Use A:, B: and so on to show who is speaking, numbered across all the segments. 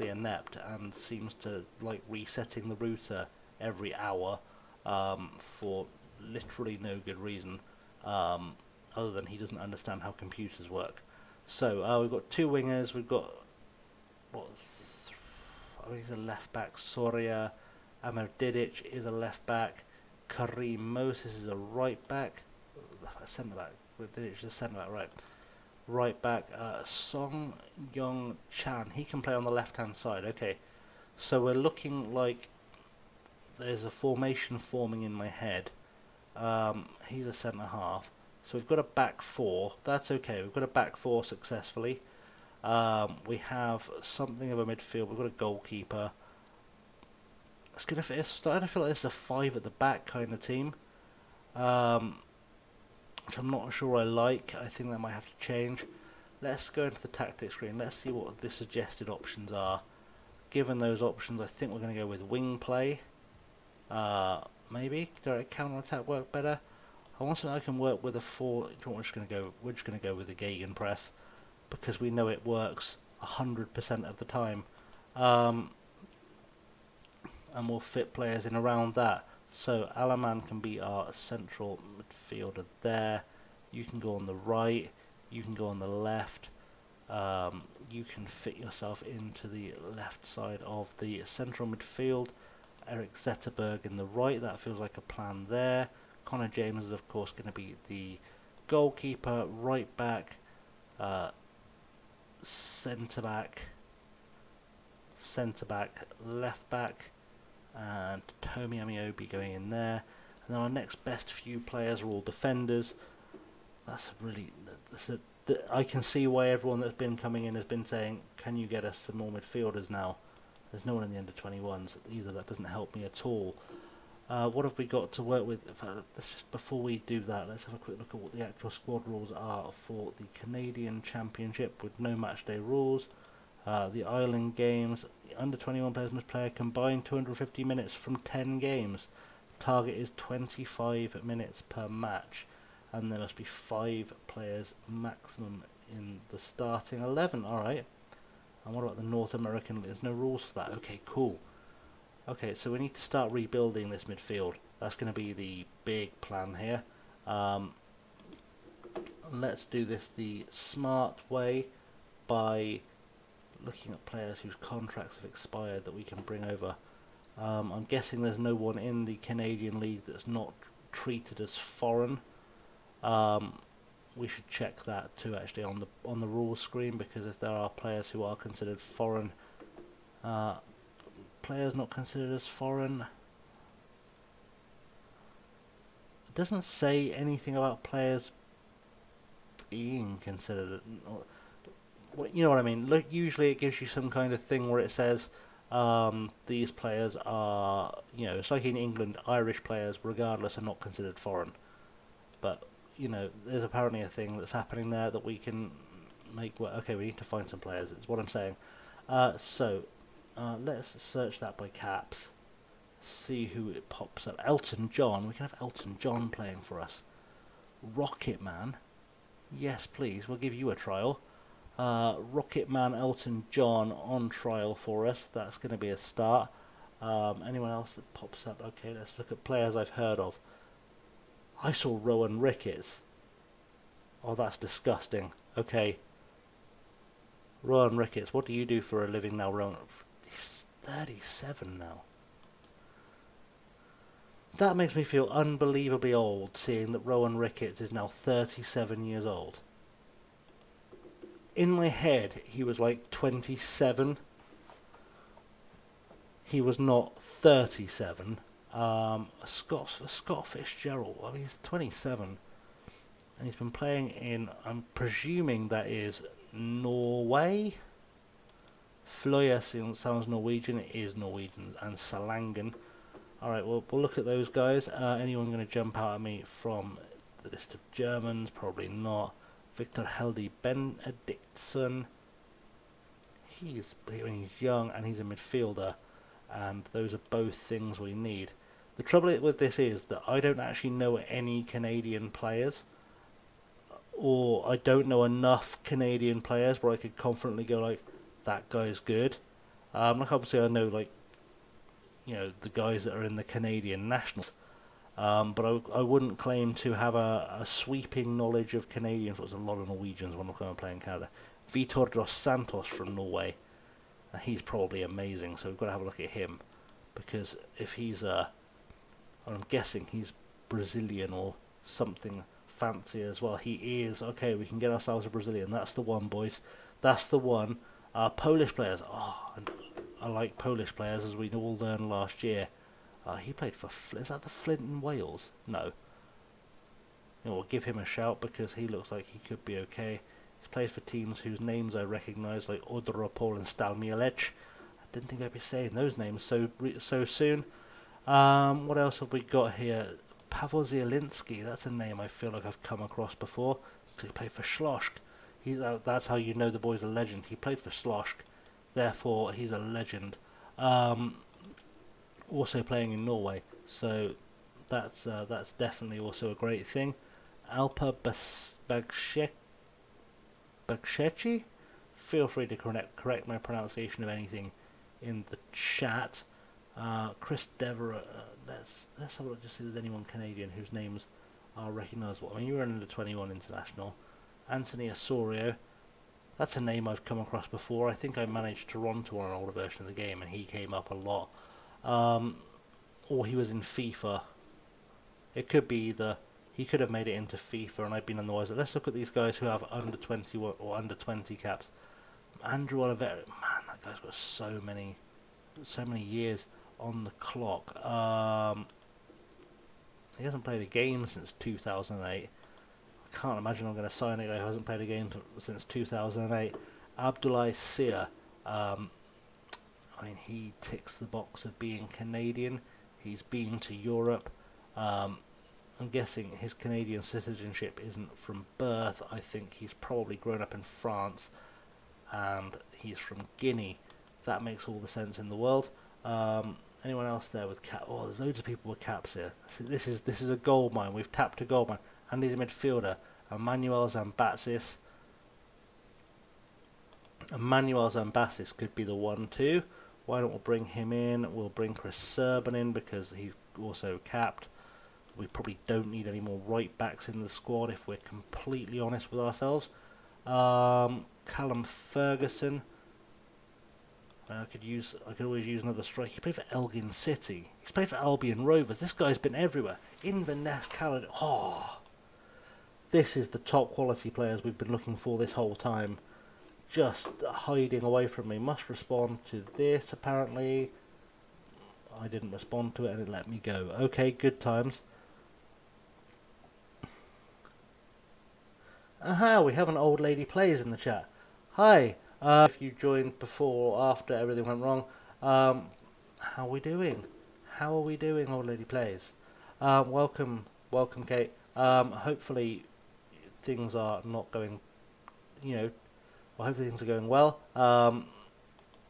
A: inept and seems to like resetting the router every hour for literally no good reason, um, other than he doesn't understand how computers work. So we've got two wingers. We've got what? I think he's a left back. Soria, Amir Didic is a left back. Kareem Moses is a right back. Centre back. Didic is a centre back, right? Right back. Song Yong Chan. He can play on the left hand side. Okay, so we're looking like there's a formation forming in my head. He's a centre half. So we've got a back four. That's okay. We've got a back four successfully. We have something of a midfield. We've got a goalkeeper. It's starting to feel like it's a five at the back kind of team, um, which I'm not sure I like. I think that might have to change. Let's go into the tactics screen. Let's see what the suggested options are. Given those options, I think we're going to go with wing play. Maybe direct counter attack work better. I want something I can work with a four. We're just going to go. We're just going to go with the Gegenpress because we know it works 100% of the time, um, and we'll fit players in around that. So Alaman can be our central midfielder there. You can go on the right. You can go on the left. You can fit yourself into the left side of the central midfield. Eric Zetterberg in the right. That feels like a plan there. Connor James is of course going to be the goalkeeper, right back, centre back, left back, and Tomi Amiobi going in there. And then our next best few players are all defenders. I can see why everyone that's been coming in has been saying, "Can you get us some more midfielders now?" There's no one in the under 21s either. That doesn't help me at all. What have we got to work with? In fact, before we do that, let's have a quick look at what the actual squad rules are for the Canadian Championship with no matchday rules. The Island Games, the under 21 players must play a combined 250 minutes from 10 games. Target is 25 minutes per match, and there must be 5 players maximum in the starting 11. Alright. And what about the North American? There's no rules for that. Okay, cool. Okay, so we need to start rebuilding this midfield. That's going to be the big plan here. Let's do this the smart way by looking at players whose contracts have expired that we can bring over. I'm guessing there's no one in the Canadian League that's not treated as foreign. We should check that too, actually, on the rules screen, because if there are players who are considered foreign, players not considered as foreign, it doesn't say anything about players being considered. You know what I mean? Look, usually it gives you some kind of thing where it says these players are, it's like in England, Irish players, regardless, are not considered foreign. But there's apparently a thing that's happening there that we can make work. Okay, we need to find some players. It's what I'm saying. Let's search that by caps. See who it pops up. Elton John. We can have Elton John playing for us. Rocket Man. Yes, please. We'll give you a trial. Rocket Man Elton John on trial for us. That's going to be a start. Anyone else that pops up? Okay, let's look at players I've heard of. I saw Rowan Ricketts. Oh, that's disgusting. Okay. Rowan Ricketts, what do you do for a living now, Rowan? He's 37 now. That makes me feel unbelievably old, seeing that Rowan Ricketts is now 37 years old. In my head, he was like 27. He was not 37. Scott Fitzgerald, well, he's 27. And he's been playing in, I'm presuming that is Norway? Fløya sounds Norwegian, it is Norwegian, and Salangen. Alright, well, we'll look at those guys. Anyone going to jump out at me from the list of Germans? Probably not. Victor Heldi Benediktsson. He's young and he's a midfielder, and those are both things we need. The trouble with this is that I don't actually know any Canadian players, or I don't know enough Canadian players where I could confidently go like, that guy's good. Like obviously I know like the guys that are in the Canadian nationals, but I wouldn't claim to have a sweeping knowledge of Canadian. There's a lot of Norwegians when I'm playing Canada. Vitor dos Santos from Norway, he's probably amazing. So we've got to have a look at him because if he's I'm guessing he's Brazilian or something fancy as well. He is. Okay, we can get ourselves a Brazilian. That's the one, boys. That's the one. Polish players. Oh, I like Polish players, as we all learned last year. He played for... Is that the Flint in Wales? No. We'll give him a shout because he looks like he could be okay. He's played for teams whose names I recognise, like Odropol and Stal Mielec. I didn't think I'd be saying those names so soon. What else have we got here? Pavel Zielinski, that's a name I feel like I've come across before. He played for Slosk. That's how you know the boy's a legend. He played for Slosk, therefore he's a legend. Also playing in Norway, so that's definitely also a great thing. Alpa Bagsheci? Feel free to correct my pronunciation of anything in the chat. Chris Devereux, let's have a look to see if there's anyone Canadian whose names are recognisable. I mean, you were under 21 international. Anthony Osorio, that's a name I've come across before. I think I managed Toronto on an older version of the game and he came up a lot. Or he was in FIFA. It could be either. He could have made it into FIFA and I've been otherwise. Let's look at these guys who have under 20 or under 20 caps. Andrew Oliveira, man, that guy's got so many years on the clock. He hasn't played a game since 2008. I can't imagine I'm going to sign a guy who hasn't played a game since 2008. Abdoulaye Sia. I mean, he ticks the box of being Canadian. He's been to Europe. I'm guessing his Canadian citizenship isn't from birth. I think he's probably grown up in France, and he's from Guinea. That makes all the sense in the world. Anyone else there with cap? Oh, there's loads of people with caps here. This is a gold mine. We've tapped a gold mine. And he's a midfielder. Emmanuel Zambazis. Emmanuel Zambazis could be the 1-2. Why don't we bring him in? We'll bring Chris Serban in because he's also capped. We probably don't need any more right backs in the squad if we're completely honest with ourselves. Callum Ferguson. I could always use another striker. He played for Elgin City. He's played for Albion Rovers. This guy's been everywhere. Inverness, Caledon. Oh, this is the top quality players we've been looking for this whole time. Just hiding away from me. Must respond to this, apparently. I didn't respond to it and it let me go. Okay, good times. Aha, we have an old lady plays in the chat. Hi. If you joined before or after everything went wrong, how are we doing? How are we doing, old lady plays? Welcome, Kate. Hopefully things are not going, hopefully things are going well.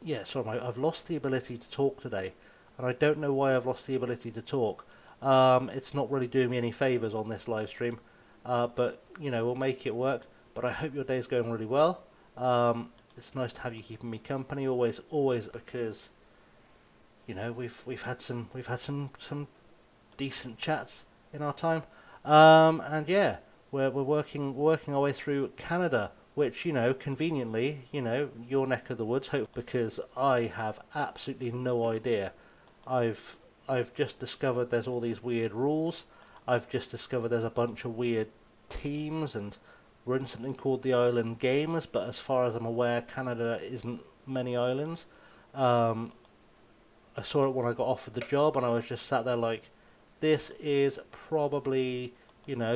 A: Yeah, sorry, I've lost the ability to talk today, and I don't know why I've lost the ability to talk. It's not really doing me any favours on this live stream, but we'll make it work. But I hope your day's going really well. It's nice to have you keeping me company always, because we've had some decent chats in our time, and yeah, we're working our way through Canada, which conveniently your neck of the woods. Hope because I have absolutely no idea. I've just discovered there's all these weird rules. I've just discovered there's a bunch of weird teams and. We're in something called the Island Games, but as far as I'm aware, Canada isn't many islands. I saw it when I got offered the job, and I was just sat there like, this is probably,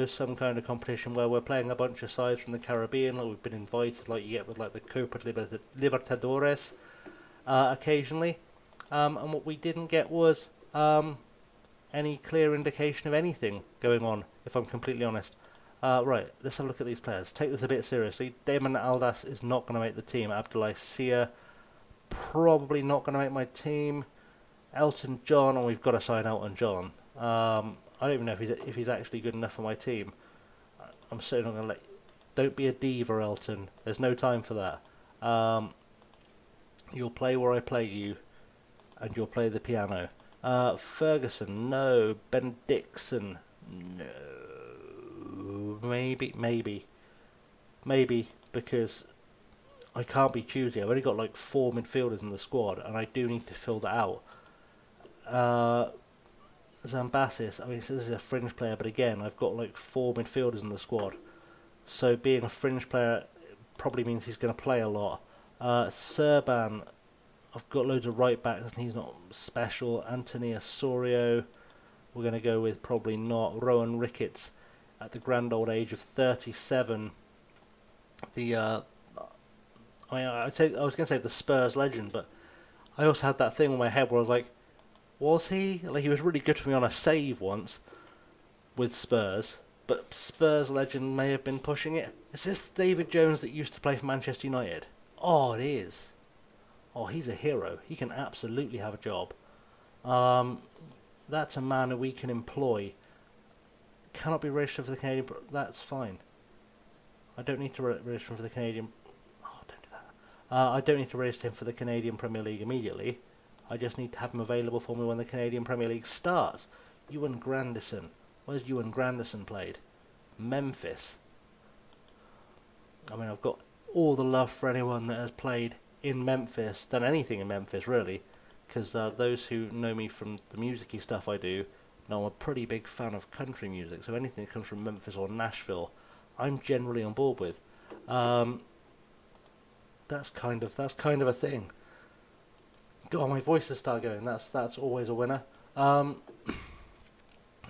A: some kind of competition where we're playing a bunch of sides from the Caribbean, like we've been invited, like you get with like the Copa Libertadores occasionally. And what we didn't get was any clear indication of anything going on, if I'm completely honest. Right, let's have a look at these players. Take this a bit seriously. Damon Aldas is not going to make the team. Abdoulaye Sia, probably not going to make my team. Elton John, and we've got to sign Elton John. I don't even know if he's actually good enough for my team. I'm certainly not going to let... Don't be a diva, Elton. There's no time for that. You'll play where I play you, and you'll play the piano. Ferguson, no. Ben Dixon, no. Maybe, because I can't be choosy. I've only got like 4 midfielders in the squad, and I do need to fill that out. Uh, Zambasis, I mean, this is a fringe player, but again, I've got like 4 midfielders in the squad. So being a fringe player probably means he's going to play a lot. Serban, I've got loads of right backs, and he's not special. Anthony Osorio, we're going to go with probably not. Rowan Ricketts, at the grand old age of 37. The I was going to say the Spurs legend, but I also had that thing in my head where I was like, was he? Like, he was really good for me on a save once with Spurs, but Spurs legend may have been pushing it. Is this David Jones that used to play for Manchester United? Oh, it is. Oh, he's a hero. He can absolutely have a job. Um, that's a man that we can employ. Cannot be registered for the Canadian. That's fine. I don't need to register him for the Canadian. Oh, don't do that. I don't need to register him for the Canadian Premier League immediately. I just need to have him available for me when the Canadian Premier League starts. Ewan Grandison. Where's Ewan Grandison played? Memphis. I mean, I've got all the love for anyone that has played in Memphis, done anything in Memphis, really. Because those who know me from the musicy stuff I do know I'm a pretty big fan of country music. So anything that comes from Memphis or Nashville, I'm generally on board with. Um, that's kind of a thing. God, my voice has started going. That's always a winner.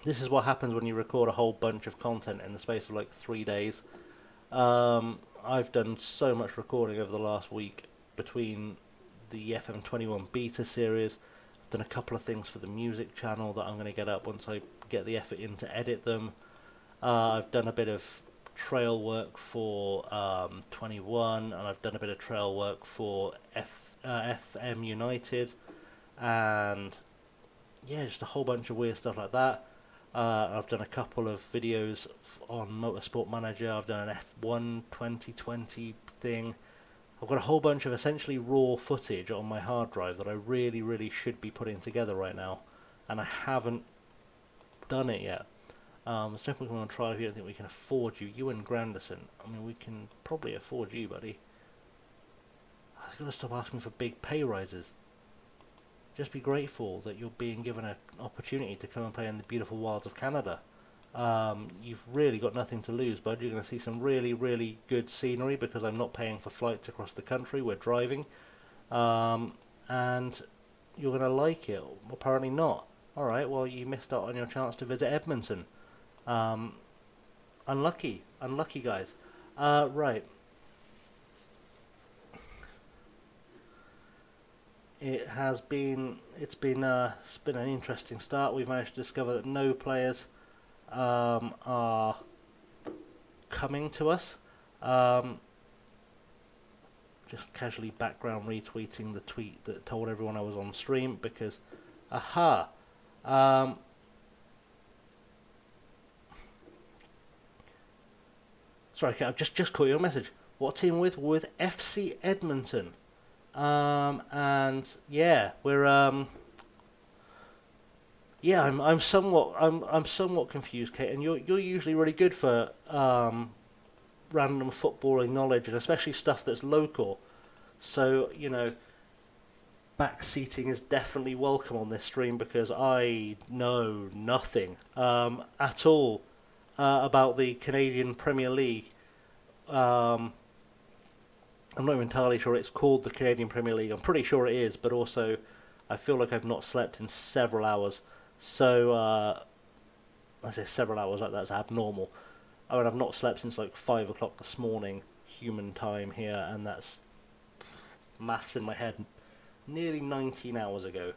A: This is what happens when you record a whole bunch of content in the space of like 3 days. I've done so much recording over the last week between the FM21 beta series. I've done a couple of things for the music channel that I'm going to get up once I get the effort in to edit them. I've done a bit of trail work for 21, and I've done a bit of trail work for FM United, and yeah, just a whole bunch of weird stuff like that. I've done a couple of videos on Motorsport Manager. I've done an F1 2020 thing. I've got a whole bunch of essentially raw footage on my hard drive that I really, really should be putting together right now, and I haven't done it yet. So if we're going to try, if you don't think we can afford you, Ewan Grandison, I mean, we can probably afford you, buddy. I've got to stop asking for big pay rises. Just be grateful that you're being given an opportunity to come and play in the beautiful wilds of Canada. You've really got nothing to lose, bud. You're going to see some really, really good scenery because I'm not paying for flights across the country. We're driving. And you're going to like it. Apparently not. Alright, well, you missed out on your chance to visit Edmonton. Unlucky guys. Right. It's been an interesting start. We've managed to discover that no players are coming to us. Just casually background retweeting the tweet that told everyone I was on stream because, aha. Sorry, I've just caught your message. What team with? We're with FC Edmonton. And yeah, we're yeah, I'm somewhat confused, Kate, and you're usually really good for random footballing knowledge and especially stuff that's local. So, back seating is definitely welcome on this stream because I know nothing at all about the Canadian Premier League. I'm not even entirely sure it's called the Canadian Premier League. I'm pretty sure it is, but also I feel like I've not slept in several hours. So, I say several hours, like that's abnormal. I mean, I've not slept since like 5 o'clock this morning, human time here, and that's maths in my head nearly 19 hours ago.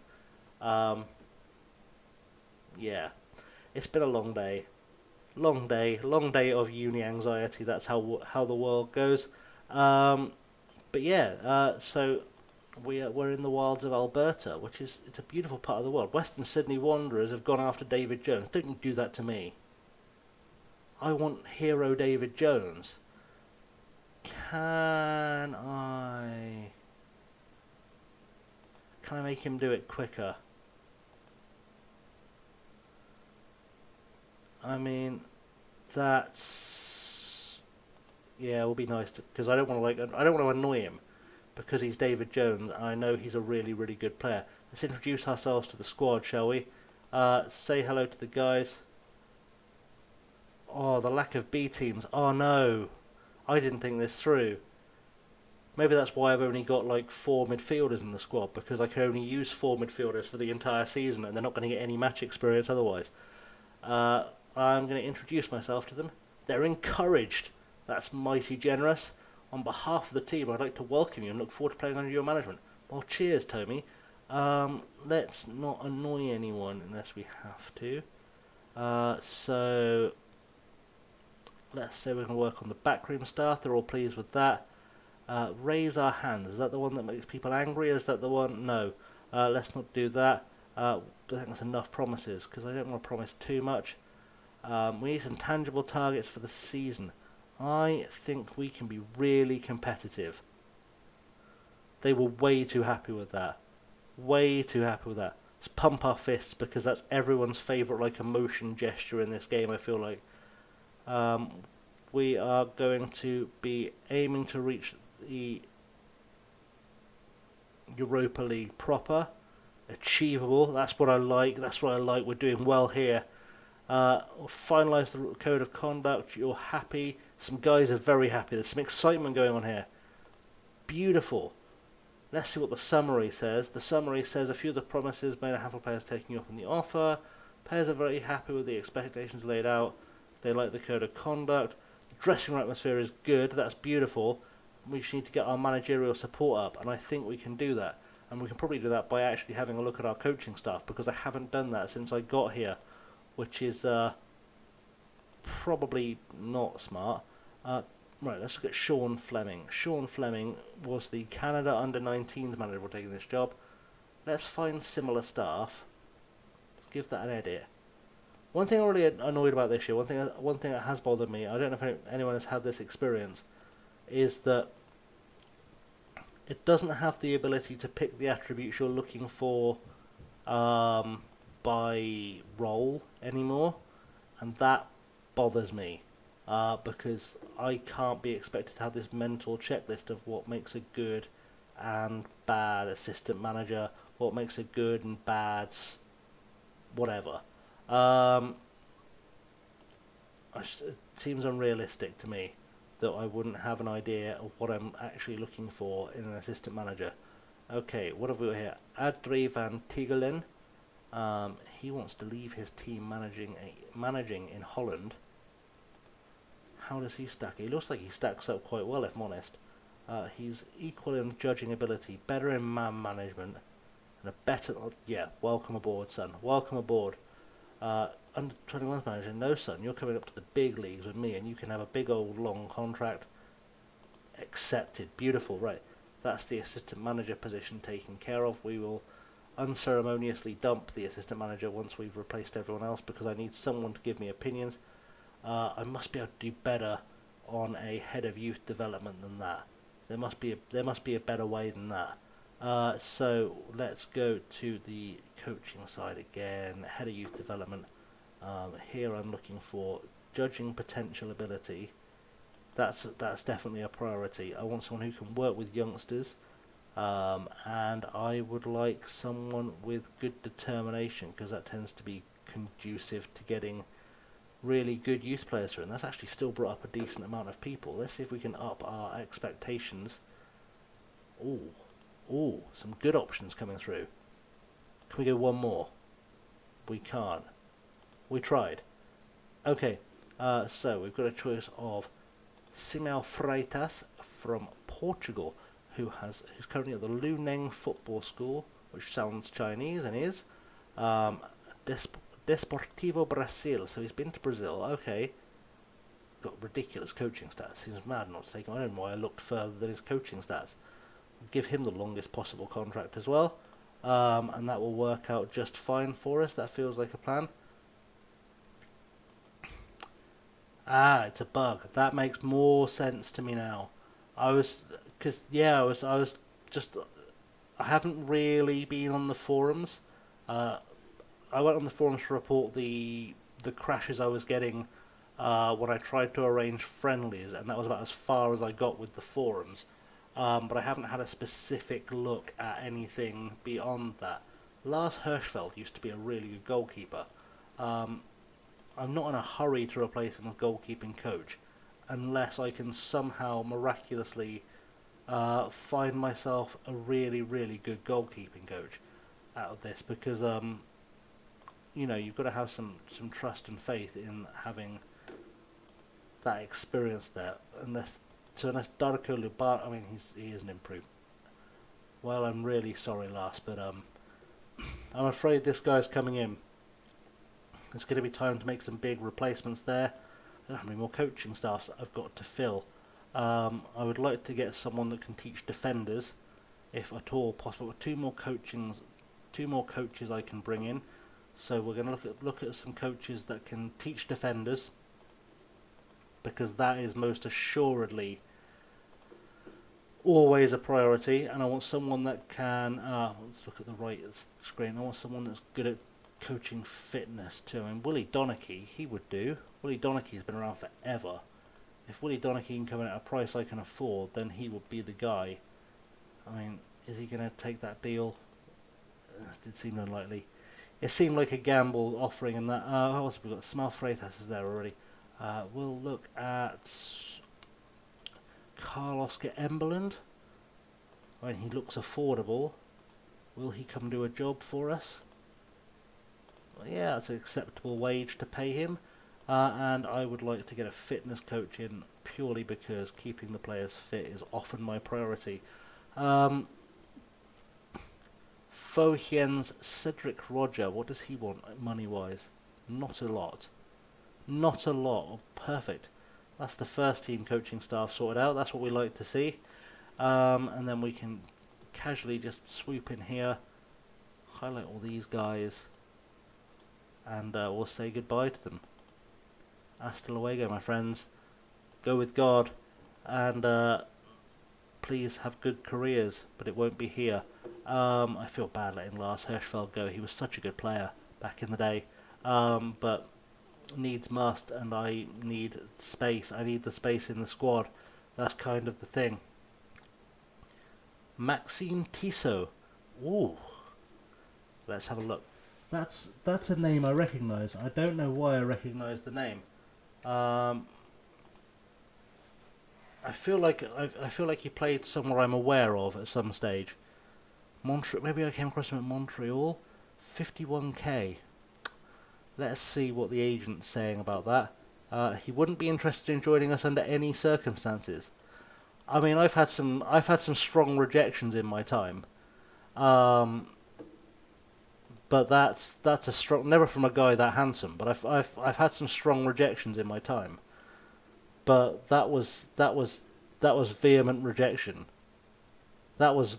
A: Yeah, it's been a long day. Long day of uni anxiety. That's how the world goes. But yeah, so we're in the wilds of Alberta, which it's a beautiful part of the world. Western Sydney Wanderers have gone after David Jones. Don't you do that to me. I want hero David Jones. Can I? Can I make him do it quicker? I mean, that's... Yeah, it will be nice because I don't want to annoy him because he's David Jones and I know he's a really, really good player. Let's introduce ourselves to the squad, shall we? Say hello to the guys. Oh, the lack of B teams. Oh no, I didn't think this through. Maybe that's why I've only got like 4 midfielders in the squad, because I can only use 4 midfielders for the entire season and they're not going to get any match experience otherwise. I'm going to introduce myself to them. They're encouraged. That's mighty generous. On behalf of the team, I'd like to welcome you and look forward to playing under your management. Well, cheers, Tommy. Let's not annoy anyone unless we have to. So, let's say we're going to work on the backroom staff. They're all pleased with that. Raise our hands. Is that the one that makes people angry, or is that the one? No. Let's not do that. I think that's enough promises, because I don't want to promise too much. We need some tangible targets for the season. I think we can be really competitive. They were way too happy with that. Way too happy with that. Let's pump our fists, because that's everyone's favourite like emotion gesture in this game, I feel like. We are going to be aiming to reach the Europa League proper. Achievable. That's what I like. That's what I like. We're doing well here. We'll finalise the code of conduct. You're happy. Some guys are very happy. There's some excitement going on here. Beautiful. Let's see what the summary says. The summary says a few of the promises made a handful of players taking you up on the offer. Players are very happy with the expectations laid out. They like the code of conduct. The dressing room atmosphere is good. That's beautiful. We just need to get our managerial support up, and I think we can do that. And we can probably do that by actually having a look at our coaching staff, because I haven't done that since I got here, which is probably not smart. Right, let's look at Sean Fleming. Sean Fleming was the Canada under-19s manager taking this job. Let's find similar staff. Let's give that an edit. One thing I'm really annoyed about this year, one thing that has bothered me, I don't know if anyone has had this experience, is that it doesn't have the ability to pick the attributes you're looking for by role anymore, and that bothers me because I can't be expected to have this mental checklist of what makes a good and bad assistant manager, what makes a good and bad whatever. It seems unrealistic to me that I wouldn't have an idea of what I'm actually looking for in an assistant manager. Okay, what have we got here? Adrie van Tiegelen. He wants to leave his team managing in Holland. How does he stack? He looks like he stacks up quite well, if I'm honest. He's equal in judging ability, better in man management, and a better... yeah, welcome aboard, son. Welcome aboard. Under 21 manager, no son, you're coming up to the big leagues with me and you can have a big old long contract. Accepted. Beautiful. Right, that's the assistant manager position taken care of. We will unceremoniously dump the assistant manager once we've replaced everyone else, because I need someone to give me opinions. I must be able to do better on a head of youth development than that. There must be a better way than that. So let's go to the coaching side again. Head of youth development. Here I'm looking for judging potential ability. That's definitely a priority. I want someone who can work with youngsters, and I would like someone with good determination, because that tends to be conducive to getting really good youth players through, and that's actually still brought up a decent amount of people. Let's see if we can up our expectations. Ooh, some good options coming through. Can we go one more? We can't. We tried. Okay, so we've got a choice of Simão Freitas from Portugal, who's currently at the Luneng Football School, which sounds Chinese and is. Desportivo Brasil, so he's been to Brazil. Okay, got ridiculous coaching stats. Seems mad not to take him. I don't know why I looked further than his coaching stats. Give him the longest possible contract as well, and that will work out just fine for us. That feels like a plan. It's a bug. That makes more sense to me now. I was I haven't really been on the forums. Uh, I went on the forums to report the crashes I was getting when I tried to arrange friendlies, and that was about as far as I got with the forums. But I haven't had a specific look at anything beyond that. Lars Hirschfeld used to be a really good goalkeeper. Um, I'm not in a hurry to replace him as goalkeeping coach, unless I can somehow miraculously find myself a really, really good goalkeeping coach out of this, because you've got to have some trust and faith in having that experience there. Unless Darko Lubar, I mean, he isn't improved. Well, I'm really sorry, Lars, but I'm afraid this guy's coming in. It's going to be time to make some big replacements there. I don't have any more coaching staffs that I've got to fill. I would like to get someone that can teach defenders, if at all possible. Two more coaches I can bring in. So we're going to look at some coaches that can teach defenders, because that is most assuredly always a priority. And I want someone that can. Let's look at the right screen. I want someone that's good at coaching fitness too. I mean, Willie Donachie, he would do. Willie Donachie's been around forever. If Willie Donachie can come in at a price I can afford, then he would be the guy. I mean, is he going to take that deal? It seemed unlikely. It seemed like a gamble offering, and that. What else have we got? Small Freitas is there already. We'll look at Carl-Oscar Emberland. I mean, he looks affordable. Will he come do a job for us? Well, yeah, that's an acceptable wage to pay him. And I would like to get a fitness coach in, purely because keeping the players fit is often my priority. Fohien's Cedric Roger, what does he want money-wise? Not a lot. Not a lot. Oh, perfect. That's the first team coaching staff sorted out. That's what we like to see. And then we can casually just swoop in here, highlight all these guys, and we'll say goodbye to them. Hasta luego, my friends. Go with God, and please have good careers, but it won't be here. I feel bad letting Lars Hirschfeld go. He was such a good player back in the day. But needs must, and I need space. I need the space in the squad. That's kind of the thing. Maxime Tissot. Ooh. Let's have a look. That's a name I recognise. I don't know why I recognise the name. I feel like he played somewhere I'm aware of at some stage. Maybe I came across him at Montreal. 51k. Let's see what the agent's saying about that. He wouldn't be interested in joining us under any circumstances. I mean, I've had some strong rejections in my time. But that's a strong, never from a guy that handsome. But I've had some strong rejections in my time. But that was vehement rejection. That was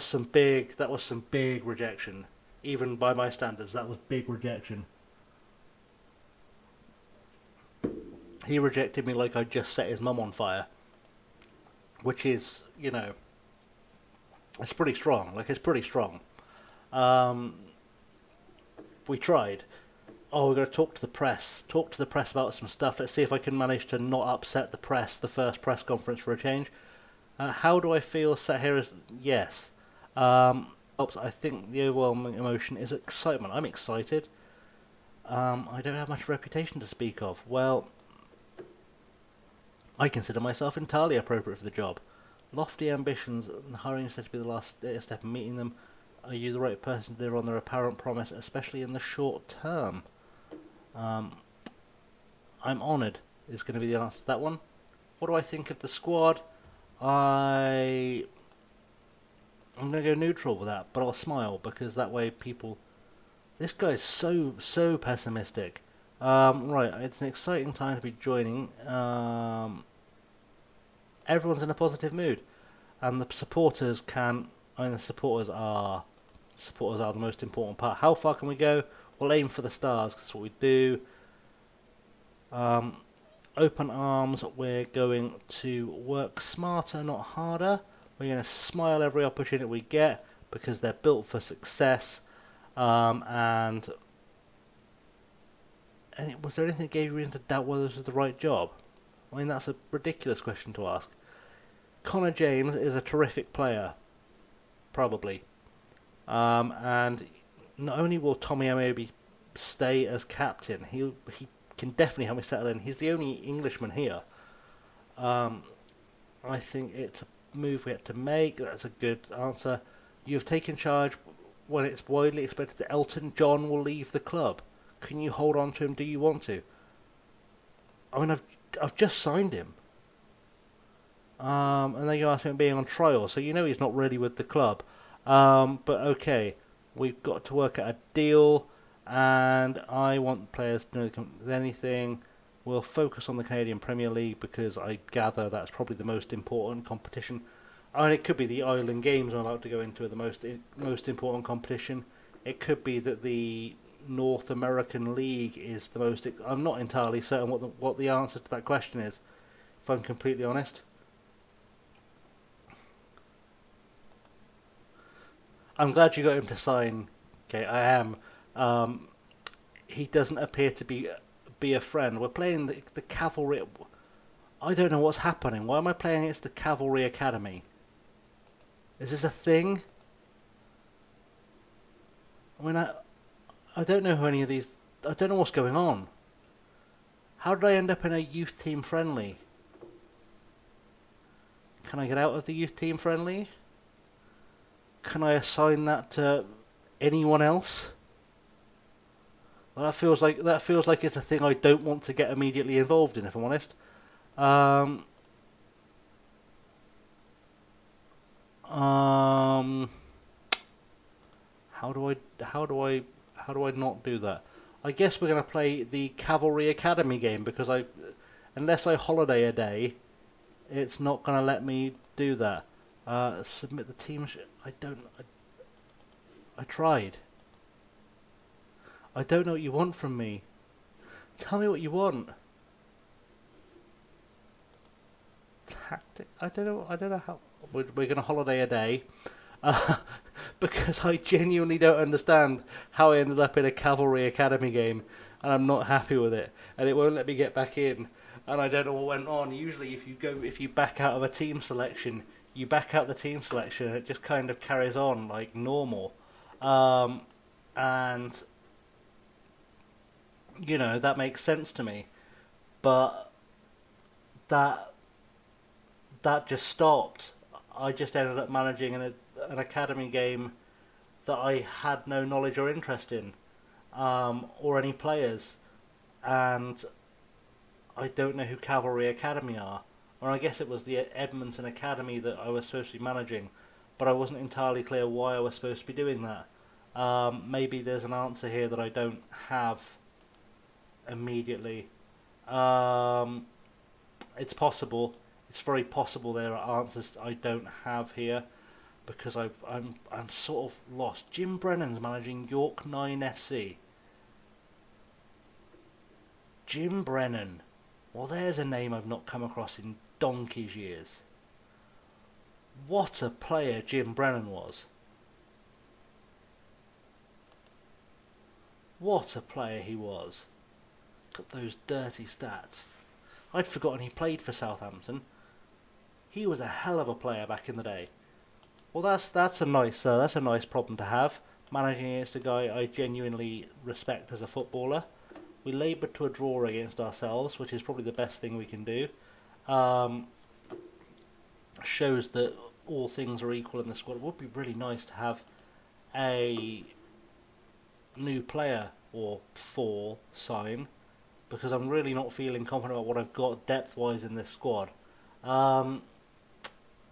A: some big rejection. Even by my standards, that was big rejection. He rejected me like I'd just set his mum on fire, which is, it's pretty strong. Like, it's pretty strong. We tried. Oh, we're going to talk to the press. Talk to the press about some stuff. Let's see if I can manage to not upset the press, the first press conference for a change. How do I feel sat here? Yes. I think the overwhelming emotion is excitement. I'm excited. I don't have much reputation to speak of. Well, I consider myself entirely appropriate for the job. Lofty ambitions, and hiring is said to be the last step in meeting them. Are you the right person to deliver on their apparent promise, especially in the short term? I'm honoured is going to be the answer to that one. What do I think of the squad? I'm going to go neutral with that, but I'll smile, because that way people... This guy's so pessimistic. Right, it's an exciting time to be joining. Everyone's in a positive mood, and the supporters can... I mean, the supporters are the most important part. How far can we go? We'll aim for the stars, because that's what we do. Open arms, we're going to work smarter, not harder. We're going to smile every opportunity we get. because they're built for success. And was there anything that gave you reason to doubt whether this was the right job? I mean, that's a ridiculous question to ask. Connor James is a terrific player, probably. And not only will Tommy Amobi stay as captain, he can definitely help me settle in. He's the only Englishman here. I think it's a move we had to make. That's a good answer. You've taken charge when it's widely expected that Elton John will leave the club. Can you hold on to him? Do you want to? I mean, I've just signed him. And then you ask him being on trial, so you know he's not really with the club. But okay, we've got to work out a deal, and I want players to know anything. We'll focus on the Canadian Premier League because I gather that's probably the most important competition. And it could be the Island Games I'm about to go into are the most important competition. It could be that the North American League is the most. I'm not entirely certain what the answer to that question is, if I'm completely honest. I'm glad you got him to sign. Okay, I am. He doesn't appear to be a friend. We're playing the Cavalry. I don't know what's happening. Why am I playing against the Cavalry Academy? Is this a thing? I mean, I don't know who any of these. I don't know what's going on. How did I end up in a youth team friendly? Can I get out of the youth team friendly? Can I assign that to anyone else? Well, that feels like it's a thing I don't want to get immediately involved in, if I'm honest. Um, how do I not do that? I guess we're gonna play the Cavalry Academy game because unless I holiday a day, it's not gonna let me do that. Submit the team. I tried. I don't know what you want from me. Tell me what you want. Tactic. I don't know how. We're gonna holiday a day, because I genuinely don't understand how I ended up in a Cavalry Academy game, and I'm not happy with it, and it won't let me get back in, and I don't know what went on. Usually, if you back out of a team selection, you back out the team selection, and it just kind of carries on like normal, and you know that makes sense to me, but that that just stopped. I just ended up managing an academy game that I had no knowledge or interest in, or any players, and I don't know who Cavalry Academy are. Or I guess it was the Edmonton Academy that I was supposed to be managing, but I wasn't entirely clear why I was supposed to be doing that. Maybe there's an answer here that I don't have immediately. It's possible. It's very possible there are answers I don't have here because I'm sort of lost. Jim Brennan's managing York 9 FC. Jim Brennan. Well, there's a name I've not come across in donkey's years. What a player Jim Brennan was. What a player he was. Got those dirty stats. I'd forgotten he played for Southampton. He was a hell of a player back in the day. Well, that's a nice problem to have. Managing against a guy I genuinely respect as a footballer. We laboured to a draw against ourselves, which is probably the best thing we can do. Shows that all things are equal in the squad. It would be really nice to have a new player or four sign, because I'm really not feeling confident about what I've got depth-wise in this squad.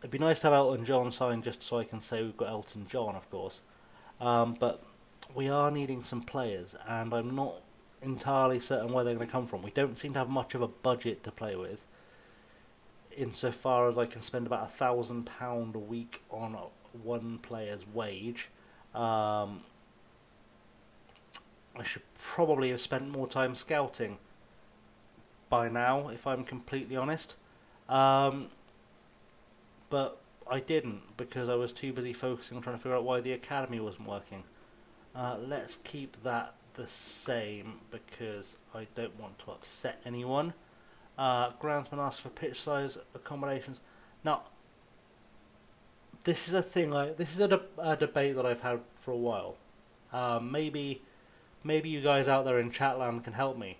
A: It'd be nice to have Elton John sign just so I can say we've got Elton John, of course. But we are needing some players, and I'm not entirely certain where they're going to come from. We don't seem to have much of a budget to play with, insofar as I can spend about £1,000 a week on one player's wage. I should probably have spent more time scouting by now, if I'm completely honest. But I didn't because I was too busy focusing on trying to figure out why the academy wasn't working. Let's keep that the same because I don't want to upset anyone. Groundsman asks for pitch size accommodations. Now, this is a thing. This is a debate that I've had for a while. Maybe you guys out there in Chatland can help me.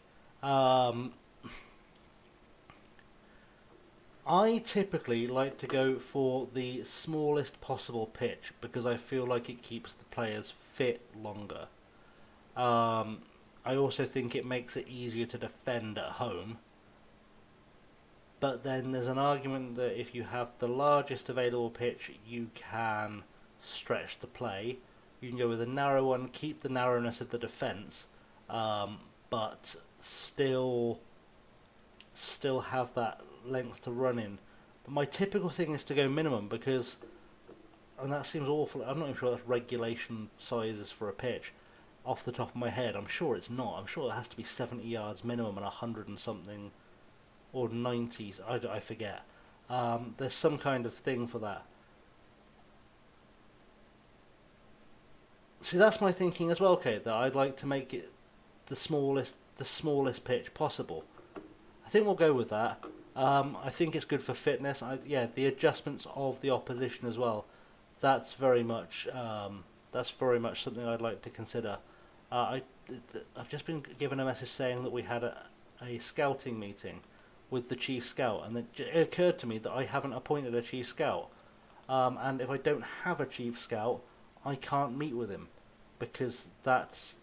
A: I typically like to go for the smallest possible pitch because I feel like it keeps the players fit longer. I also think it makes it easier to defend at home. But then there's an argument that if you have the largest available pitch, you can stretch the play. You can go with a narrow one, keep the narrowness of the defence, but still have that length to run in. But my typical thing is to go minimum because, and that seems awful. I'm not even sure that's regulation sizes for a pitch. Off the top of my head, I'm sure it's not. I'm sure it has to be 70 yards minimum and 100 and something, or 90. I forget. There's some kind of thing for that. See, that's my thinking as well, Kate. That I'd like to make it the smallest pitch possible. I think we'll go with that. I think it's good for fitness. Yeah, the adjustments of the opposition as well. That's very much something I'd like to consider. I've just been given a message saying that we had a scouting meeting with the chief scout, and it occurred to me that I haven't appointed a chief scout. And if I don't have a chief scout, I can't meet with him because that's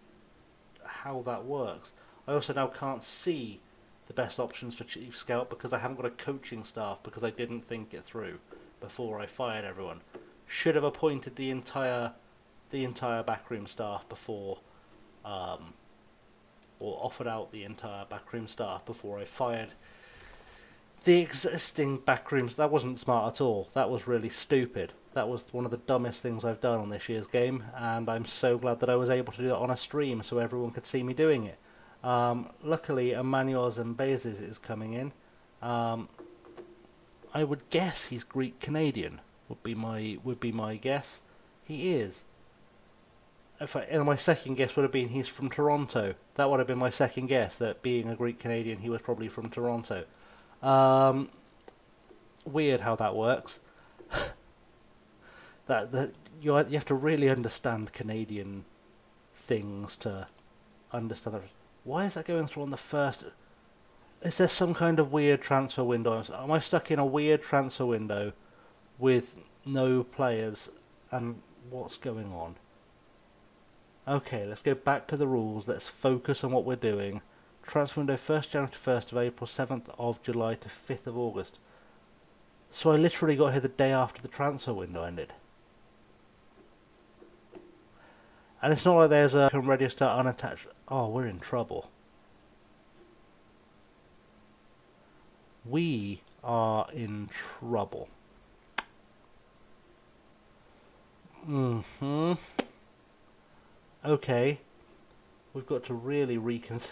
A: how that works. I also now can't see the best options for chief scout because I haven't got a coaching staff because I didn't think it through before I fired everyone. Should have appointed the entire backroom staff before, or offered out the entire backroom staff before I fired the existing backrooms. That wasn't smart at all. That was really stupid. That was one of the dumbest things I've done on this year's game, and I'm so glad that I was able to do that on a stream so everyone could see me doing it. Luckily, Emmanuel Zambezes is coming in. I would guess he's Greek Canadian. Would be my guess. He is. And my second guess would have been he's from Toronto. That would have been my second guess, that being a Greek Canadian, he was probably from Toronto. Weird how that works. that you have to really understand Canadian things to understand that. Why is that going through on the first? Is there some kind of weird transfer window? Am I stuck in a weird transfer window with no players? And what's going on? Okay, let's go back to the rules. Let's focus on what we're doing. Transfer window 1st January to 1st of April, 7th of July to 5th of August. So I literally got here the day after the transfer window ended. And it's not like there's a can register unattached. Oh, we're in trouble. We are in trouble. Okay. We've got to really reconsider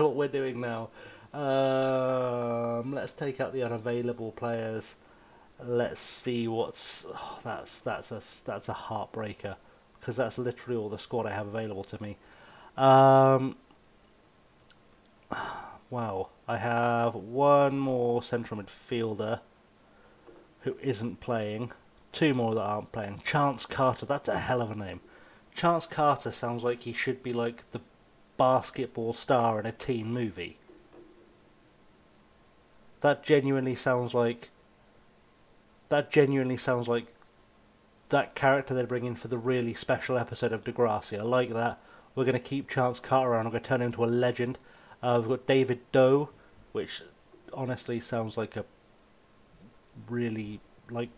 A: what we're doing now. Let's take out the unavailable players. Let's see what's. Oh, that's a heartbreaker because that's literally all the squad I have available to me. Wow, I have one more central midfielder who isn't playing. Two more that aren't playing. Chance Carter, that's a hell of a name. Chance Carter sounds like he should be like the basketball star in a teen movie. That genuinely sounds like that character they're bringing for the really special episode of Degrassi. I like that. We're going to keep Chance Carter around. I'm going to turn him into a legend. We've got David Doe, which honestly sounds like a really like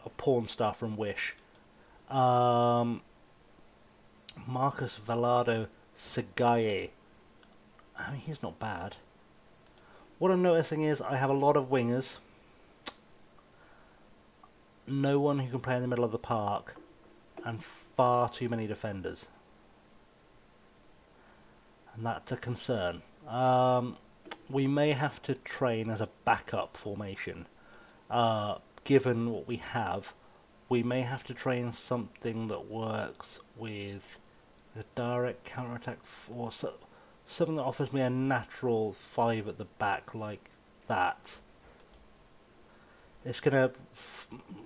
A: a porn star from Wish. Marcus Velado Segaye. I mean, he's not bad. What I'm noticing is I have a lot of wingers. No one who can play in the middle of the park. And far too many defenders. And that's a concern. We may have to train as a backup formation. given what we have, we may have to train something that works with a direct counterattack or something that offers me a natural 5 at the back like that. It's going to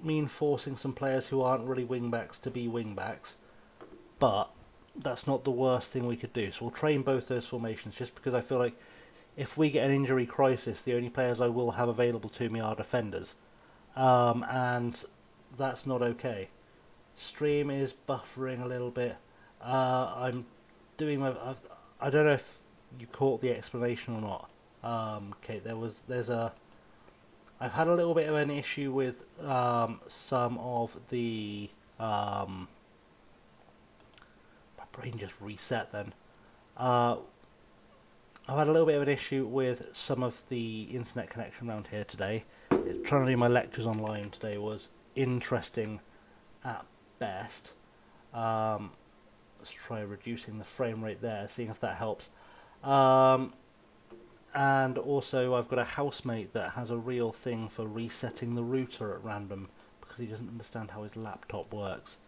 A: mean forcing some players who aren't really wingbacks to be wingbacks, but that's not the worst thing we could do. So we'll train both those formations, just because I feel like if we get an injury crisis, the only players I will have available to me are defenders. And that's not okay. Stream is buffering a little bit. I'm doing my... I don't know if you caught the explanation or not. Okay, there's a... I've had a little bit of an issue with some of the... my brain just reset then. I've had a little bit of an issue with some of the internet connection around here today. Trying to do my lectures online today was interesting at best. Let's try reducing the frame rate there, seeing if that helps. And also I've got a housemate that has a real thing for resetting the router at random because he doesn't understand how his laptop works.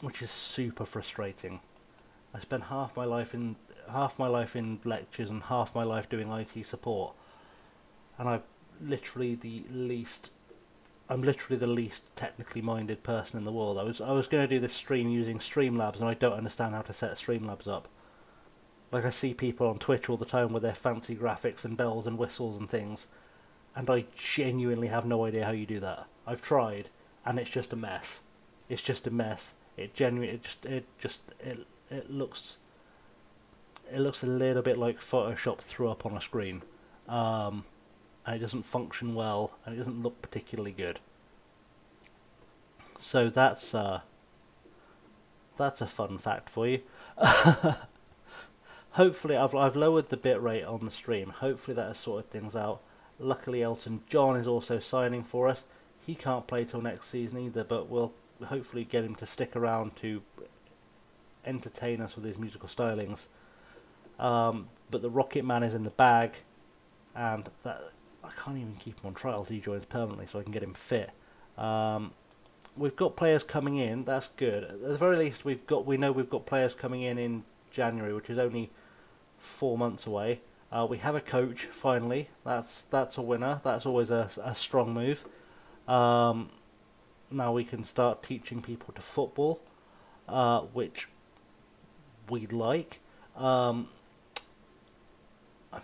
A: Which is super frustrating. I spent half my life in lectures and half my life doing IT support, and I'm literally the least technically minded person in the world. I was going to do this stream using Streamlabs, and I don't understand how to set Streamlabs up. Like, I see people on Twitch all the time with their fancy graphics and bells and whistles and things, and I genuinely have no idea how you do that. I've tried, and it's just a mess. It's just a mess. It looks a little bit like Photoshop threw up on a screen, and it doesn't function well, and it doesn't look particularly good. So that's a fun fact for you. Hopefully, I've lowered the bitrate on the stream. Hopefully that has sorted things out. Luckily, Elton John is also signing for us. He can't play till next season either, but we'll hopefully get him to stick around to entertain us with his musical stylings. But the Rocket Man is in the bag, and that I can't even keep him on trial till he joins permanently, so I can get him fit. We've got players coming in. That's good. At the very least, we know we've got players coming in January, which is only 4 months away. We have a coach finally. That's a winner. That's always a strong move. Now we can start teaching people to football, which we'd like. I'm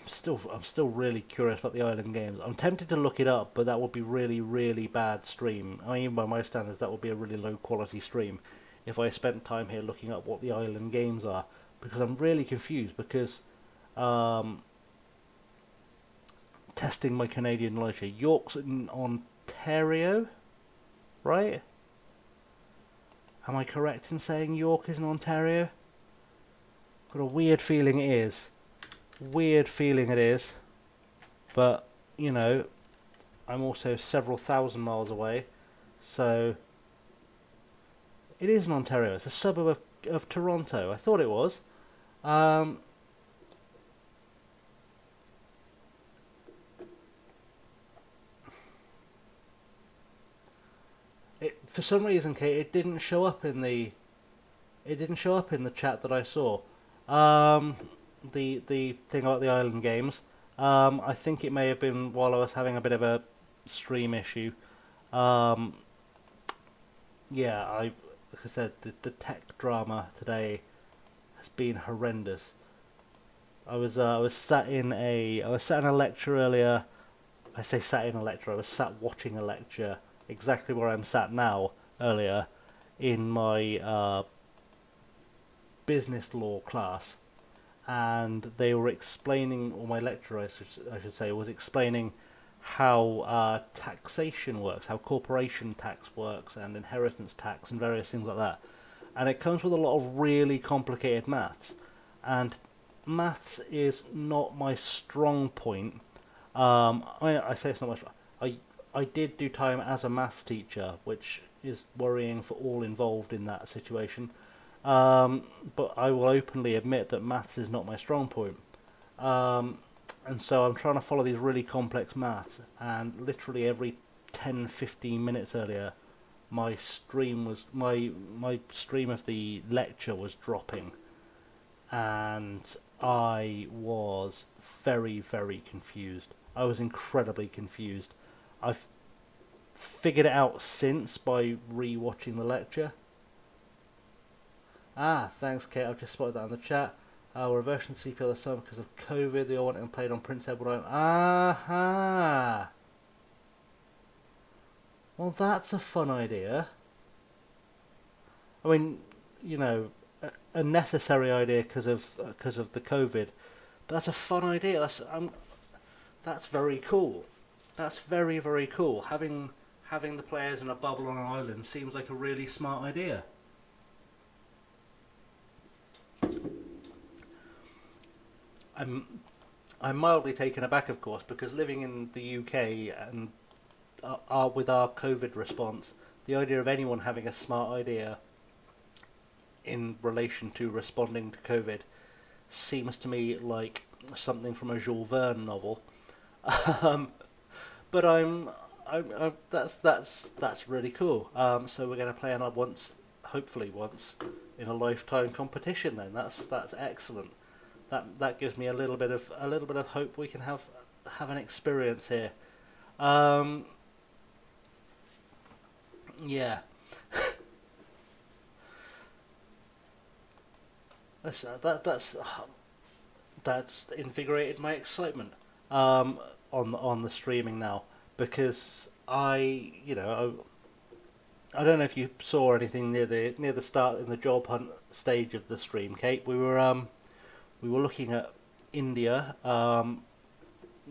A: still really curious about the Island Games. I'm tempted to look it up, but that would be really, really bad stream. I mean, even by my standards, that would be a really low quality stream if I spent time here looking up what the Island Games are, because I'm really confused, because testing my Canadian knowledge here. York's in Ontario, right? Am I correct in saying York is in Ontario? Got a weird feeling it is. But, you know, I'm also several thousand miles away, so it is in Ontario. It's a suburb of Toronto. I thought it was. For some reason, Kate, it didn't show up in the chat that I saw. The thing about the Island Games. I think it may have been while I was having a bit of a stream issue. Yeah, like I said, the tech drama today has been horrendous. I was sat in a lecture earlier. I say sat in a lecture. I was sat watching a lecture exactly where I'm sat now earlier in my business law class, and they were explaining, or my lecturer I should say, was explaining how taxation works, how corporation tax works, and inheritance tax, and various things like that. And it comes with a lot of really complicated maths, and maths is not my strong point. I say it's not my strong. I did do time as a maths teacher, which is worrying for all involved in that situation. But I will openly admit that maths is not my strong point. And so I'm trying to follow these really complex maths, and literally every 10, 15 minutes earlier, my stream of the lecture was dropping, and I was very, very confused. I was incredibly confused. I've figured it out since by re-watching the lecture. Ah, thanks, Kate. I've just spotted that in the chat. We're reversing CPL this time because of COVID. They all went and played on Prince Edward Island. Aha! Well, that's a fun idea. I mean, you know, a necessary idea because of the COVID. But that's a fun idea. That's very cool. That's very, very cool. Having the players in a bubble on an island seems like a really smart idea. I'm I'm mildly taken aback, of course, because living in the UK and with our COVID response, the idea of anyone having a smart idea in relation to responding to COVID seems to me like something from a Jules Verne novel. um, but that's really cool. So we're going to play another hopefully once in a lifetime competition. Then that's excellent. That gives me a little bit of hope we can have an experience here. Um, yeah, that's that's invigorated my excitement on the streaming now because I don't know if you saw anything near the start in the job hunt stage of the stream, Kate. We were looking at India.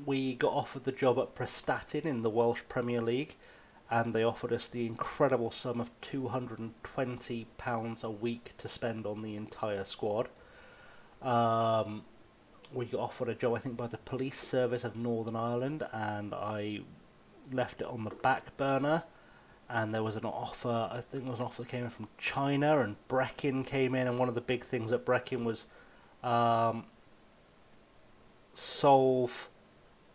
A: We got offered the job at Prestatyn in the Welsh Premier League, and they offered us the incredible sum of £220 a week to spend on the entire squad. Um, we got offered a job, I think, by the Police Service of Northern Ireland, and I left it on the back burner. And there was an offer, I think there was an offer that came in from China, and Brechin came in, and one of the big things at Brechin was um, solve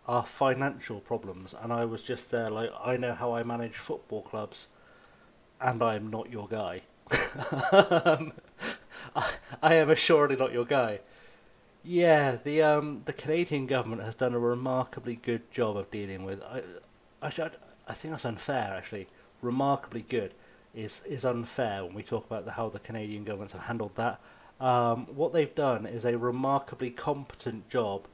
A: our financial problems. And I was just there like, I know how I manage football clubs, and I am not your guy. um, I am assuredly not your guy. Yeah, the Canadian government has done a remarkably good job of dealing with. I think that's unfair actually. Remarkably good is unfair when we talk about how the Canadian governments have handled that. What they've done is a remarkably competent job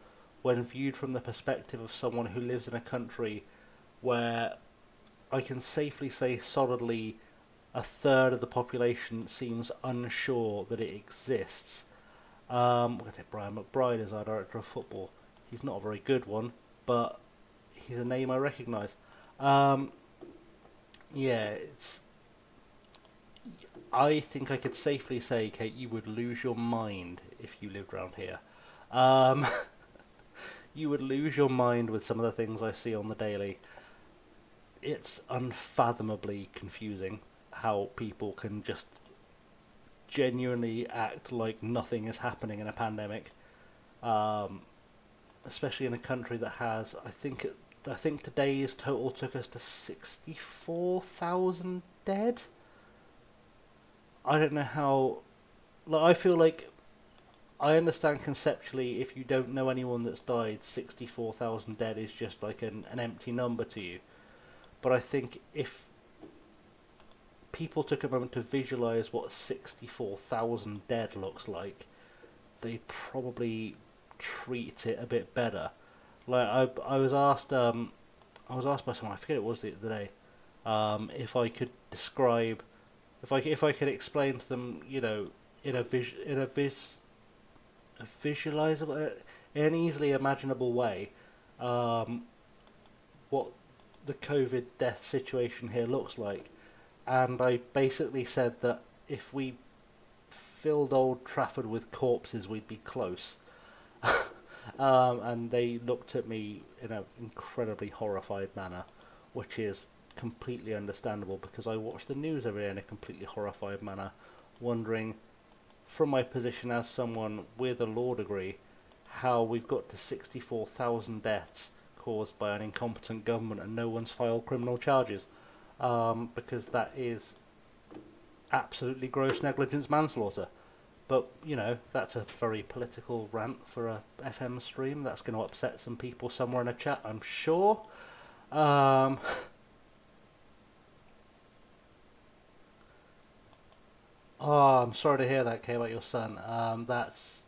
A: when viewed from the perspective of someone who lives in a country where I can safely say solidly a third of the population seems unsure that it exists. We're going to take Brian McBride as our director of football. He's not a very good one, but he's a name I recognise. Um, yeah, I think I could safely say, Kate, you would lose your mind if you lived around here. Um, you would lose your mind with some of the things I see on the daily. It's unfathomably confusing how people can just genuinely act like nothing is happening in a pandemic, um, especially in a country that has, I think today's total took us to 64,000 dead. I don't know how. Like, I feel like I understand conceptually if you don't know anyone that's died, 64,000 dead is just like an empty number to you. But I think if people took a moment to visualize what 64,000 dead looks like, they probably treat it a bit better. Like I was asked by someone, I forget it was the other day, if I could describe, if I could explain to them, in a visualizable, in an easily imaginable way, um, what the COVID death situation here looks like, and I basically said that if we filled Old Trafford with corpses, we'd be close. And they looked at me in an incredibly horrified manner, which is completely understandable because I watch the news every day in a completely horrified manner, wondering, from my position as someone with a law degree, how we've got to 64,000 deaths caused by an incompetent government and no one's filed criminal charges, because that is absolutely gross negligence manslaughter. But, you know, that's a very political rant for a FM stream. That's going to upset some people somewhere in a chat, I'm sure. Um, oh, I'm sorry to hear that, Kay, about your son. That's...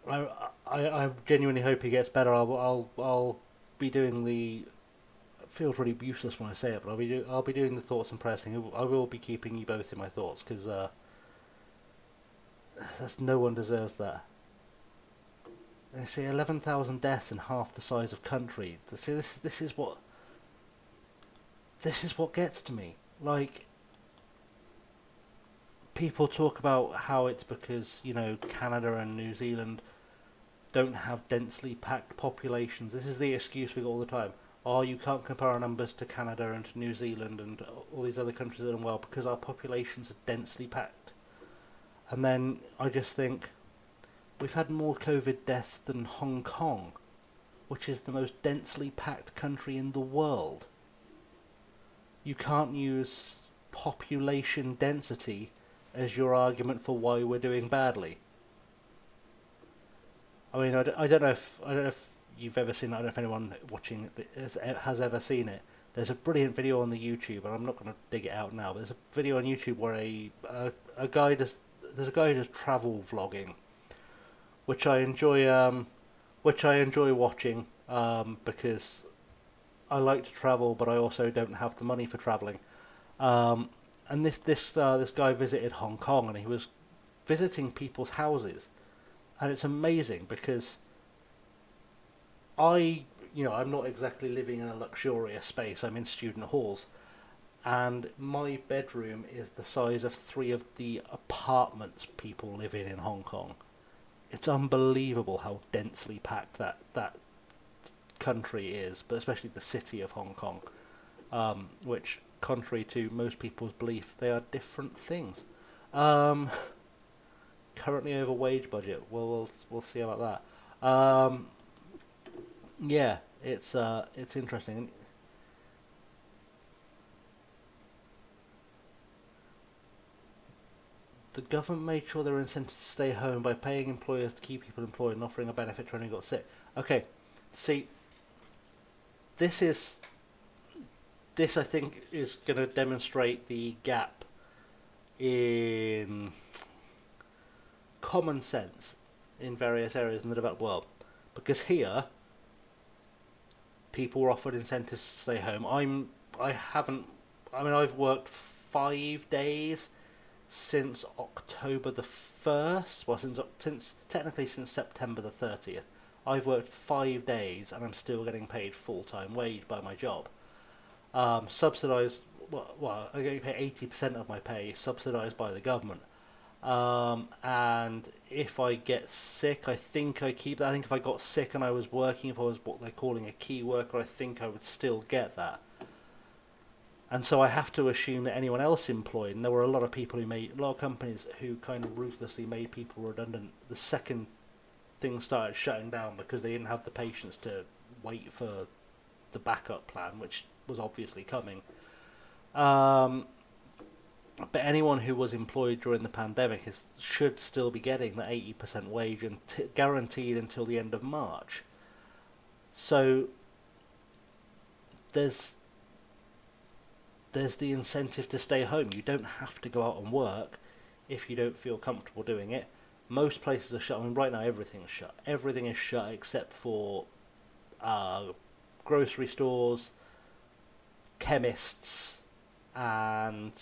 A: I genuinely hope he gets better. I'll be doing the... It feels really useless when I say it, but I'll be doing the thoughts and prayers thing. I will be keeping you both in my thoughts, because no one deserves that. They say 11,000 deaths in half the size of country. See, this is what gets to me. Like, people talk about how it's because, you know, Canada and New Zealand don't have densely packed populations. This is the excuse we get all the time. Oh, you can't compare our numbers to Canada and to New Zealand and all these other countries that are well because our populations are densely packed. And then I just think, we've had more COVID deaths than Hong Kong, which is the most densely packed country in the world. You can't use population density as your argument for why we're doing badly. I mean, I don't know if you've ever seen it. I don't know if anyone watching has ever seen it. There's a brilliant video on the YouTube, and I'm not going to dig it out now. But there's a video on YouTube where a guy does there's a guy who does travel vlogging, which I enjoy watching, because I like to travel, but I also don't have the money for traveling. Um, and this guy visited Hong Kong, and he was visiting people's houses, and it's amazing because I'm not exactly living in a luxurious space. I'm in student halls, and my bedroom is the size of three of the apartments people live in Hong Kong. It's unbelievable how densely packed that country is, but especially the city of Hong Kong, which, contrary to most people's belief, they are different things. Um, Currently over wage budget. We'll see about that. Yeah, it's interesting. The government made sure there were incentives to stay home by paying employers to keep people employed and offering a benefit to anyone who got sick. Okay, see, this is this I think is going to demonstrate the gap in common sense in various areas in the developed world. Because here, people were offered incentives to stay home. I haven't. I mean, I've worked 5 days since October the 1st. Well, since September the 30th. I've worked 5 days and I'm still getting paid full-time wage by my job. Subsidised. Well, I'm getting paid 80% of my pay subsidised by the government. And if I get sick, I think I keep that. I think if I got sick and I was working, if I was what they're calling a key worker, I think I would still get that. And so I have to assume that anyone else employed, and there were a lot of companies who kind of ruthlessly made people redundant the second things started shutting down because they didn't have the patience to wait for the backup plan, which was obviously coming. Um, but anyone who was employed during the pandemic should still be getting the 80% wage and guaranteed until the end of March. So there's the incentive to stay home. You don't have to go out and work if you don't feel comfortable doing it. Most places are shut. I mean, right now everything's shut. Everything is shut except for grocery stores, chemists, and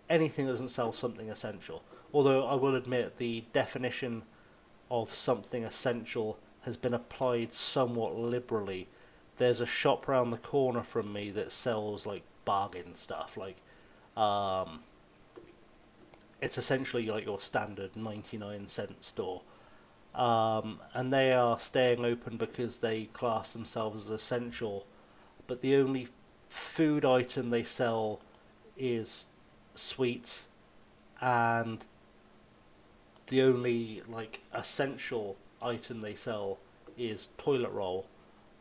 A: anything that doesn't sell something essential. Although I will admit the definition of something essential has been applied somewhat liberally. There's a shop round the corner from me that sells like bargain stuff, like it's essentially like your standard 99-cent store. And they are staying open because they class themselves as essential, but the only food item they sell is sweets and the only like essential item they sell is toilet roll,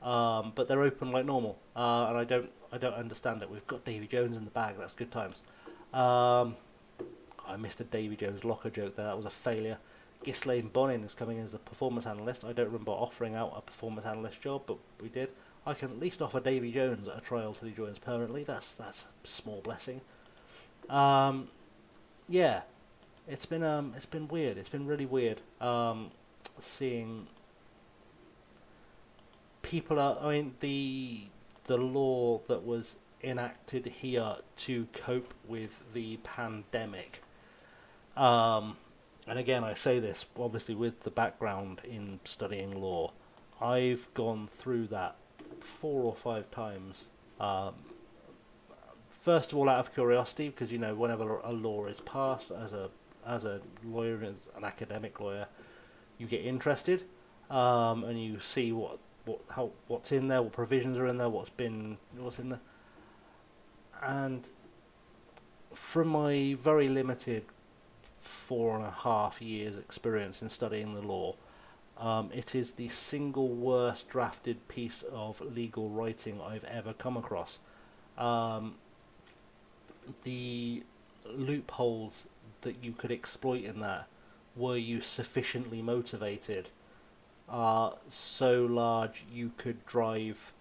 A: but they're open like normal, and I don't understand it. We've got Davy Jones in the bag. That's good times. Um, I missed a Davy Jones locker joke there. That was a failure. Ghislaine Bonin is coming in as a performance analyst. I don't remember offering out a performance analyst job, but we did. I can at least offer Davy Jones a trial till he joins permanently. That's a small blessing. Um, yeah, it's been weird. It's been really weird. Seeing people are. I mean, the law that was enacted here to cope with the pandemic. Um, and again, I say this obviously with the background in studying law. I've gone through that 4 or 5 times. Um, First of all, out of curiosity, because you know, whenever a law is passed, as a lawyer, as an academic lawyer, you get interested, and you see what's in there, what provisions are in there, what's in there, and from my very limited 4.5 years experience in studying the law, it is the single worst drafted piece of legal writing I've ever come across. Um, the loopholes that you could exploit in that, were you sufficiently motivated, are so large you could drive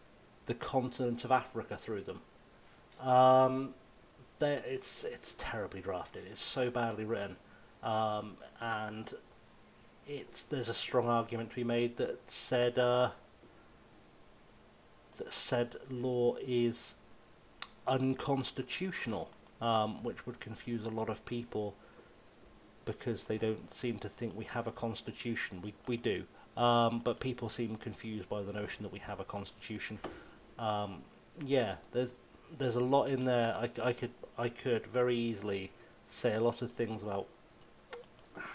A: the continent of Africa through them. Um, it's terribly drafted. It's so badly written, and there's a strong argument to be made that said law is unconstitutional, which would confuse a lot of people because they don't seem to think we have a constitution. We do, but people seem confused by the notion that we have a constitution. Um, yeah, there's a lot in there. I could very easily say a lot of things about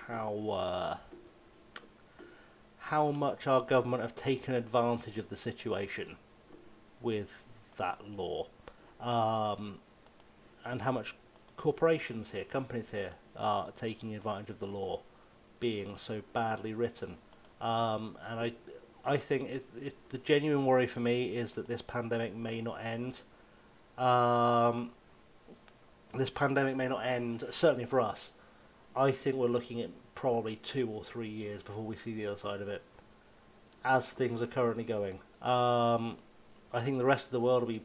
A: how how much our government have taken advantage of the situation with that law, um, and how much corporations here, companies here, are taking advantage of the law being so badly written. And I think the genuine worry for me is that this pandemic may not end. Um, this pandemic may not end, certainly for us. I think we're looking at probably 2 or 3 years before we see the other side of it, as things are currently going. I think the rest of the world will be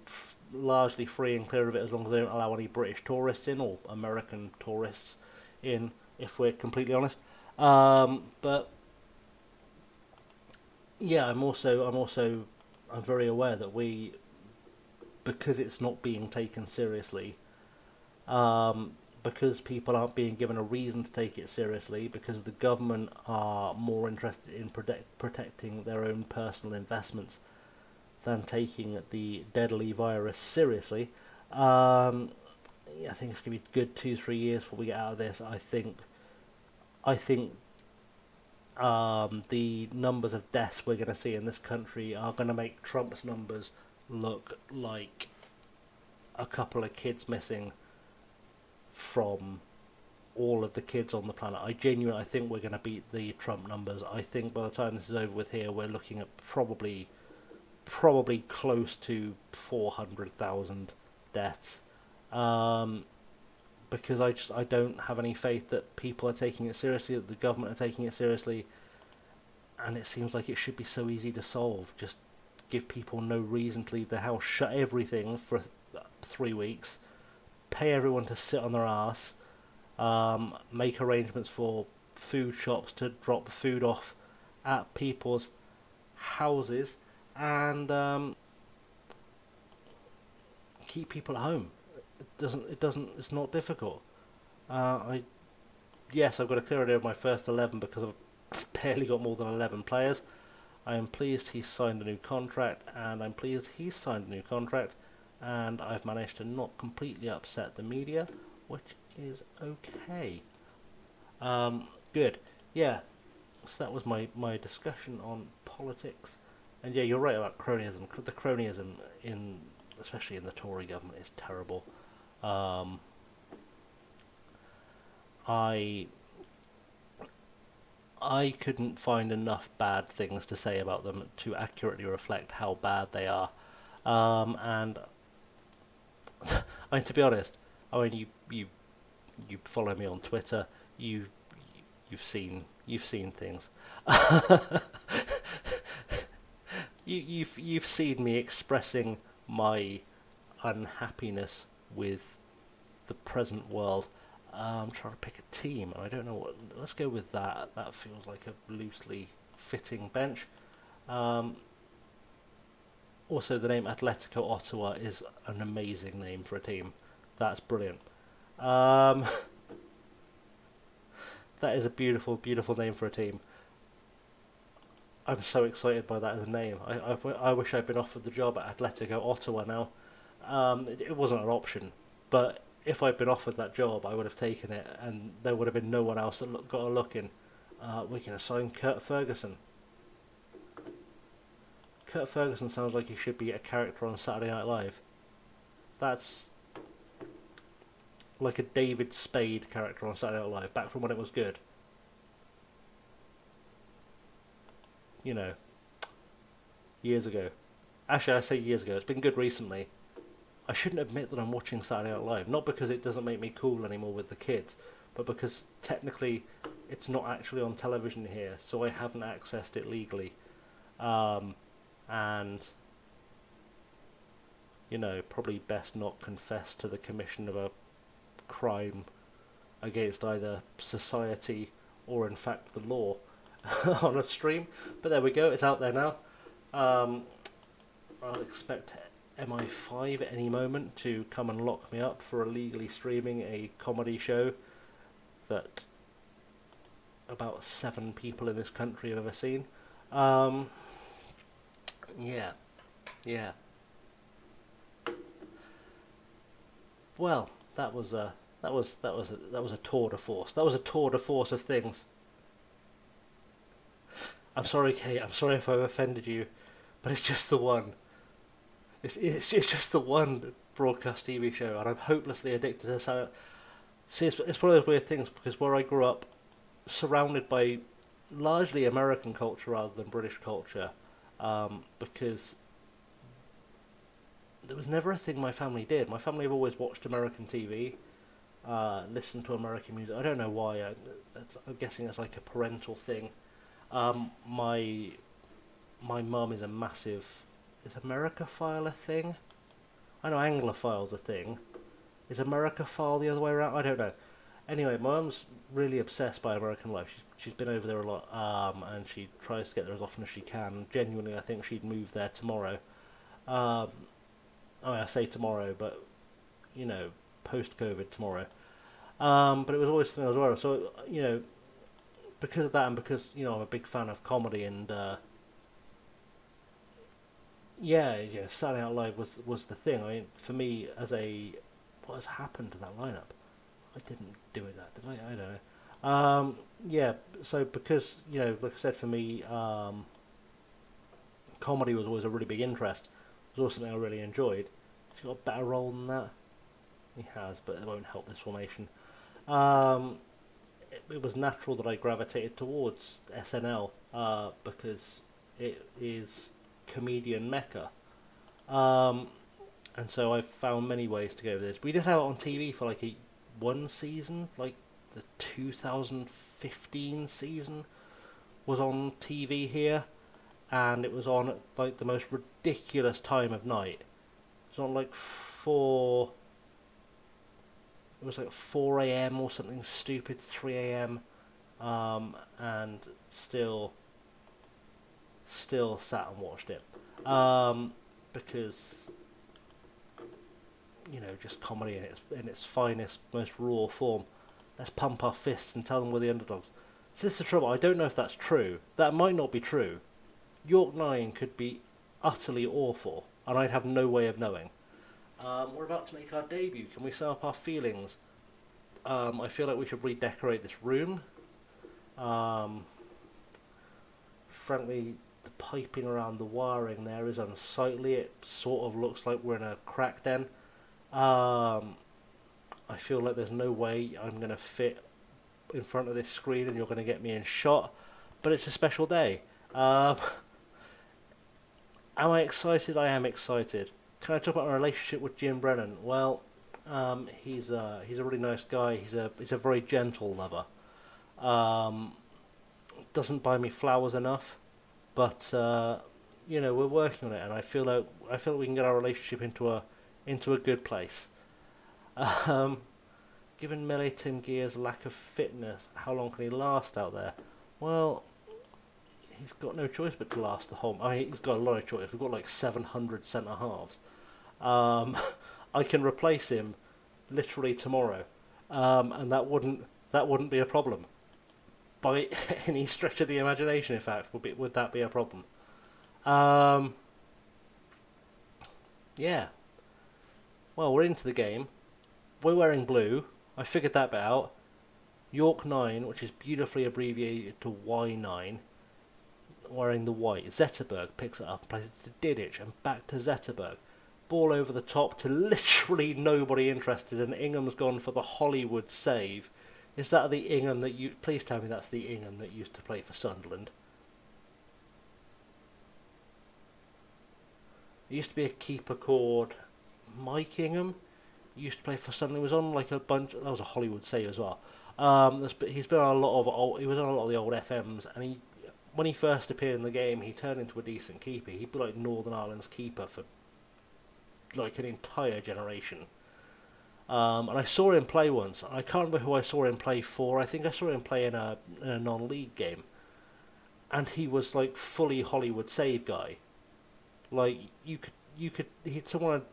A: largely free and clear of it as long as they don't allow any British tourists in or American tourists in, if we're completely honest. But yeah, I'm very aware that because it's not being taken seriously, because people aren't being given a reason to take it seriously, because the government are more interested in protecting their own personal investments than taking the deadly virus seriously. Um, yeah, I think it's going to be a good 2 3 years before we get out of this. I think the numbers of deaths we're going to see in this country are going to make Trump's numbers look like a couple of kids missing from all of the kids on the planet. I think we're going to beat the Trump numbers. I think by the time this is over with here, we're looking at probably close to 400,000 deaths. Um, because I don't have any faith that people are taking it seriously, that the government are taking it seriously, and it seems like it should be so easy to solve. Just give people no reason to leave their house, shut everything for 3 weeks, pay everyone to sit on their ass, make arrangements for food shops to drop food off at people's houses, and keep people at home. It's not difficult. I Yes, I've got a clear idea of my first 11 because I've barely got more than 11 players. I am pleased he's signed a new contract, and I'm pleased he's signed a new contract, and I've managed to not completely upset the media, which is okay. Good. Yeah, so that was my discussion on politics. And yeah, you're right about cronyism. The cronyism especially in the Tory government, is terrible. Um, I I couldn't find enough bad things to say about them to accurately reflect how bad they are. And I mean, to be honest, I mean, you follow me on Twitter. You you've seen things. You've seen me expressing my unhappiness with the present world. I'm trying to pick a team, and I don't know what. Let's go with that. That feels like a loosely fitting bench. Um, Also, the name Atletico Ottawa is an amazing name for a team. That's brilliant. Um, that is a beautiful, beautiful name for a team. I'm so excited by that as a name. I wish I'd been offered the job at Atletico Ottawa now. It wasn't an option, but if I'd been offered that job, I would have taken it, and there would have been no one else that got a look in. We can assign Kurt Ferguson. Kurt Ferguson sounds like he should be a character on Saturday Night Live. That's like a David Spade character on Saturday Night Live, back from when it was good. You know, years ago. Actually, I say years ago. It's been good recently. I shouldn't admit that I'm watching Saturday Night Live, not because it doesn't make me cool anymore with the kids, but because technically it's not actually on television here, so I haven't accessed it legally. Um, and, probably best not confess to the commission of a crime against either society or, in fact, the law on a stream. But there we go, it's out there now. Um, I'll expect MI5 at any moment to come and lock me up for illegally streaming a comedy show that about 7 people in this country have ever seen. Um, yeah, yeah. Well, that was a tour de force. That was a tour de force of things. I'm sorry, Kate. I'm sorry if I've offended you, but it's just the one. It's just the one broadcast TV show, and I'm hopelessly addicted to it. See, it's one of those weird things because where I grew up, surrounded by largely American culture rather than British culture, because there was never a thing my family did. My family have always watched American TV, listened to American music. I don't know why. I'm guessing it's like a parental thing. My mum is a massive. Is Americaphile a thing? I know Anglophile's a thing. Is Americaphile the other way around? I don't know. Anyway, my mum's really obsessed by American life. She's been over there a lot, and she tries to get there as often as she can. Genuinely, I think she'd move there tomorrow. Um, I say tomorrow, but post-COVID tomorrow. But it was always something as well. So because of that, and because I'm a big fan of comedy, and yeah, Saturday Night Live was the thing. I mean, for me, what has happened to that lineup? I didn't do it that, did I? I don't know. Yeah, so because like I said, for me, comedy was always a really big interest. It was always something I really enjoyed. Has he got a better role than that? He has, but it won't help this formation. Um, it was natural that I gravitated towards SNL because it is comedian mecca. Um, and so I've found many ways to go with this. We did have it on TV for like one season, like the 2015 season was on TV here, and it was on at like the most ridiculous time of night. It was on like four. It was like 4 a.m. or something stupid, 3 a.m. And still sat and watched it because just comedy in its finest, most raw form. Let's pump our fists and tell them we're the underdogs. So this is the trouble. I don't know if that's true. That might not be true. York 9 could be utterly awful, and I'd have no way of knowing. We're about to make our debut. Can we sum up our feelings? I feel like we should redecorate this room. Um, Frankly, the piping around the wiring there is unsightly. It sort of looks like we're in a crack den. Um, I feel like there's no way I'm going to fit in front of this screen and you're going to get me in shot. but it's a special day. Um, am I excited? I am excited. Can I talk about my relationship with Jim Brennan? Well, he's a really nice guy. He's a very gentle lover. Um, doesn't buy me flowers enough, but we're working on it, and I feel like we can get our relationship into a good place. Um, Given Melee Tim Gear's lack of fitness, how long can he last out there? Well, he's got no choice but to last the whole. I mean, he's got a lot of choice. We've got like 700 centre halves. Um, I can replace him literally tomorrow, and that wouldn't be a problem by any stretch of the imagination. In fact, would that be a problem? Um, yeah. Well, we're into the game. We're wearing blue. I figured that bit out. York 9, which is beautifully abbreviated to Y9, wearing the white. Zetterberg picks it up and plays it to Didic and back to Zetterberg. Ball over the top to literally nobody interested, and Ingham's gone for the Hollywood save. Is that the Ingham that you... Please tell me that's the Ingham that used to play for Sunderland. There used to be a keeper called Mike Ingham. He used to play for Sunderland. He was on like a bunch... That was a Hollywood save as well. He's been on a lot of old... He was on a lot of the old FMs, and when he first appeared in the game, he turned into a decent keeper. He'd be like Northern Ireland's keeper for like an entire generation. And I saw him play once. I can't remember who I saw him play for. I think I saw him play in a non-league game, and he was like fully Hollywood save guy. Like someone would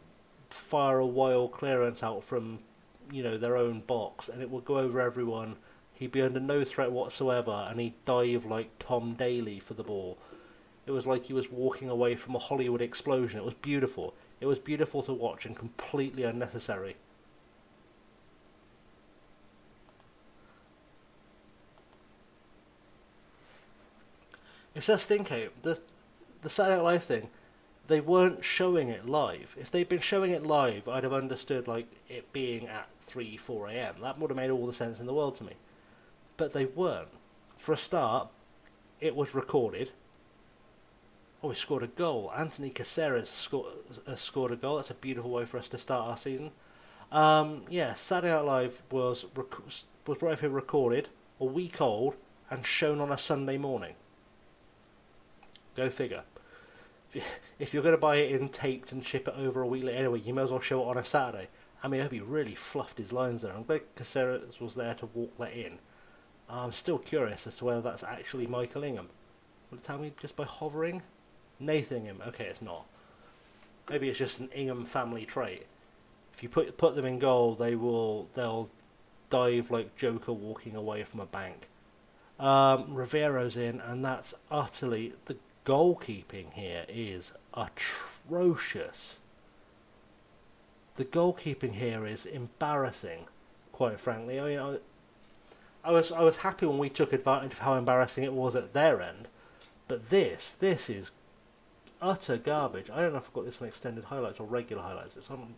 A: fire a wild clearance out from their own box, and it would go over everyone. He'd be under no threat whatsoever, and he'd dive like Tom Daly for the ball. It was like he was walking away from a Hollywood explosion. It was beautiful. It was beautiful to watch and completely unnecessary. It says Thinko, the Saturday Night Live thing, they weren't showing it live. If they'd been showing it live, I'd have understood like it being at 3, 4 a.m. That would have made all the sense in the world to me. But they weren't. For a start, it was recorded. Oh, we scored a goal. Anthony Caceres scored a goal. That's a beautiful way for us to start our season. Yeah, Saturday Night Live was right here recorded a week old and shown on a Sunday morning. Go figure. If you're going to buy it in taped and ship it over a week later anyway, you may as well show it on a Saturday. I mean, I hope he really fluffed his lines there. I'm glad Caceres was there to walk that in. I'm still curious as to whether that's actually Michael Ingham. Will it tell me just by hovering? Nathan Ingham. Okay, it's not. Maybe it's just an Ingham family trait. If you put them in goal, they'll dive like Joker walking away from a bank. Rivero's in, and that's utterly... The goalkeeping here is atrocious. The goalkeeping here is embarrassing, quite frankly. I mean, I was happy when we took advantage of how embarrassing it was at their end, but this is utter garbage. I don't know if I've got this on extended highlights or regular highlights. It's on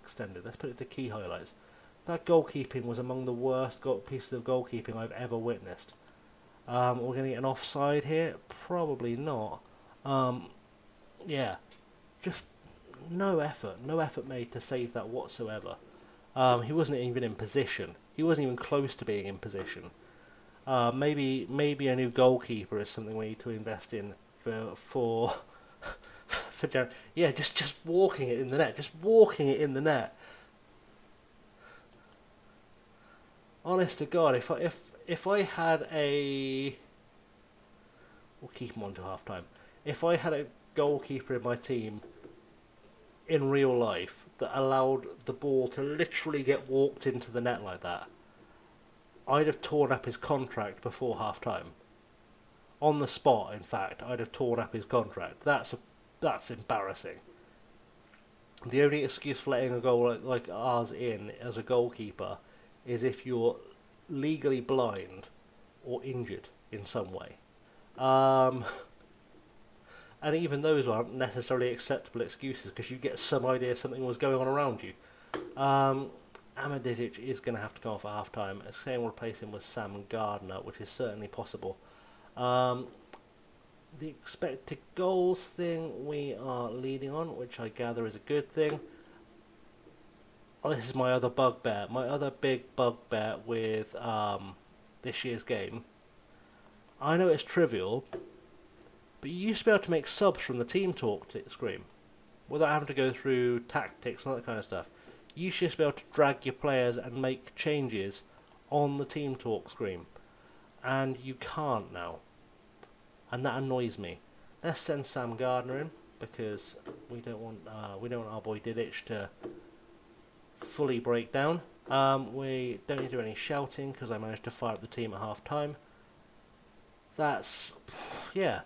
A: extended. Let's put it to key highlights. That goalkeeping was among the worst pieces of goalkeeping I've ever witnessed. We're going to get an offside here? Probably not. Yeah, just no effort made to save that whatsoever. He wasn't even in position. He wasn't even close to being in position. Maybe a new goalkeeper is something we need to invest in for yeah, just walking it in the net, just walking it in the net. Honest to God, if I had a, we'll keep him on to half time. If I had a goalkeeper in my team in real life that allowed the ball to literally get walked into the net like that, I'd have torn up his contract before half time. On the spot, in fact, I'd have torn up his contract. That's embarrassing. The only excuse for letting a goal like ours in as a goalkeeper is if you're legally blind or injured in some way. And even those aren't necessarily acceptable excuses because you get some idea something was going on around you. Amadidic is going to have to go off at half time. Saying we'll replace him with Sam Gardner, which is certainly possible. Um, the expected goals thing we are leading on, which I gather is a good thing. Oh, this is my other bugbear. My other big bugbear with this year's game. I know it's trivial, but you used to be able to make subs from the team talk screen without having to go through tactics and all that kind of stuff. You used to just be able to drag your players and make changes on the team talk screen, and you can't now, and that annoys me. Let's send Sam Gardner in because we don't want our boy Didic to fully break down. We don't need to do any shouting because I managed to fire up the team at half time. That's, yeah,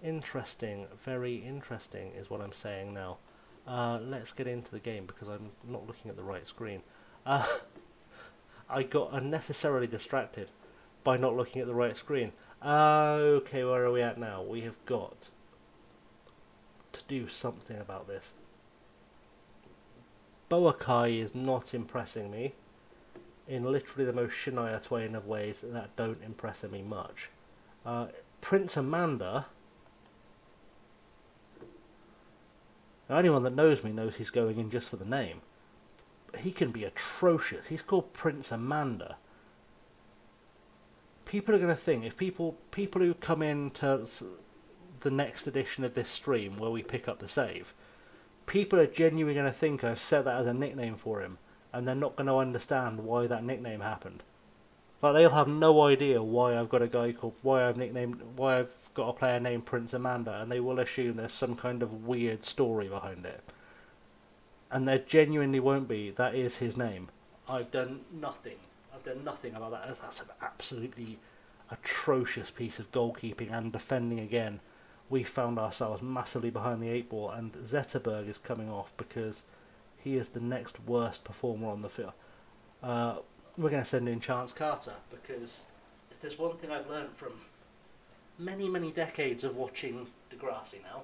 A: interesting, very interesting is what I'm saying now. Let's get into the game because I'm not looking at the right screen. I got unnecessarily distracted by not looking at the right screen. Okay, where are we at now? We have got to do something about this. Boakai is not impressing me in literally the most Shania Twain of ways that don't impress me much. Prince Amanda, now anyone that knows me knows he's going in just for the name. He can be atrocious. He's called Prince Amanda. People are going to think, if people who come into the next edition of this stream where we pick up the save, people are genuinely going to think I've set that as a nickname for him, and they're not going to understand why that nickname happened. Like, they'll have no idea why I've got a guy called, why I've got a player named Prince Amanda, and they will assume there's some kind of weird story behind it. And there genuinely won't be. That is his name. I've done nothing. I've done nothing about that. That's an absolutely atrocious piece of goalkeeping and defending again. We found ourselves massively behind the 8 ball, and Zetterberg is coming off because he is the next worst performer on the field. We're going to send in Chance Carter because if there's one thing I've learned from many, many decades of watching Degrassi now,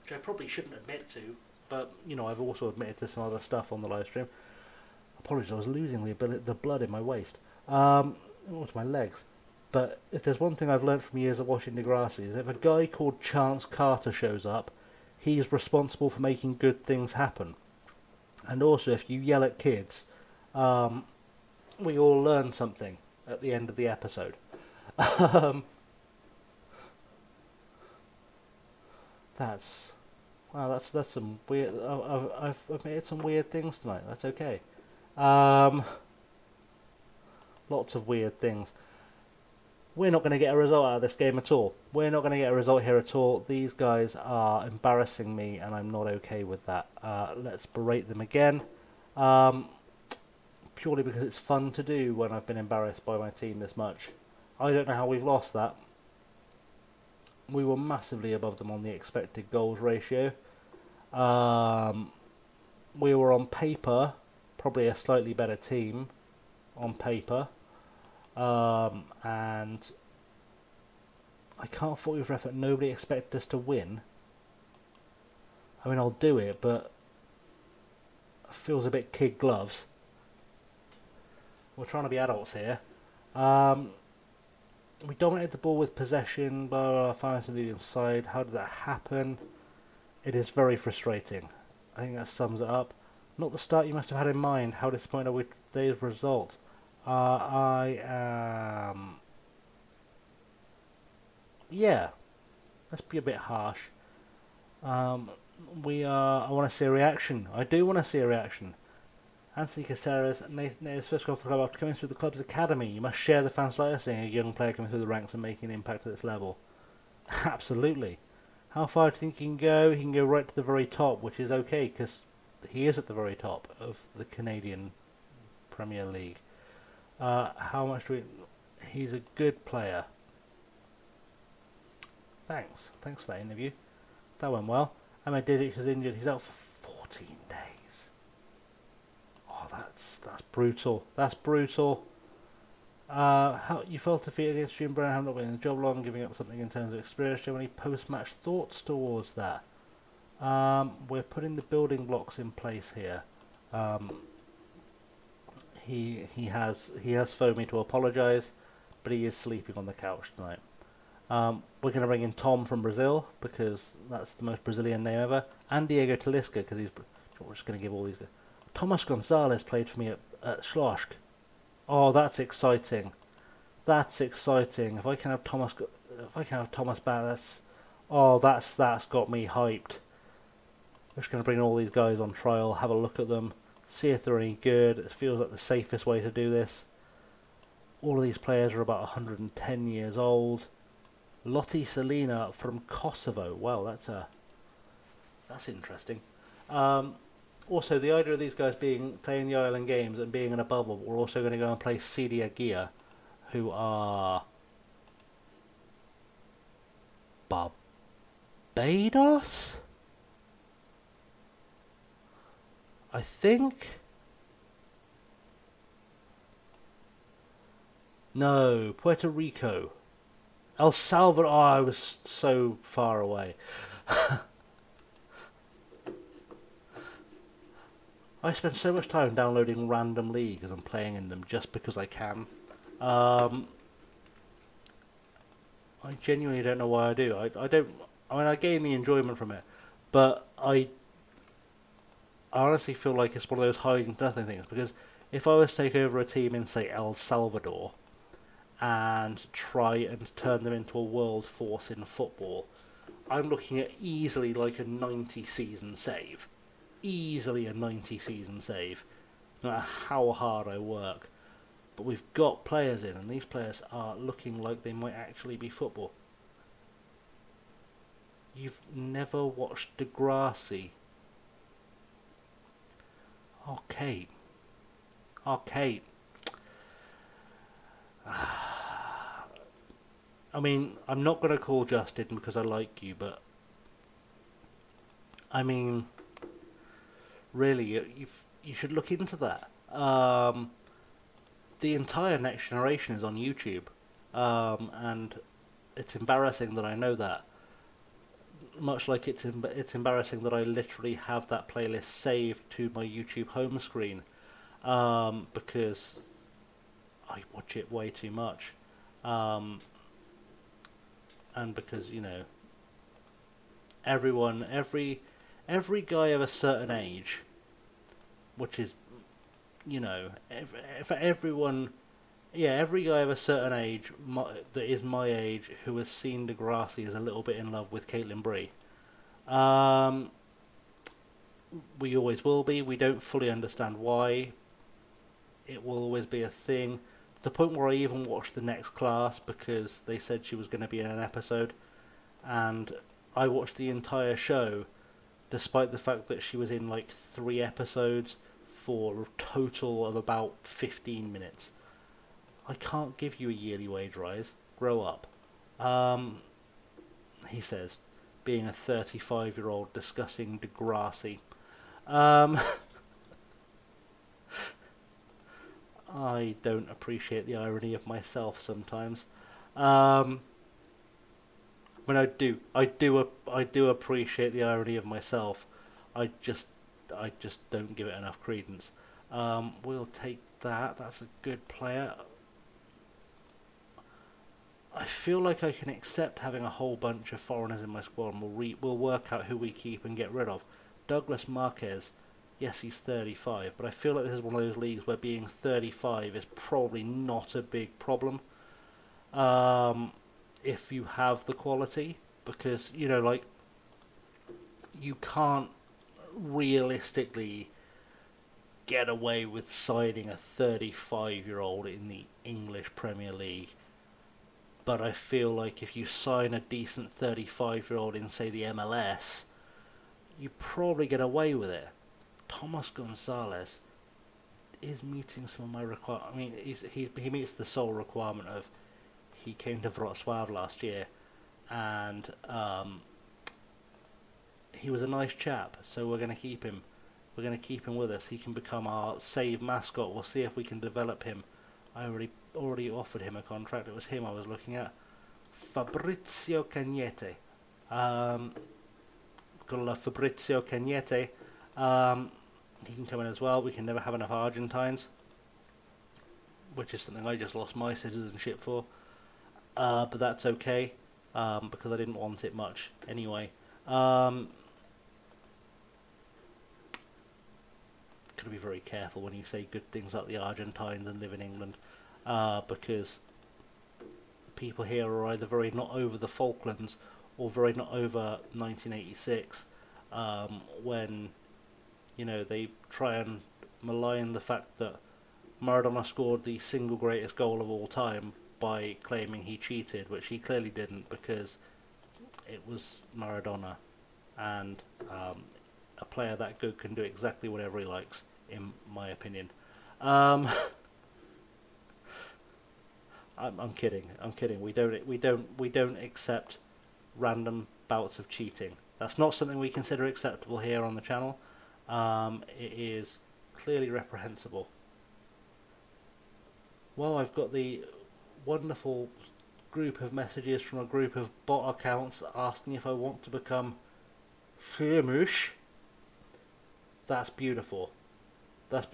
A: which I probably shouldn't admit to, but you know, I've also admitted to some other stuff on the live stream. Apologies, I was losing the blood in my waist. It's my legs. But if there's one thing I've learned from years of watching Degrassi is if a guy called Chance Carter shows up, he's responsible for making good things happen. And also, if you yell at kids, we all learn something at the end of the episode. That's some weird. I've made some weird things tonight. That's okay. Lots of weird things. We're not going to get a result out of this game at all. We're not going to get a result here at all. These guys are embarrassing me, and I'm not okay with that. Let's berate them again. Purely because it's fun to do when I've been embarrassed by my team this much. I don't know how we've lost that. We were massively above them on the expected goals ratio. We were on paper probably a slightly better team on paper. And I can't fault you for effort. Nobody expected us to win. I mean, I'll do it, but it feels a bit kid gloves. We're trying to be adults here. We dominated the ball with possession, blah, blah, blah, finds the inside. How did that happen? It is very frustrating. I think that sums it up. Not the start you must have had in mind. How disappointed are we with today's result? I am... Yeah. Let's be a bit harsh. I want to see a reaction. I do want to see a reaction. Anthony Caceres, Nathan's first goal for the club after coming through the club's academy. You must share the fans' light of seeing a young player coming through the ranks and making an impact at this level. Absolutely. How far do you think he can go? He can go right to the very top, which is okay, because he is at the very top of the Canadian Premier League. How much do we... He's a good player. Thanks for that interview. That went well. Ahmed Didic is injured. He's out for 14 days. Oh, that's brutal. That's brutal. How you felt defeated against Jim Brown, have not been in the job long, giving up something in terms of experience. Do you have any post-match thoughts towards that? We're putting the building blocks in place here. He has phoned me to apologise. but he is sleeping on the couch tonight. We're going to bring in Tom from Brazil because that's the most Brazilian name ever, and Diego Talisca because he's. We're just going to give all these. Thomas Gonzalez played for me at Schloss. Oh, that's exciting. That's exciting. If I can have Thomas back, that's got me hyped. We're just going to bring all these guys on trial, have a look at them, see if they're any good. It feels like the safest way to do this. All of these players are about 110 years old. Lotti Salina from Kosovo. Wow, that's interesting. Also, the idea of these guys playing the island games and being in a bubble, we're also going to go and play Cedia Gia, who are Barbados, I think. No, Puerto Rico. El Salvador. Oh, I was so far away. I spend so much time downloading random leagues and playing in them just because I can. I genuinely don't know why I do. I don't. I mean, I gain the enjoyment from it, but I honestly feel like it's one of those hiding nothing things. Because if I was to take over a team in, say, El Salvador and try and turn them into a world force in football, I'm looking at easily like a 90 season save. Easily a 90 season save, no matter how hard I work. But we've got players in, and these players are looking like they might actually be football. You've never watched Degrassi? Oh, Kate. Oh, Kate. I mean, I'm not going to call Justin because I like you, but I mean, really, you should look into that. The entire next generation is on YouTube, and it's embarrassing that I know that. Much like it's embarrassing that I literally have that playlist saved to my YouTube home screen, because I watch it way too much, and because every guy of a certain age, which is for everyone, yeah, every guy of a certain age that is my age who has seen Degrassi is a little bit in love with Caitlin Bree. We always will be. We don't fully understand why. It will always be a thing. To the point where I even watched The Next Class because they said she was going to be in an episode, and I watched the entire show, despite the fact that she was in like 3 episodes for a total of about 15 minutes. I can't give you a yearly wage rise. Grow up. He says, being a 35-year-old discussing Degrassi. I don't appreciate the irony of myself sometimes. When I do appreciate the irony of myself. I just don't give it enough credence. We'll take that. That's a good player. I feel like I can accept having a whole bunch of foreigners in my squad, and we'll work out who we keep and get rid of. Douglas Marquez, yes, he's 35, but I feel like this is one of those leagues where being 35 is probably not a big problem, if you have the quality, because like you can't realistically get away with signing a 35-year-old in the English Premier League. But I feel like if you sign a decent 35-year-old in, say, the MLS, you probably get away with it. Thomas Gonzalez is meeting some of my requirements. I mean, he meets the sole requirement of he came to Wrocław last year, and he was a nice chap, so we're going to keep him. We're going to keep him with us. He can become our save mascot. We'll see if we can develop him. I already offered him a contract. It was him I was looking at. Fabrizio Cagnete. Gotta Fabrizio Cagnete. He can come in as well. We can never have enough Argentines. which is something I just lost my citizenship for. But that's okay, because I didn't want it much anyway. Gotta be very careful when you say good things about the Argentines and live in England, because people here are either very not over the Falklands or very not over 1986, when they try and malign the fact that Maradona scored the single greatest goal of all time by claiming he cheated, which he clearly didn't, because it was Maradona, and a player that good can do exactly whatever he likes, in my opinion. Um, I'm kidding. I'm kidding. We don't accept random bouts of cheating. That's not something we consider acceptable here on the channel. It is clearly reprehensible. Well, I've got the wonderful group of messages from a group of bot accounts asking if I want to become famous. That's beautiful. That's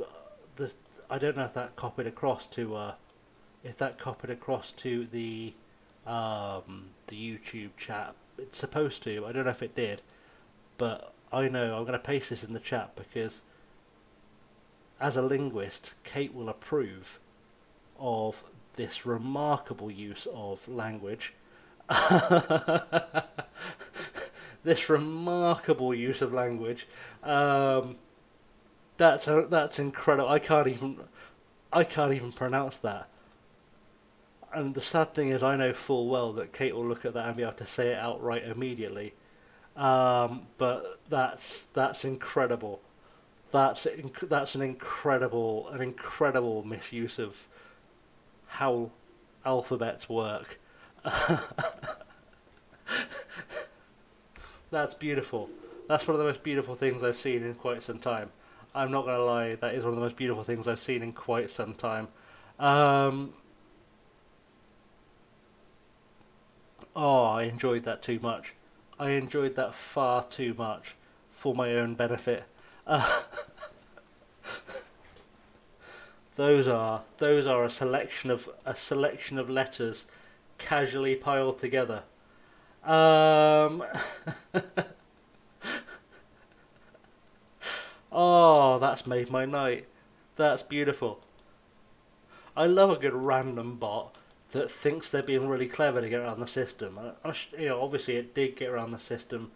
A: the. I don't know if that copied across to the YouTube chat. It's supposed to. I don't know if it did, but I know I'm going to paste this in the chat because, as a linguist, Kate will approve of this remarkable use of language. This remarkable use of language. That's incredible. I can't even pronounce that. And the sad thing is, I know full well that Kate will look at that and be able to say it outright immediately. But that's incredible. That's an incredible misuse of how alphabets work. That's beautiful. That's one of the most beautiful things I've seen in quite some time. I'm not gonna lie, that is one of the most beautiful things I've seen in quite some time. Um, oh, I enjoyed that too much. I enjoyed that far too much for my own benefit. Uh, those are a selection of letters casually piled together. Um, oh, that's made my night. That's beautiful. I love a good random bot that thinks they're being really clever to get around the system. Obviously it did get around the system,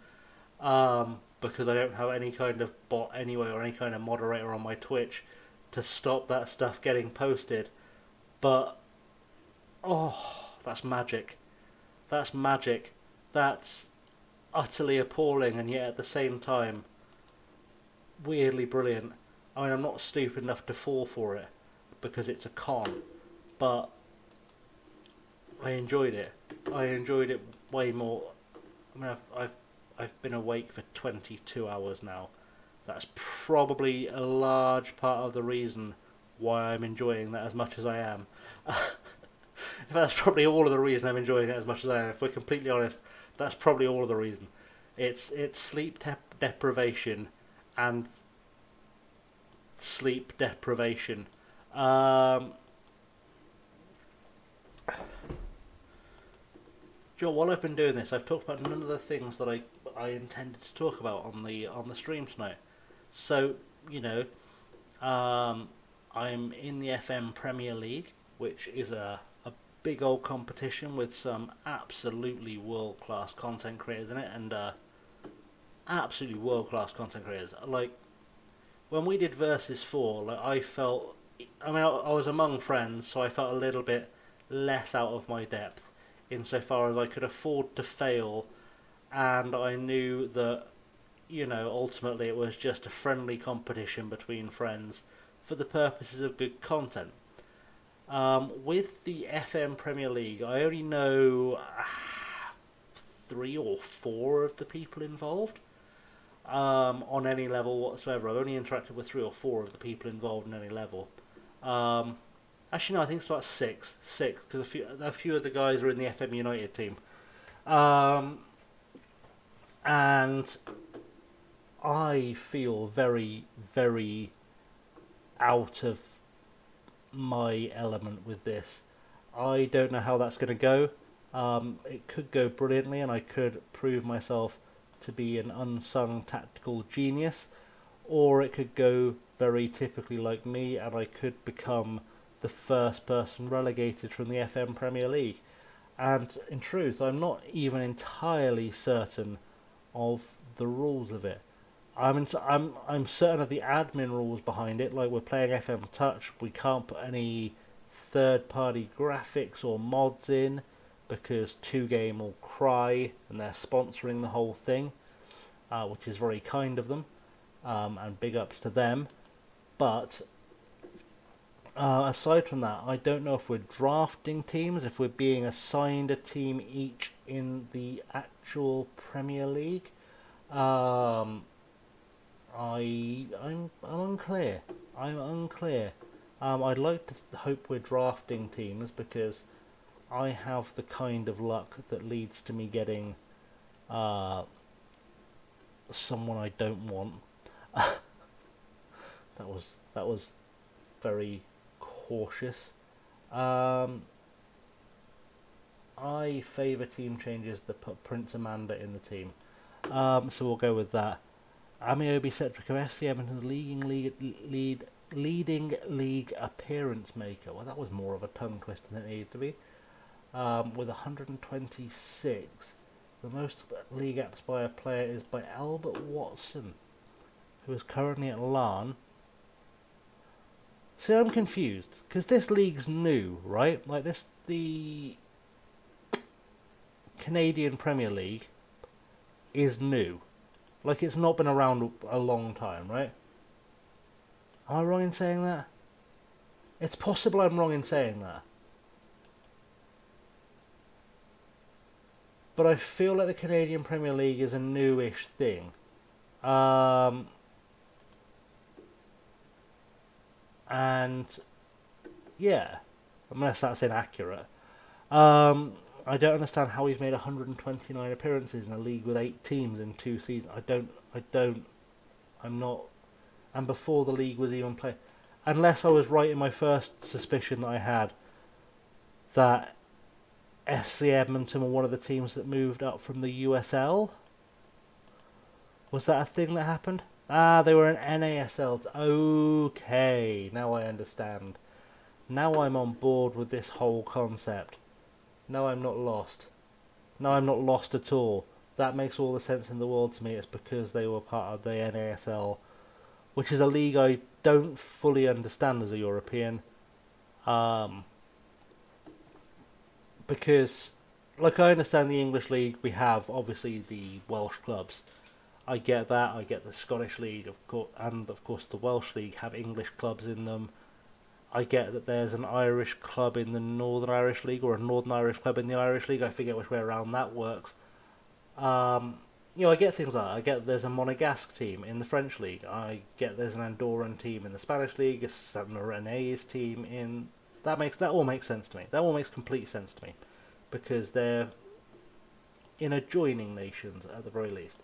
A: because I don't have any kind of bot anyway or any kind of moderator on my Twitch to stop that stuff getting posted. But oh, that's magic. That's magic. That's utterly appalling, and yet at the same time weirdly brilliant. I mean, I'm not stupid enough to fall for it because it's a con, but I enjoyed it. I enjoyed it way more. I mean, I've been awake for 22 hours now. That's probably a large part of the reason why I'm enjoying that as much as I am. In fact, that's probably all of the reason I'm enjoying it as much as I am. If we're completely honest, that's probably all of the reason. It's sleep deprivation and sleep deprivation. Um, Joe, while I've been doing this, I've talked about none of the things that I intended to talk about on the stream tonight. So you know, I'm in the FM Premier League, which is a big old competition with some absolutely world class content creators in it, and absolutely world class content creators. Like when we did Versus 4, like I felt, I mean, I was among friends, so I felt a little bit less out of my depth insofar as I could afford to fail, and I knew that, ultimately it was just a friendly competition between friends for the purposes of good content. With the FM Premier League, I only know three or four of the people involved, on any level whatsoever. I've only interacted with three or four of the people involved in any level. Um, Actually, no, I think it's about six, because a few of the guys are in the FM United team. Um, and I feel very, very out of my element with this. I don't know how that's going to go. It could go brilliantly, and I could prove myself to be an unsung tactical genius, or it could go very typically like me, and I could become the first person relegated from the FM Premier League. And in truth, I'm not even entirely certain of the rules of it. I'm certain of the admin rules behind it. Like, we're playing FM Touch, we can't put any third-party graphics or mods in because 2Game will cry, and they're sponsoring the whole thing, which is very kind of them, and big ups to them. But aside from that, I don't know if we're drafting teams, if we're being assigned a team each in the actual Premier League. I'm unclear. I'm unclear. I'd like to hope we're drafting teams, because I have the kind of luck that leads to me getting someone I don't want. That was very cautious. I favour team changes that put Prince Amanda in the team. So we'll go with that. Amiobi Cetrico, FC Edmonton's leading league appearance maker. Well, that was more of a tongue twister than it needed to be. With 126. The most league apps by a player is by Albert Watson, who is currently at Larne. See, I'm confused, because this league's new, right? Like, the Canadian Premier League is new. Like, it's not been around a long time, right? Am I wrong in saying that? It's possible I'm wrong in saying that. But I feel like the Canadian Premier League is a newish thing. And yeah, unless that's inaccurate. I don't understand how he's made 129 appearances in a league with 8 teams in 2 seasons. I'm not. And before the league was even played. Unless I was right in my first suspicion that I had, that FC Edmonton were one of the teams that moved up from the USL. Was that a thing that happened? Ah, they were an NASL. Okay, now I understand. Now I'm on board with this whole concept. Now I'm not lost. Now I'm not lost at all. That makes all the sense in the world to me. It's because they were part of the NASL, which is a league I don't fully understand as a European. Because, like, I understand the English league, we have obviously the Welsh clubs. I get that. I get the Scottish league, of course, and of course the Welsh league have English clubs in them. I get that there's an Irish club in the Northern Irish League, or a Northern Irish club in the Irish League. I forget which way around that works. I get things like that. I get there's a Monegasque team in the French league. I get there's an Andorran team in the Spanish league. A San Marinese team in that all makes sense to me. That all makes complete sense to me, because they're in adjoining nations at the very least.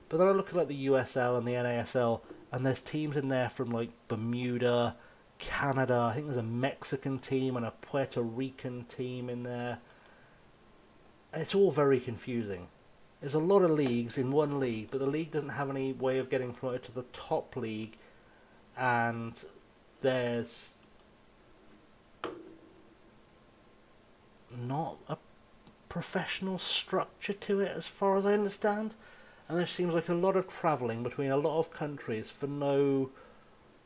A: But then I look at like the USL and the NASL, and there's teams in there from like Bermuda, Canada. I think there's a Mexican team and a Puerto Rican team in there. And it's all very confusing. There's a lot of leagues in one league, but the league doesn't have any way of getting promoted to the top league, and there's not a professional structure to it as far as I understand. And there seems like a lot of travelling between a lot of countries for no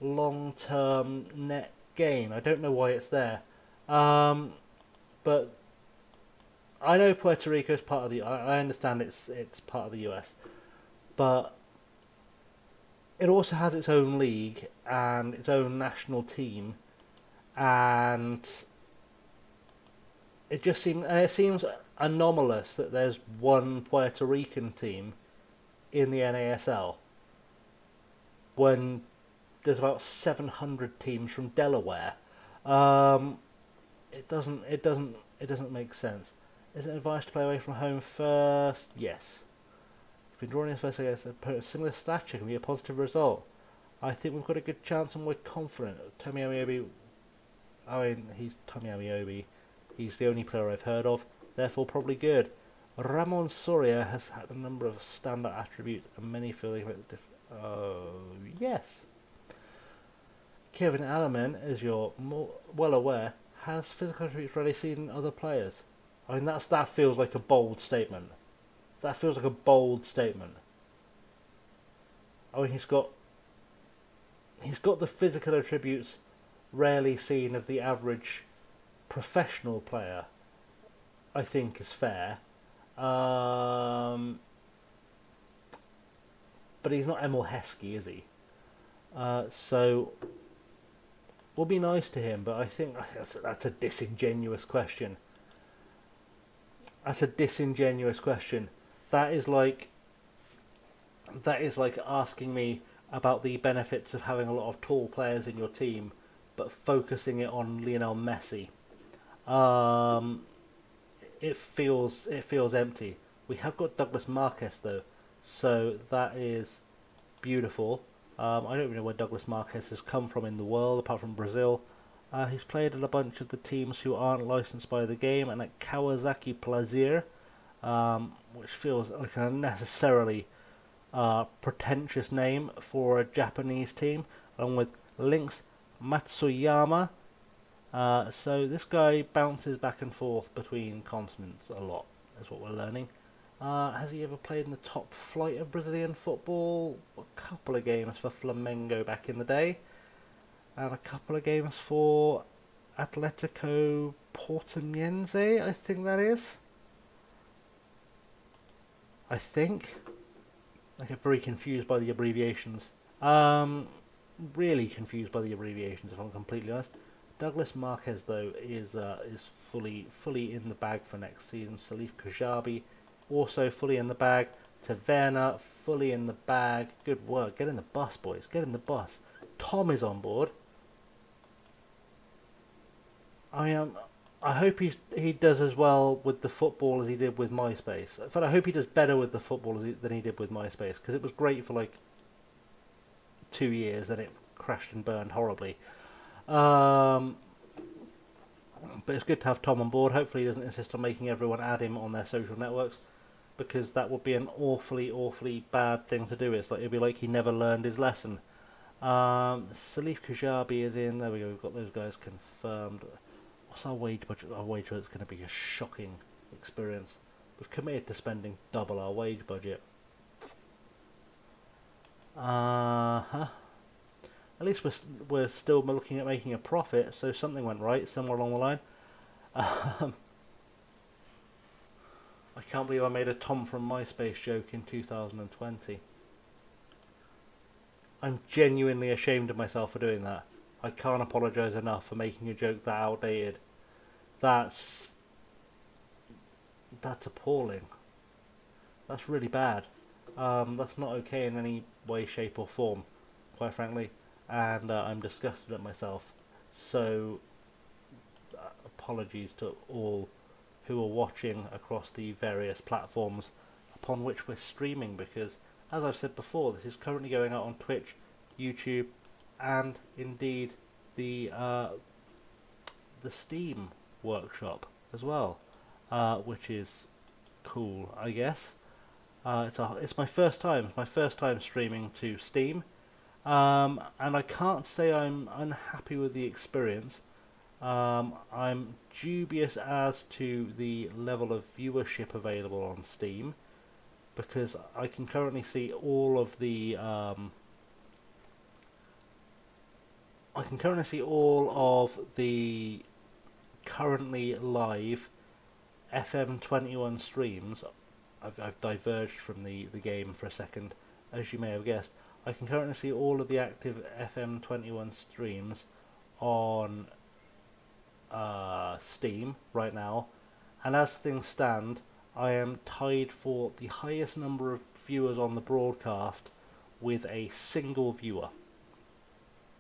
A: long-term net gain. I don't know why it's there. But I know Puerto Rico is part of the. I understand it's part of the US, but it also has its own league and its own national team, and it seems anomalous that there's one Puerto Rican team in the NASL when there's about 700 teams from Delaware. It doesn't make sense. Is it advised to play away from home first? Yes. If been drawing this first against a similar stature can be a positive result. I think we've got a good chance and we're confident. Tomi Amiobi I mean, he's Tommy Amiobi. He's the only player I've heard of, therefore probably good. Ramon Soria has had a number of standout attributes and many feel they make the yes. Kevin Alaman, as you're well aware, has physical attributes rarely seen in other players. I mean, that feels like a bold statement. That feels like a bold statement. I mean, he's got the physical attributes rarely seen of the average professional player. I think is fair. But he's not Emil Heskey, is he? So we'll be nice to him, but I think that's a disingenuous question. That's a disingenuous question. That is like asking me about the benefits of having a lot of tall players in your team, but focusing it on Lionel Messi. It feels empty. We have got Douglas Marquez though, so that is beautiful. I don't even know where Douglas Marquez has come from in the world, apart from Brazil. He's played at a bunch of the teams who aren't licensed by the game, and at Kawasaki Plaisir, which feels like an unnecessarily pretentious name for a Japanese team, along with Lynx Matsuyama. So this guy bounces back and forth between continents a lot, is what we're learning. Has he ever played in the top flight of Brazilian football? A couple of games for Flamengo back in the day, and a couple of games for Atletico Portimonense, I think that is. I think. I get very confused by the abbreviations. Really confused by the abbreviations, if I'm completely honest. Douglas Marquez though is fully in the bag for next season. Salif Kajabi also fully in the bag. Taverna fully in the bag. Good work. Get in the bus, boys. Get in the bus. Tom is on board. I hope he does as well with the football as he did with MySpace. In fact, I hope he does better with the football than he did with MySpace, because it was great for like 2 years, then it crashed and burned horribly. But it's good to have Tom on board. Hopefully he doesn't insist on making everyone add him on their social networks, because that would be an awfully bad thing to do. It'd be like he never learned his lesson. Salif Kajabi is in. There we go. We've got those guys confirmed. What's our wage budget? Our wage budget's going to be a shocking experience. We've committed to spending double our wage budget. At least we're still looking at making a profit, so something went right somewhere along the line. I can't believe I made a Tom from MySpace joke in 2020. I'm genuinely ashamed of myself for doing that. I can't apologise enough for making a joke that outdated. That's appalling. That's really bad. That's not okay in any way, shape or form, quite frankly. And I'm disgusted at myself. So, apologies to all who are watching across the various platforms upon which we're streaming, because, as I've said before, this is currently going out on Twitch, YouTube, and indeed the Steam workshop as well, which is cool, I guess. It's my first time. Streaming to Steam, and I can't say I'm unhappy with the experience. I'm dubious as to the level of viewership available on Steam, because I can currently see all of the currently live FM21 streams. I've diverged from the game for a second, as you may have guessed. I can currently see all of the active FM21 streams on Steam right now, and as things stand, I am tied for the highest number of viewers on the broadcast with a single viewer.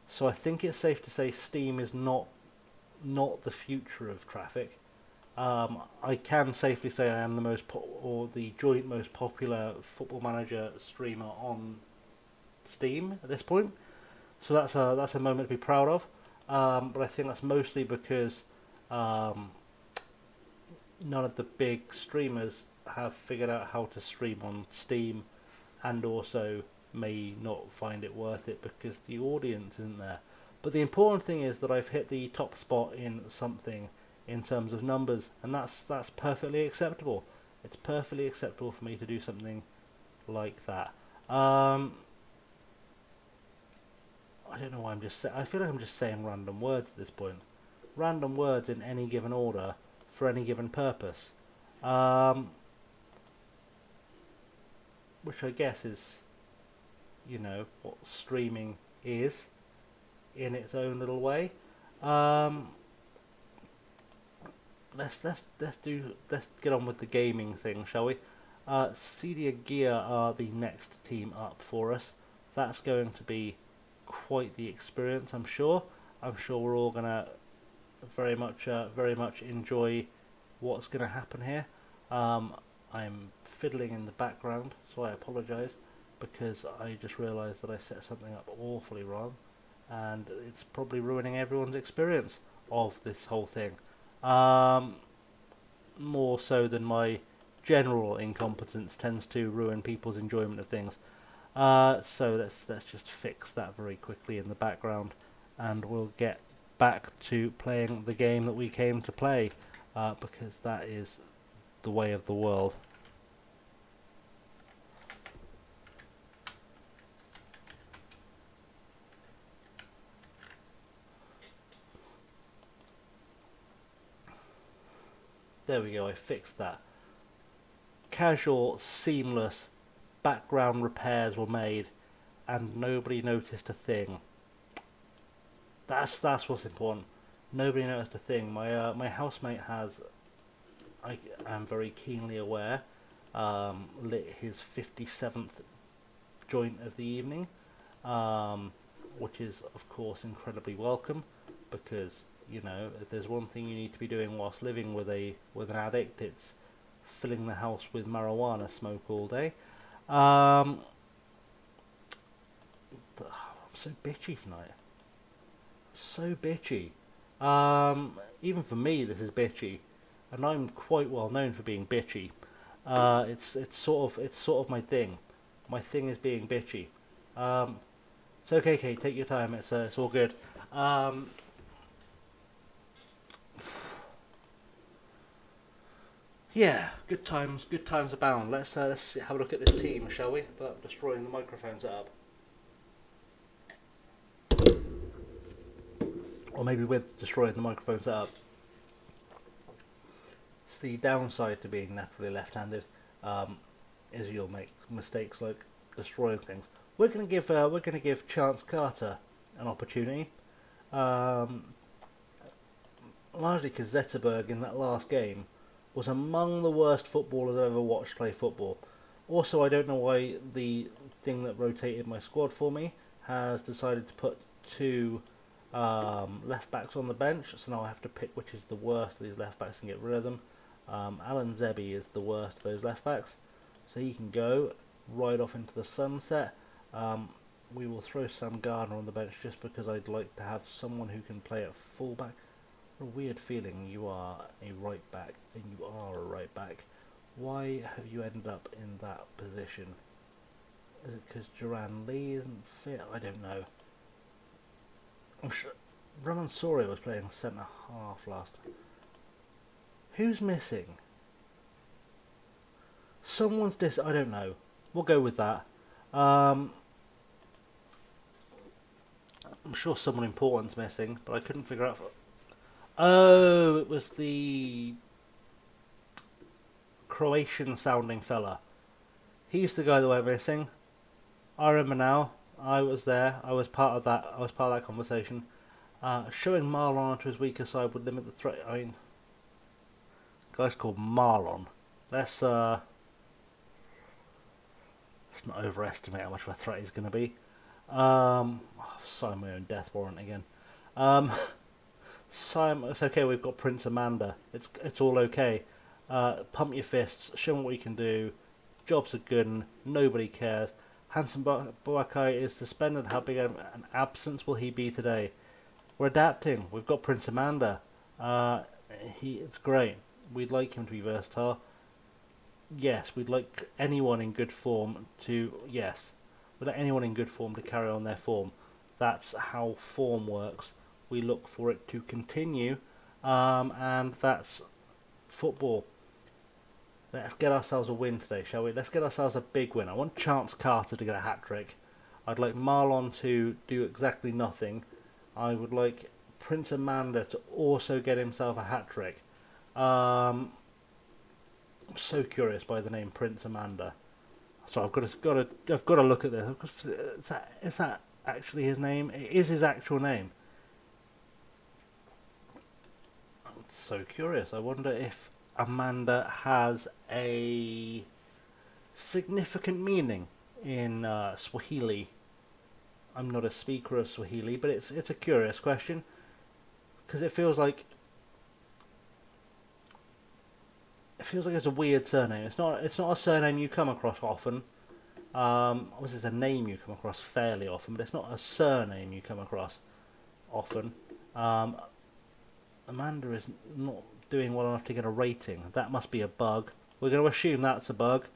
A: So I think it's safe to say Steam is not the future of Traffic. I can safely say I am the joint most popular Football Manager streamer on Steam at this point. So that's a moment to be proud of. but I think that's mostly because um, none of the big streamers have figured out how to stream on Steam, and also may not find it worth it because the audience isn't there. But the important thing is that I've hit the top spot in something in terms of numbers, and that's perfectly acceptable. It's perfectly acceptable for me to do something like that. I don't know why I feel like I'm just saying random words at this point. Random words in any given order for any given purpose. Which I guess is, what streaming is in its own little way. Um, let's get on with the gaming thing, shall we? Cedia Gear are the next team up for us. That's going to be quite the experience, I'm sure. I'm sure we're all gonna very much enjoy what's gonna happen here. I'm fiddling in the background, so I apologise because I just realised that I set something up awfully wrong, and it's probably ruining everyone's experience of this whole thing. More so than my general incompetence tends to ruin people's enjoyment of things. So let's just fix that very quickly in the background, and we'll get back to playing the game that we came to play, because that is the way of the world. There we go, I fixed that. Casual, seamless background repairs were made, and nobody noticed a thing. That's what's important. Nobody noticed a thing. My housemate has, I am very keenly aware, lit his 57th joint of the evening, which is of course incredibly welcome, because if there's one thing you need to be doing whilst living with an addict, it's filling the house with marijuana smoke all day. I'm so bitchy tonight. So bitchy. Even for me, this is bitchy, and I'm quite well known for being bitchy. It's sort of my thing. My thing is being bitchy. It's okay, Kate. Take your time. It's all good. Yeah, good times abound. Let's have a look at this team, shall we? Without destroying the microphone setup. Or maybe with destroying the microphone setup. It's the downside to being naturally left-handed, is you'll make mistakes like destroying things. We're gonna give Chance Carter an opportunity, largely because Zetterberg in that last game was among the worst footballers I've ever watched play football. Also, I don't know why the thing that rotated my squad for me has decided to put two left backs on the bench, so now I have to pick which is the worst of these left backs and get rid of them. Alan Zebi is the worst of those left backs, so he can go right off into the sunset. We will throw Sam Gardner on the bench just because I'd like to have someone who can play at full back. What a weird feeling. You are a right back and you are a right back. Why have you ended up in that position? Is it because Duran Lee isn't fit? I don't know. I'm sure Roman Soria was playing centre half last time. Who's missing? Someone's I don't know. We'll go with that. I'm sure someone important's missing, but I couldn't figure out. Oh, it was the Croatian sounding fella. He's the guy that went missing. I remember now. I was there. I was part of that conversation. Showing Marlon onto his weaker side would limit the threat. I mean, guy's called Marlon. Let's not overestimate how much of a threat he's going to be. Sign my own death warrant again. It's okay. We've got Prince Amanda. It's all okay. Pump your fists. Show them what you can do. Jobs are good and nobody cares. Hanson Boakai is suspended. How big an absence will he be today? We're adapting. We've got Prince Amanda. Uh, it's great. We'd like him to be versatile. Yes, we'd like anyone in good form to we'd like anyone in good form to carry on their form. That's how form works. We look for it to continue, and that's football. Let's get ourselves a win today, shall we? Let's get ourselves a big win. I want Chance Carter to get a hat-trick. I'd like Marlon to do exactly nothing. I would like Prince Amanda to also get himself a hat-trick. I'm so curious by the name Prince Amanda. So I've got to look at this. Is that actually his name? It is his actual name. I'm so curious. I wonder if Amanda has a significant meaning in Swahili. I'm not a speaker of Swahili, but it's a curious question because it feels like it's a weird surname. It's not a surname you come across often. Obviously, it's a name you come across fairly often, but it's not a surname you come across often. Amanda is not doing well enough to get a rating. That must be a bug. We're going to assume that's a bug.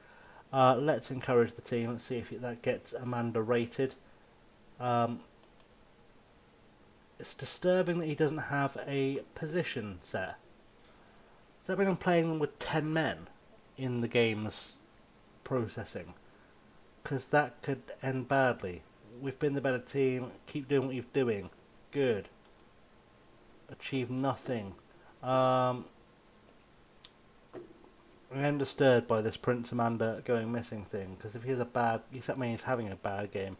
A: Let's encourage the team. Let's see if that gets Amanda rated. It's disturbing that he doesn't have a position set. Does that mean I'm playing them with 10 men in the game's processing? Because that could end badly. We've been the better team. Keep doing what you're doing. Good. Achieve nothing. I am disturbed by this Prince Amanda going missing thing. Because if that means he's having a bad game.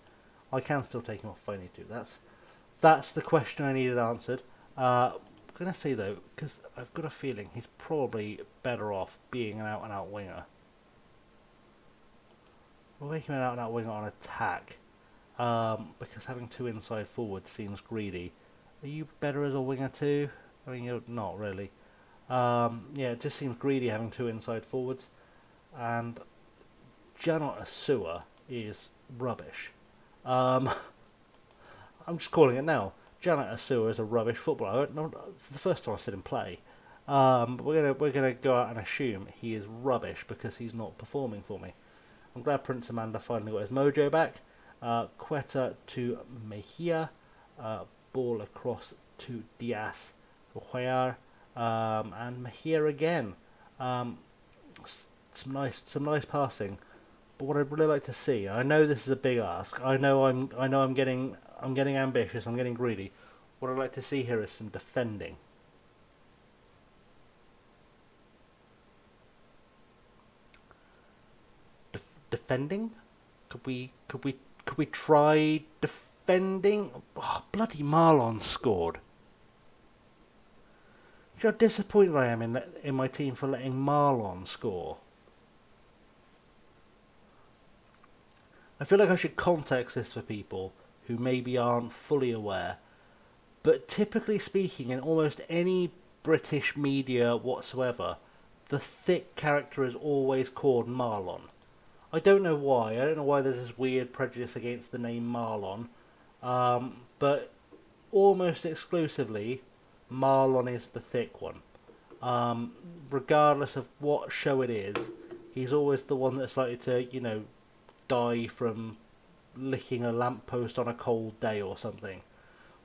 A: I can still take him off if I need to. That's the question I needed answered. I'm going to say though, because I've got a feeling he's probably better off being an out-and-out winger. We'll make him an out-and-out winger on attack, because having two inside forwards seems greedy. Are you better as a winger too? I mean, you're not really. Yeah, it just seems greedy having two inside forwards. And Janot Asua is rubbish. I'm just calling it now. Janot Asua is a rubbish footballer. It's the first time I've seen him play. But we're gonna go out and assume he is rubbish because he's not performing for me. I'm glad Prince Amanda finally got his mojo back. Quetta to Mejia. Ball across to Diaz. Huayar. And Mejia again. Some nice passing. But what I'd really like to see, I know this is a big ask. I know I'm getting ambitious. I'm getting greedy. What I'd like to see here is some defending. Defending? Could we try defending? Oh, bloody Marlon scored. Do you know how disappointed I am in my team for letting Marlon score? I feel like I should context this for people who maybe aren't fully aware. But typically speaking, in almost any British media whatsoever, the thick character is always called Marlon. I don't know why. I don't know why there's this weird prejudice against the name Marlon. But almost exclusively, Marlon is the thick one. Regardless of what show it is, he's always the one that's likely to, die from licking a lamppost on a cold day or something.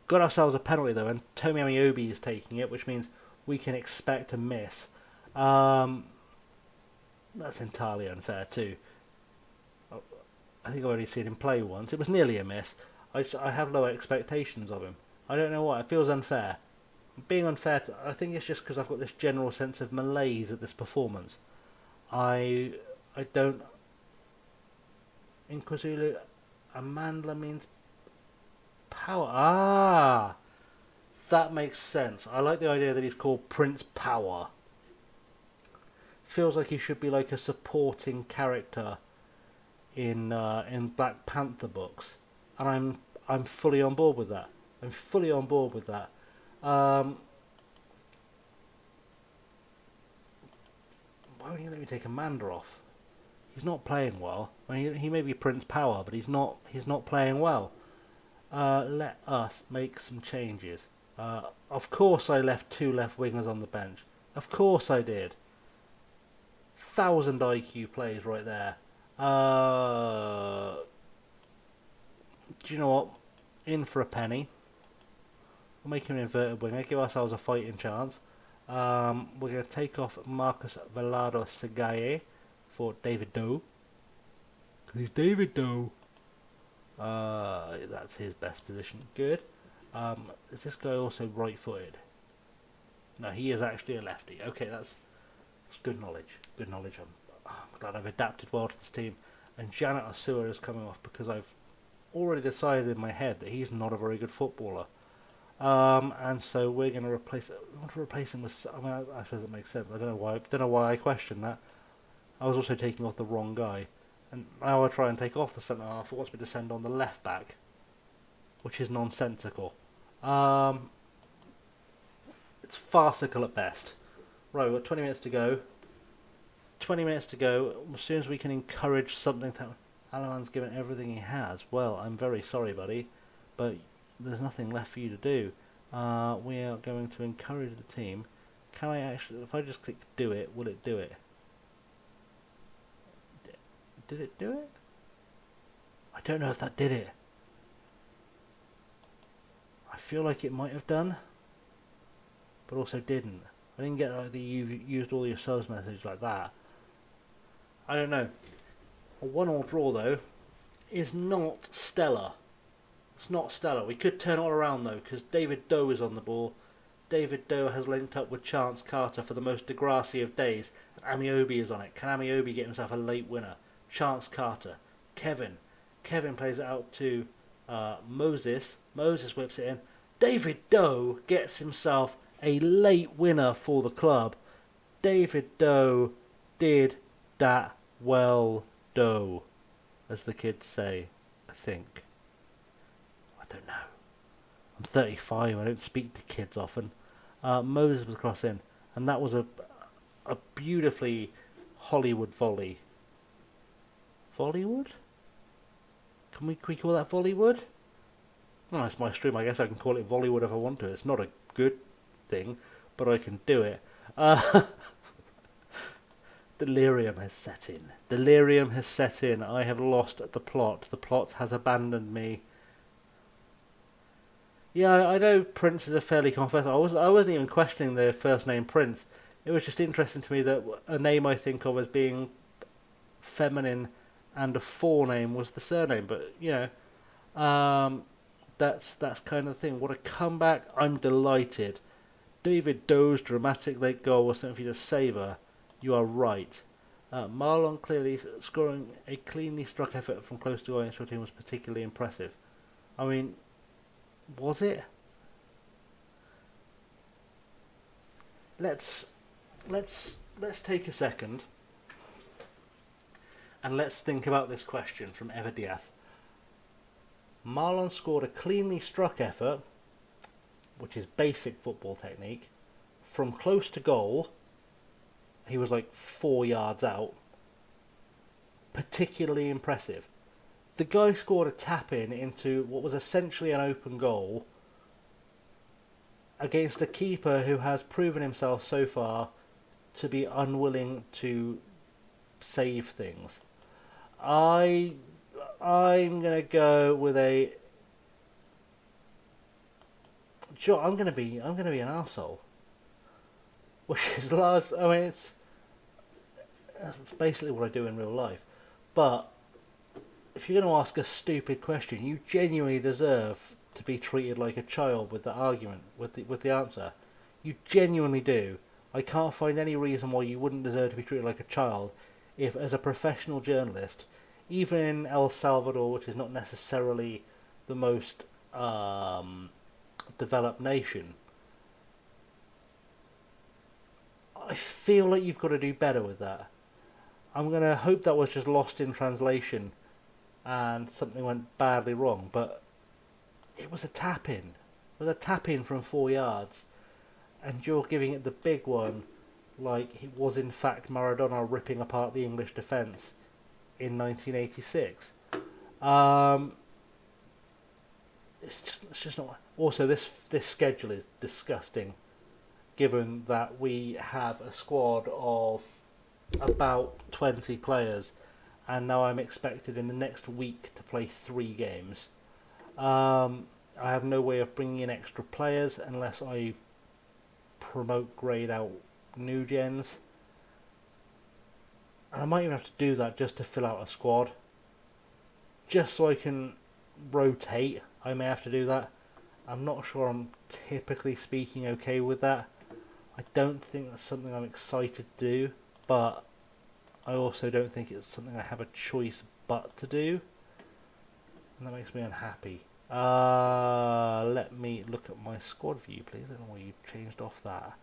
A: Got ourselves a penalty though, and Tomi Amiobi is taking it, which means we can expect a miss. That's entirely unfair too. I think I've already seen him play once. It was nearly a miss. I have low expectations of him. I don't know why. It feels unfair. Being unfair, I think it's just because I've got this general sense of malaise at this performance. I don't... In KwaZulu, Amandla means power. Ah! That makes sense. I like the idea that he's called Prince Power. Feels like he should be like a supporting character in Black Panther books, and I'm fully on board with that. I'm fully on board with that. Why won't you let me take Amanda off? He's not playing well. I mean, he may be Prince Power, but he's not playing well. Let us make some changes. Of course I left two left wingers on the bench. Of course I did. 1,000 IQ plays right there. Do you know what? In for a penny. We'll make him an inverted winger. Give ourselves a fighting chance. We're going to take off Marcus Velado Segaye for David Doe. Because he's David Doe. That's his best position. Good. Is this guy also right-footed? No, he is actually a lefty. Okay, that's good knowledge. Good knowledge. I'm glad I've adapted well to this team. And Janet Asua is coming off because I've already decided in my head that he's not a very good footballer. And so we're going to replace. We want to replace him with. I mean, I suppose it makes sense. I don't know why. Don't know why I questioned that. I was also taking off the wrong guy, and now I try and take off the centre half. It wants me to send on the left back, which is nonsensical. It's farcical at best. Right, we've got 20 minutes to go. 20 minutes to go. As soon as we can encourage something to... Alaman's given everything he has. Well, I'm very sorry, buddy, but there's nothing left for you to do. We are going to encourage the team. Can I actually... If I just click do it, will it do it? Did it do it? I don't know if that did it. I feel like it might have done, but also didn't. I didn't get like the you've used all your subs message like that. I don't know. A 1-1 draw though is not stellar. It's not stellar. We could turn it all around though, because David Doe is on the ball. David Doe has linked up with Chance Carter for the most Degrassi of days, and Amiobi is on it. Can Amiobi get himself a late winner? Chance Carter. Kevin plays it out to Moses. Moses whips it in. David Doe gets himself a late winner for the club. David Doe did that well, Doe, as the kids say, I think. I don't know. I'm 35, I don't speak to kids often. Moses was crossed in, and that was a beautifully Hollywood volley. Volleywood? Can we call that Volleywood? Well, it's my stream, I guess I can call it Volleywood if I want to. It's not a good thing, but I can do it. Delirium has set in. Delirium has set in. I have lost the plot. The plot has abandoned me. Yeah, I know Prince is a fairly confessed. I wasn't even questioning the first name Prince. It was just interesting to me that a name I think of as being feminine and a forename was the surname. But you know, that's kind of the thing. What a comeback! I'm delighted. David Doe's dramatic late goal was something for you to savour. You are right. Marlon clearly scoring a cleanly struck effort from close to goal against your team was particularly impressive. I mean, was it? Let's take a second and let's think about this question from Eva Diaz. Marlon scored a cleanly struck effort, which is basic football technique, from close to goal. He was like 4 yards out. Particularly impressive. The guy scored a tap-in into what was essentially an open goal against a keeper who has proven himself so far to be unwilling to save things. I'm gonna go with a... Sure, I'm gonna be an arsehole. Which is large. I mean, it's basically what I do in real life. But if you're going to ask a stupid question, you genuinely deserve to be treated like a child with the argument, with the answer. You genuinely do. I can't find any reason why you wouldn't deserve to be treated like a child if, as a professional journalist, even in El Salvador, which is not necessarily the most developed nation, I feel like you've got to do better with that. I'm going to hope that was just lost in translation and something went badly wrong, but it was a tap-in. It was a tap-in from 4 yards, and you're giving it the big one like it was in fact Maradona ripping apart the English defence in 1986. it's just not. Also, this schedule is disgusting, given that we have a squad of about 20 players, and now I'm expected in the next week to play 3 games. I have no way of bringing in extra players unless I promote grade out new gens. And I might even have to do that just to fill out a squad. Just so I can rotate, I may have to do that. I'm not sure I'm typically speaking okay with that. I don't think that's something I'm excited to do, but I also don't think it's something I have a choice but to do. And that makes me unhappy. Let me look at my squad view, please. I don't know why you changed off that.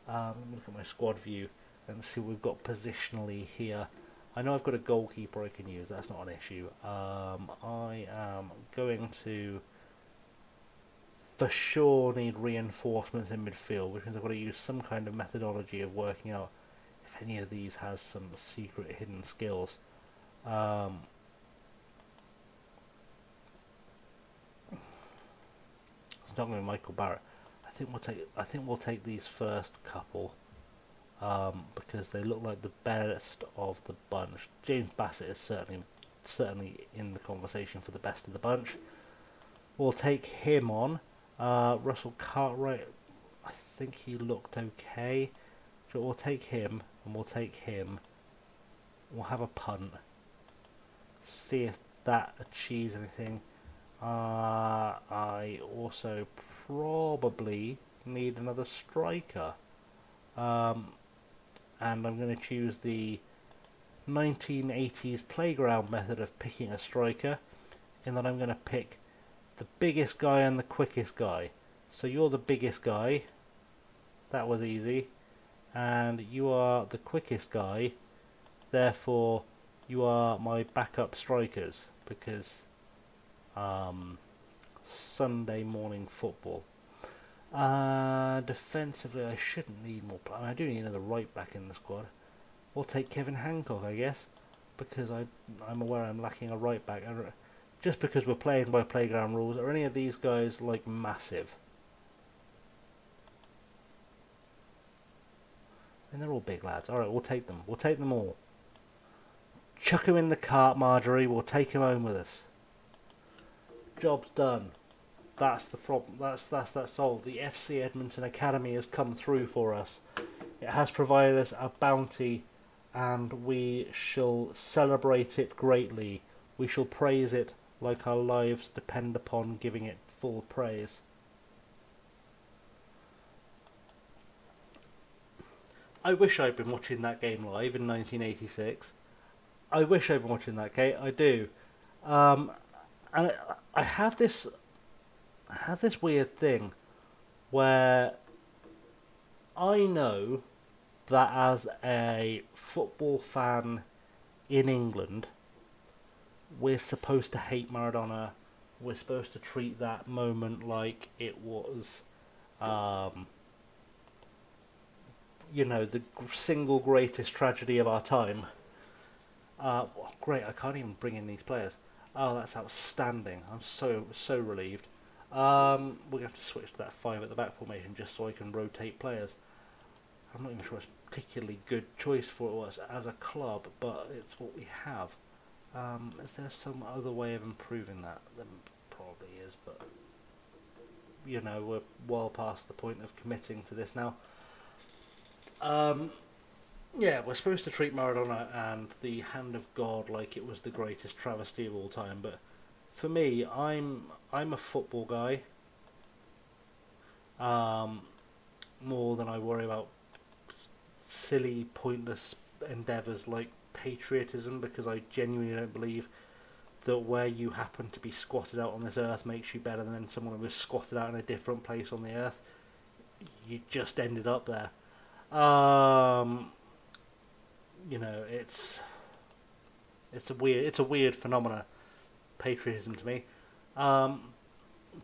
A: Let me look at my squad view and see what we've got positionally here. I know I've got a goalkeeper I can use. That's not an issue. I am going to, for sure, need reinforcements in midfield, which means I've got to use some kind of methodology of working out if any of these has some secret hidden skills. It's not going to be Michael Barrett. I think we'll take these first couple because they look like the best of the bunch. James Bassett is certainly in the conversation for the best of the bunch. We'll take him on. Russell Cartwright, I think he looked okay. So we'll take him and we'll take him. We'll have a punt. See if that achieves anything. I also probably need another striker. And I'm going to choose the 1980s playground method of picking a striker, in that I'm going to pick the biggest guy and the quickest guy. So you're the biggest guy. That was easy. And you are the quickest guy. Therefore, you are my backup strikers, because Sunday morning football. Defensively, I shouldn't need more. I do need another right back in the squad. We'll take Kevin Hancock, I guess, because I'm aware I'm lacking a right back. Just because we're playing by playground rules, are any of these guys like massive? And they're all big lads. All right, we'll take them. We'll take them all. Chuck him in the cart, Marjorie. We'll take him home with us. Job's done. That's the problem. That's solved. The FC Edmonton Academy has come through for us. It has provided us a bounty, and we shall celebrate it greatly. We shall praise it like our lives depend upon giving it full praise. I wish I'd been watching that game live in 1986. I wish I'd been watching that game. I do. And I have this weird thing where I know that as a football fan in England, we're supposed to hate Maradona. We're supposed to treat that moment like it was, the single greatest tragedy of our time. Great, I can't even bring in these players. Oh, that's outstanding. I'm so relieved. We're going to have to switch to that 5 at the back formation just so I can rotate players. I'm not even sure it's a particularly good choice for us as a club, but it's what we have. Is there some other way of improving that? There probably is, but we're well past the point of committing to this now. Yeah, we're supposed to treat Maradona and the Hand of God like it was the greatest travesty of all time, but for me, I'm a football guy. More than I worry about silly, pointless endeavours like patriotism, because I genuinely don't believe that where you happen to be squatted out on this earth makes you better than someone who was squatted out in a different place on the earth. You just ended up there. It's a weird phenomena, patriotism to me. But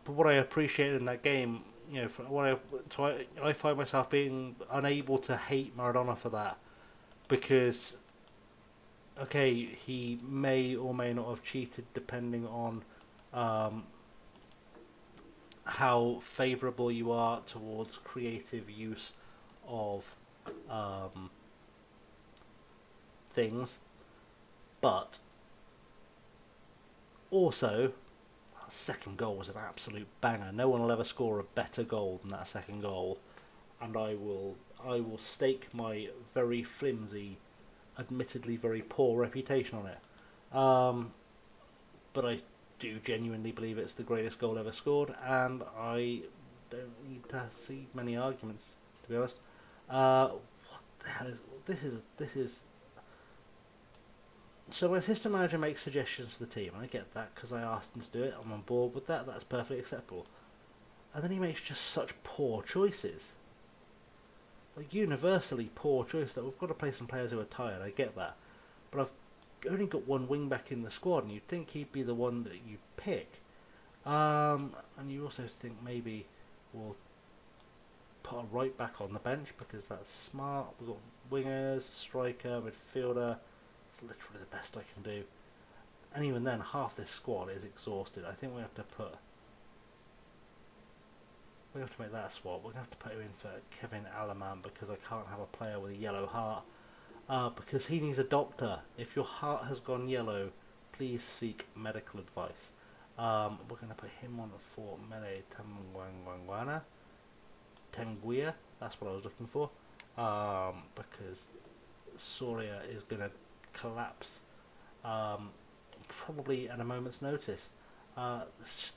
A: what I appreciated in that game, I find myself being unable to hate Maradona for that, because okay, he may or may not have cheated depending on how favourable you are towards creative use of um, things, but also that second goal was an absolute banger. No one will ever score a better goal than that second goal, and I will stake my very flimsy, admittedly very poor reputation on it. But I do genuinely believe it's the greatest goal ever scored, and I don't need to see many arguments, to be honest. What the hell is this? Is so my assistant manager makes suggestions for the team. I get that because I asked him to do it. I'm on board with that. That's perfectly acceptable. And then he makes just such poor choices, like universally poor choices. That we've got to play some players who are tired. I get that, but I've only got one wing back in the squad, and you'd think he'd be the one that you pick. And you also think maybe we'll put a right back on the bench because that's smart. We've got wingers, striker, midfielder. It's literally the best I can do. And even then, half this squad is exhausted. I think we have to make that a swap. We're going to have to put him in for Kevin Alaman because I can't have a player with a yellow heart. Because he needs a doctor. If your heart has gone yellow, please seek medical advice. We're going to put him on for Mele Tenguia. That's what I was looking for. Because Soria is going to collapse probably at a moment's notice. There's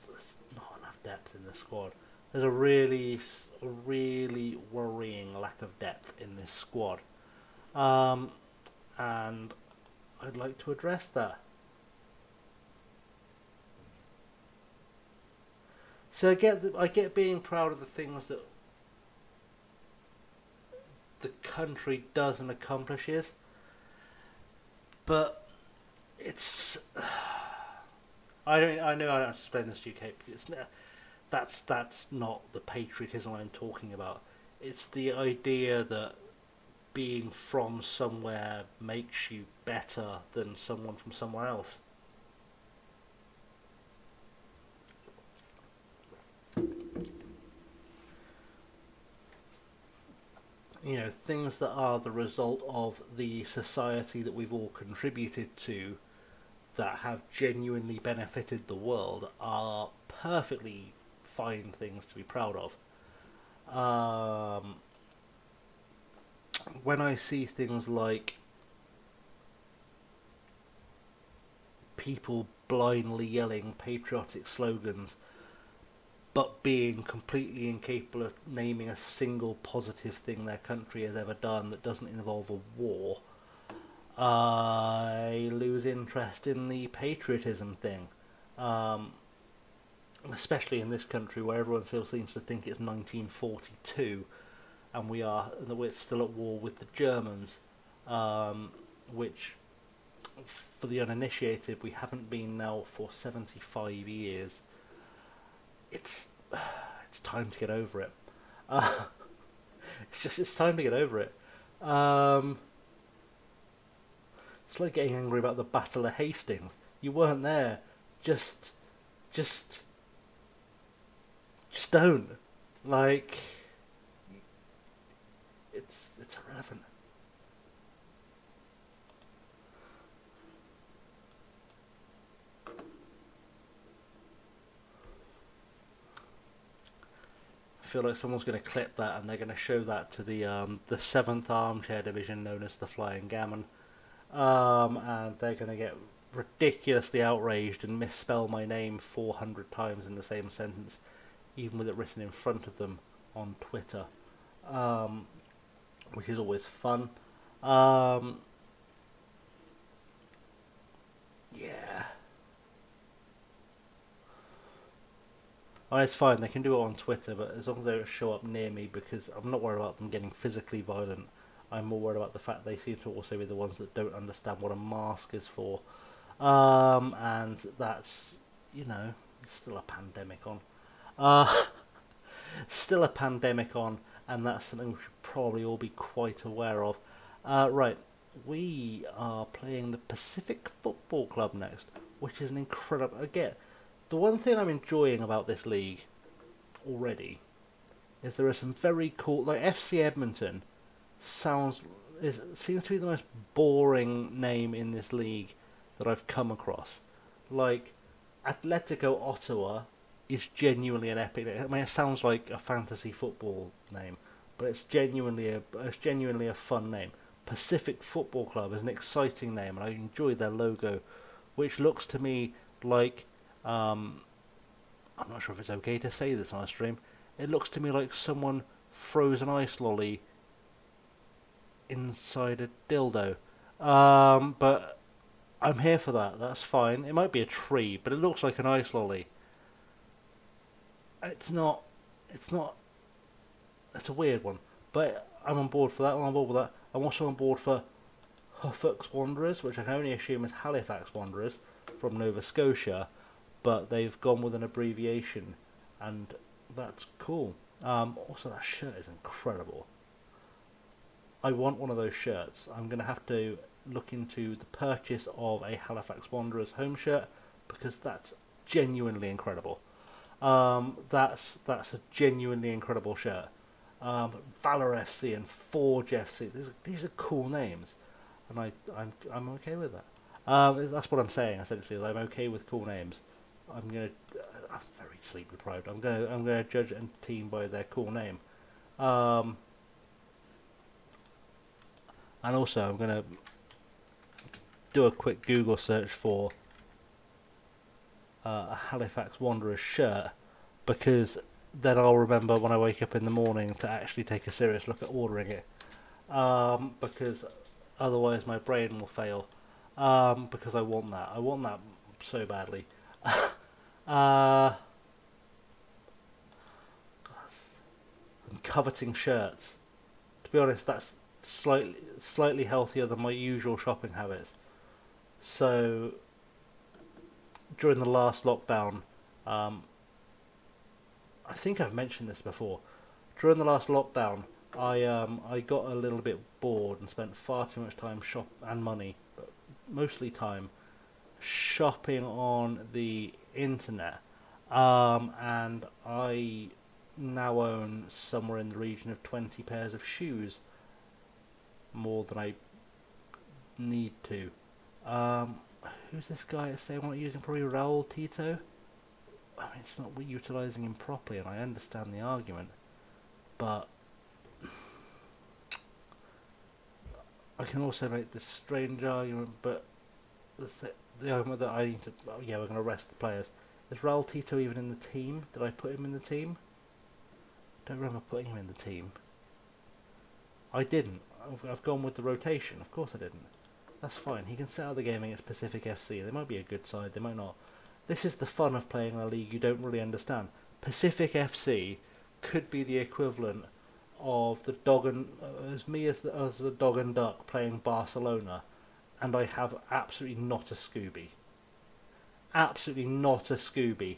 A: not enough depth in the squad. There's a really worrying lack of depth in this squad. And I'd like to address that. So I get being proud of the things that the country does and accomplishes, but it's I know I don't have to explain this to you, Kate. That's not the patriotism I'm talking about. It's the idea that being from somewhere makes you better than someone from somewhere else. Things that are the result of the society that we've all contributed to that have genuinely benefited the world are perfectly fine things to be proud of. When I see things like people blindly yelling patriotic slogans but being completely incapable of naming a single positive thing their country has ever done that doesn't involve a war, I lose interest in the patriotism thing. Um, Especially in this country where everyone still seems to think it's 1942 and we're still at war with the Germans, which, for the uninitiated, we haven't been now for 75 years. It's it's time to get over it. Uh, it's time to get over it. Um, it's like getting angry about the Battle of Hastings. You weren't there. Just just just don't. Like, it's irrelevant. I feel like someone's going to clip that and they're going to show that to the seventh armchair division known as the Flying Gammon, and they're going to get ridiculously outraged and misspell my name 400 times in the same sentence, even with it written in front of them on Twitter, um, which is always fun. Um, yeah, it's fine. They can do it on Twitter, but as long as they don't show up near me, because I'm not worried about them getting physically violent. I'm more worried about the fact they seem to also be the ones that don't understand what a mask is for. And that's, still a pandemic on. Uh, Still a pandemic on, and that's something we should probably all be quite aware of. Right, we are playing the Pacific Football Club next, which is an incredible. Again, the one thing I'm enjoying about this league already is there are some very cool, like FC Edmonton sounds seems to be the most boring name in this league that I've come across. Like Atletico Ottawa is genuinely an epic name. I mean, it sounds like a fantasy football name, but it's genuinely a fun name. Pacific Football Club is an exciting name, and I enjoy their logo, which looks to me like I'm not sure if it's okay to say this on a stream. It looks to me like someone froze an ice lolly inside a dildo. But I'm here for that. That's fine. It might be a tree, but it looks like an ice lolly. It's not. It's not. It's a weird one, but I'm on board for that. I'm on board with that. I'm also on board for Halifax Wanderers, which I can only assume is Halifax Wanderers from Nova Scotia, but they've gone with an abbreviation, and that's cool. Also, that shirt is incredible. I want one of those shirts. I'm going to have to look into the purchase of a Halifax Wanderers home shirt because that's genuinely incredible. That's a genuinely incredible shirt. Valor FC and Forge FC. These are cool names, and I'm okay with that. That's what I'm saying essentially. Is I'm okay with cool names. I'm very sleep deprived. I'm gonna judge a team by their cool name. And also I'm gonna do a quick Google search for a Halifax Wanderers shirt because then I'll remember when I wake up in the morning to actually take a serious look at ordering it. Because otherwise my brain will fail. Because I want that. I want that so badly. I'm coveting shirts. To be honest, that's slightly healthier than my usual shopping habits. So during the last lockdown, I think I've mentioned this before. During the last lockdown, I got a little bit bored and spent far too much time and money, but mostly time, shopping on the internet. And I now own somewhere in the region of 20 pairs of shoes, more than I need to. Who's this guy saying I'm not using? Probably Raul Tito. I mean, it's not utilising him properly, and I understand the argument, but I can also make this strange argument, but the argument that I need to, oh, yeah, we're going to rest the players. Is Raul Tito even in the team? Did I put him in the team? I don't remember putting him in the team. I didn't. I've gone with the rotation. Of course I didn't. That's fine. He can sit out the game against Pacific FC. They might be a good side. They might not. This is the fun of playing in a league you don't really understand. Pacific FC could be the equivalent of the dog and as the dog and duck playing Barcelona, and I have absolutely not a Scooby. Absolutely not a Scooby.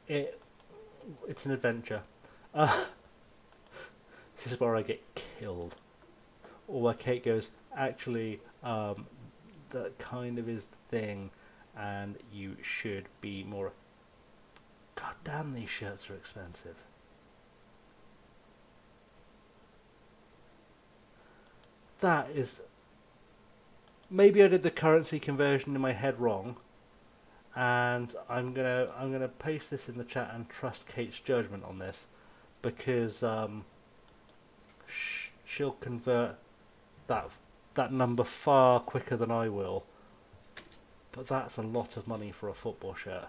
A: It's an adventure. This is where I get killed, or where Kate goes, actually, that kind of is the thing, and you should be more. God damn, these shirts are expensive. That is. Maybe I did the currency conversion in my head wrong, and I'm gonna paste this in the chat and trust Kate's judgment on this, because she'll convert that number far quicker than I will. But that's a lot of money for a football shirt.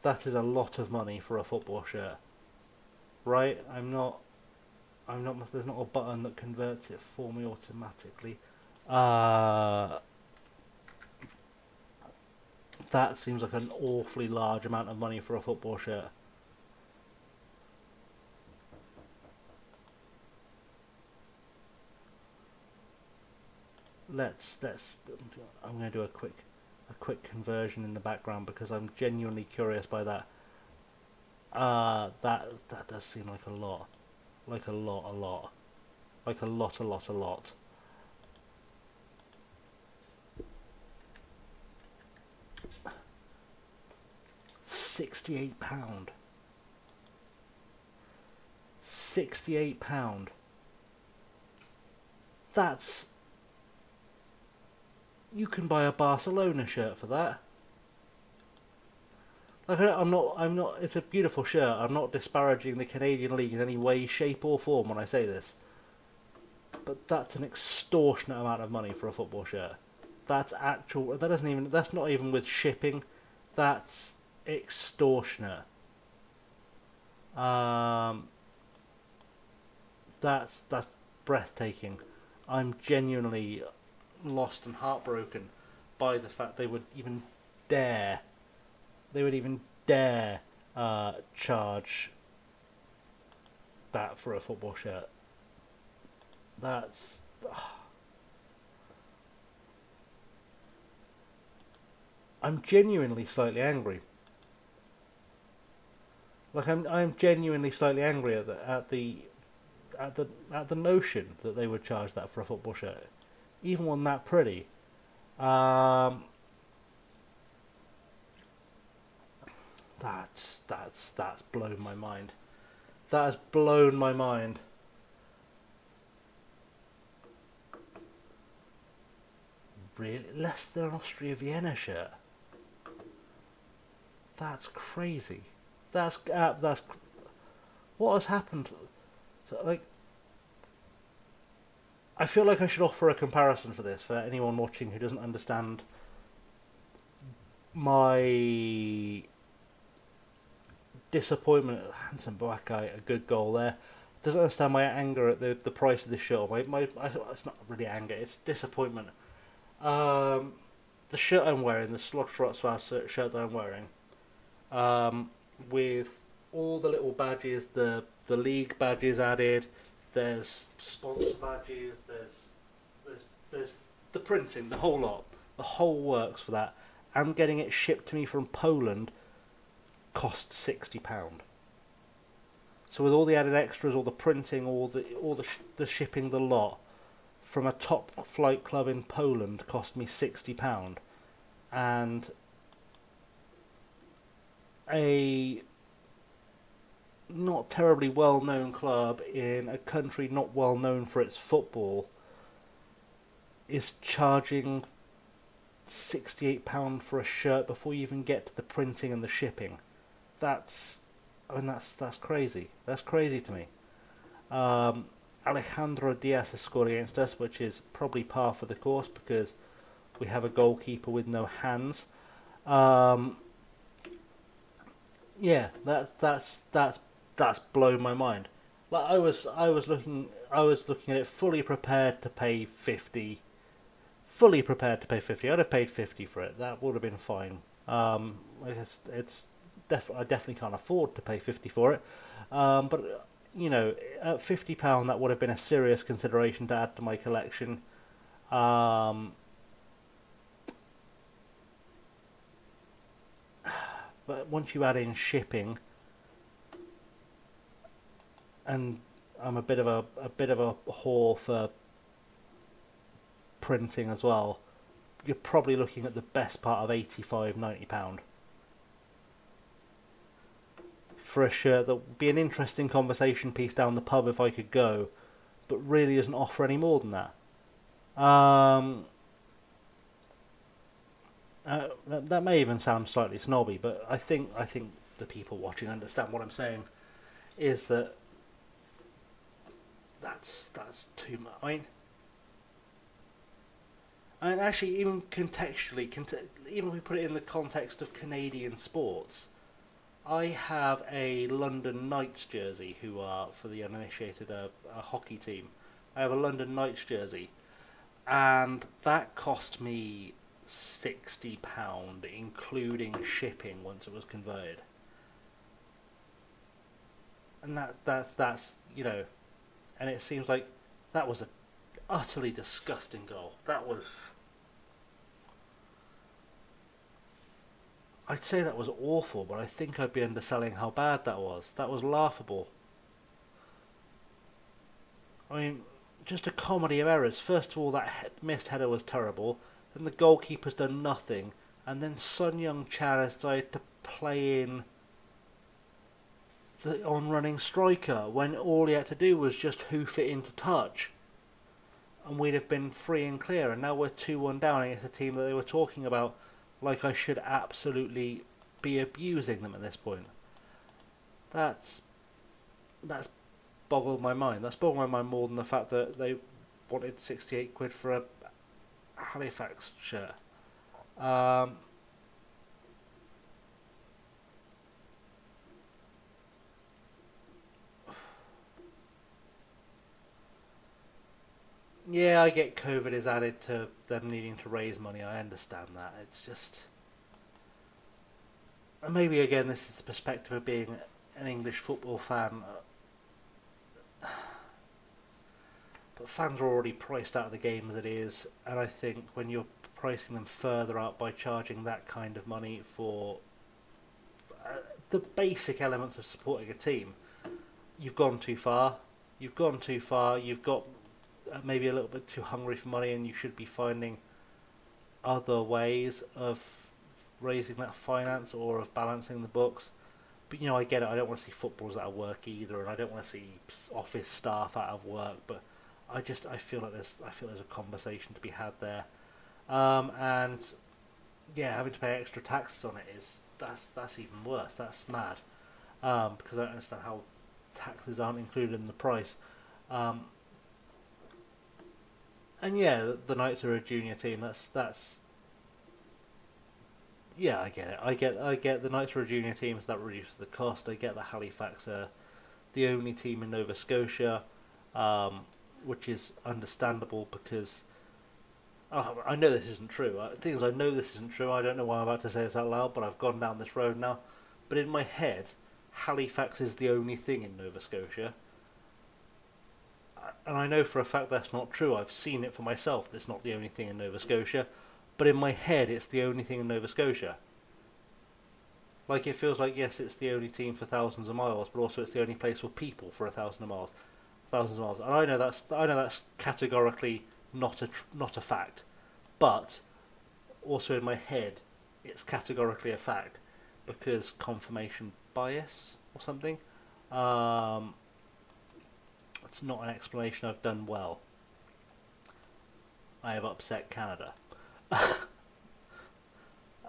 A: That is a lot of money for a football shirt. Right? There's not a button that converts it for me automatically. That seems like an awfully large amount of money for a football shirt. I'm going to do a quick conversion in the background because I'm genuinely curious by that. That does seem like a lot. Like a lot. Like a lot. £68. £68. That's... You can buy a Barcelona shirt for that. Like, I'm not, it's a beautiful shirt. I'm not disparaging the Canadian League in any way, shape or form when I say this. But that's an extortionate amount of money for a football shirt. That's actual, that's not even with shipping. That's extortionate. That's breathtaking. I'm genuinely lost and heartbroken by the fact they would even dare charge that for a football shirt. That's... I'm genuinely slightly angry. Like, I'm genuinely slightly angry at the notion that they would charge that for a football shirt, even one that pretty. That's blown my mind. That has blown my mind. Really, less than an Austria Vienna shirt. That's crazy. That's what has happened. So, like, I feel like I should offer a comparison for this for anyone watching who doesn't understand my disappointment at Hansen Boakai, a good goal there. Doesn't understand my anger at the price of the shirt. It's not really anger, it's disappointment. The shirt I'm wearing, the Slottsvart shirt that I'm wearing, with all the little badges, the league badges added, there's sponsor badges, there's the printing, the whole lot, the whole works for that. I'm getting it shipped to me from Poland, cost £60. So with all the added extras, all the printing, all the shipping, the lot, from a top flight club in Poland, cost me £60, and a not terribly well known club in a country not well known for its football is charging £68 for a shirt before you even get to the printing and the shipping. That's crazy. That's crazy to me. Alejandro Diaz has scored against us, which is probably par for the course because we have a goalkeeper with no hands. Yeah, that's blown my mind. Like, I was looking at it fully prepared to pay 50. Fully prepared to pay 50. I'd have paid 50 for it. That would have been fine. I definitely can't afford to pay 50 for it. But you know, at £50, that would have been a serious consideration to add to my collection. But once you add in shipping, and I'm a bit of a whore for printing as well, you're probably looking at the best part of £85–90 for a shirt that would be an interesting conversation piece down the pub if I could go, but really doesn't offer any more than that. That may even sound slightly snobby, but I think the people watching understand what I'm saying. Is that that's too much. I mean, actually, even contextually, even if we put it in the context of Canadian sports, I have a London Knights jersey, who are, for the uninitiated, a hockey team. I have a London Knights jersey, and that cost me £60, including shipping once it was converted. And that's you know, and it seems like that was a utterly disgusting goal. I'd say that was awful, but I think I'd be underselling how bad that was. That was laughable. I mean, just a comedy of errors. First of all, that missed header was terrible. Then the goalkeeper's done nothing, and then Sun Young Chan has decided to playing the on-running striker when all he had to do was just hoof it into touch, and we'd have been free and clear. And now we're 2-1 down against a team that they were talking about like I should absolutely be abusing them at this point. That's boggled my mind. That's boggled my mind more than the fact that they wanted 68 quid for a Halifax shirt. Yeah, I get COVID is added to them needing to raise money. I understand that. It's just, and maybe again, this is the perspective of being an English football fan. But fans are already priced out of the game as it is, and I think when you're pricing them further out by charging that kind of money for the basic elements of supporting a team, you've gone too far. You've gone too far. You've got maybe a little bit too hungry for money, and you should be finding other ways of raising that finance or of balancing the books. But I get it. I don't want to see footballers out of work either, and I don't want to see office staff out of work. But I feel like there's a conversation to be had there, and yeah, having to pay extra taxes on it that's even worse. That's mad, because I don't understand how taxes aren't included in the price. And yeah, the Knights are a junior team. That's yeah, I get it. I get the Knights are a junior team, so that reduces the cost. I get that Halifax are the only team in Nova Scotia, which is understandable because I know this isn't true. The thing is, I know this isn't true. I don't know why I'm about to say this out loud, but I've gone down this road now. But in my head, Halifax is the only thing in Nova Scotia. And I know for a fact that's not true. I've seen it for myself. It's not the only thing in Nova Scotia. But in my head, it's the only thing in Nova Scotia. Like, it feels like, yes, it's the only team for thousands of miles, but also it's the only place for people for 1,000 miles. Thousands of miles. And I know that's categorically not a fact. But also in my head, it's categorically a fact because confirmation bias or something. It's not an explanation I've done well. I have upset Canada.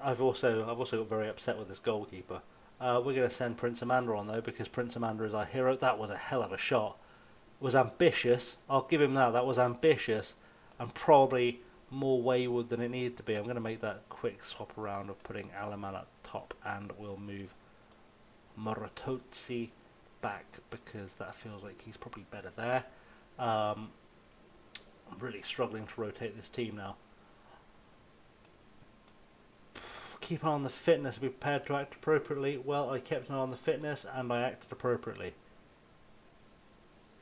A: I've also got very upset with this goalkeeper. We're going to send Prince Amanda on though because Prince Amanda is our hero. That was a hell of a shot. It was ambitious. I'll give him that. That was ambitious and probably more wayward than it needed to be. I'm going to make that quick swap around of putting Alaman at top, and we'll move Moratozzi back because that feels like he's probably better there. I'm really struggling to rotate this team now. Keep an eye on the fitness, be prepared to act appropriately. Well, I kept an eye on the fitness and I acted appropriately.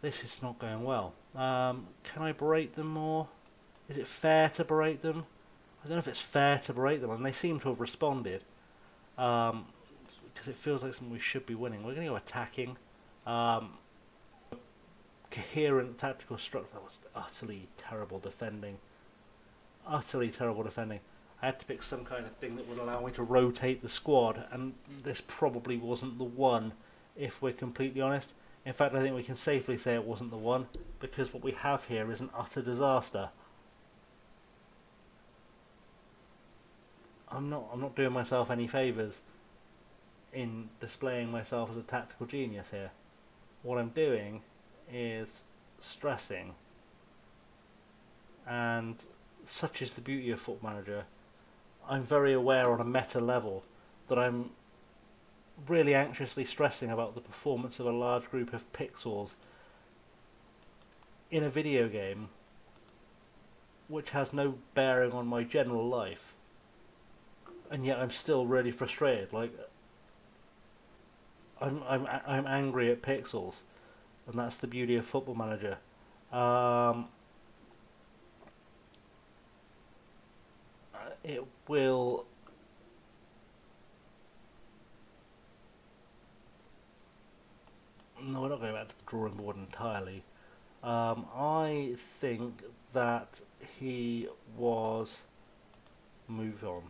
A: This is not going well. Can I berate them more? Is it fair to berate them? I don't know if it's fair to berate them, and they seem to have responded. Because it feels like something we should be winning. We're going to go attacking. Coherent tactical structure. That was utterly terrible defending. Utterly terrible defending. I had to pick some kind of thing that would allow me to rotate the squad, and this probably wasn't the one, if we're completely honest. In fact, I think we can safely say it wasn't the one, because what we have here is an utter disaster. I'm not doing myself any favours in displaying myself as a tactical genius here. What I'm doing is stressing, and such is the beauty of Football Manager. I'm very aware on a meta level that I'm really anxiously stressing about the performance of a large group of pixels in a video game which has no bearing on my general life, and yet I'm still really frustrated. Like, I'm angry at pixels, and that's the beauty of Football Manager. It will. No, we're not going back to the drawing board entirely. I think that he was. Move on.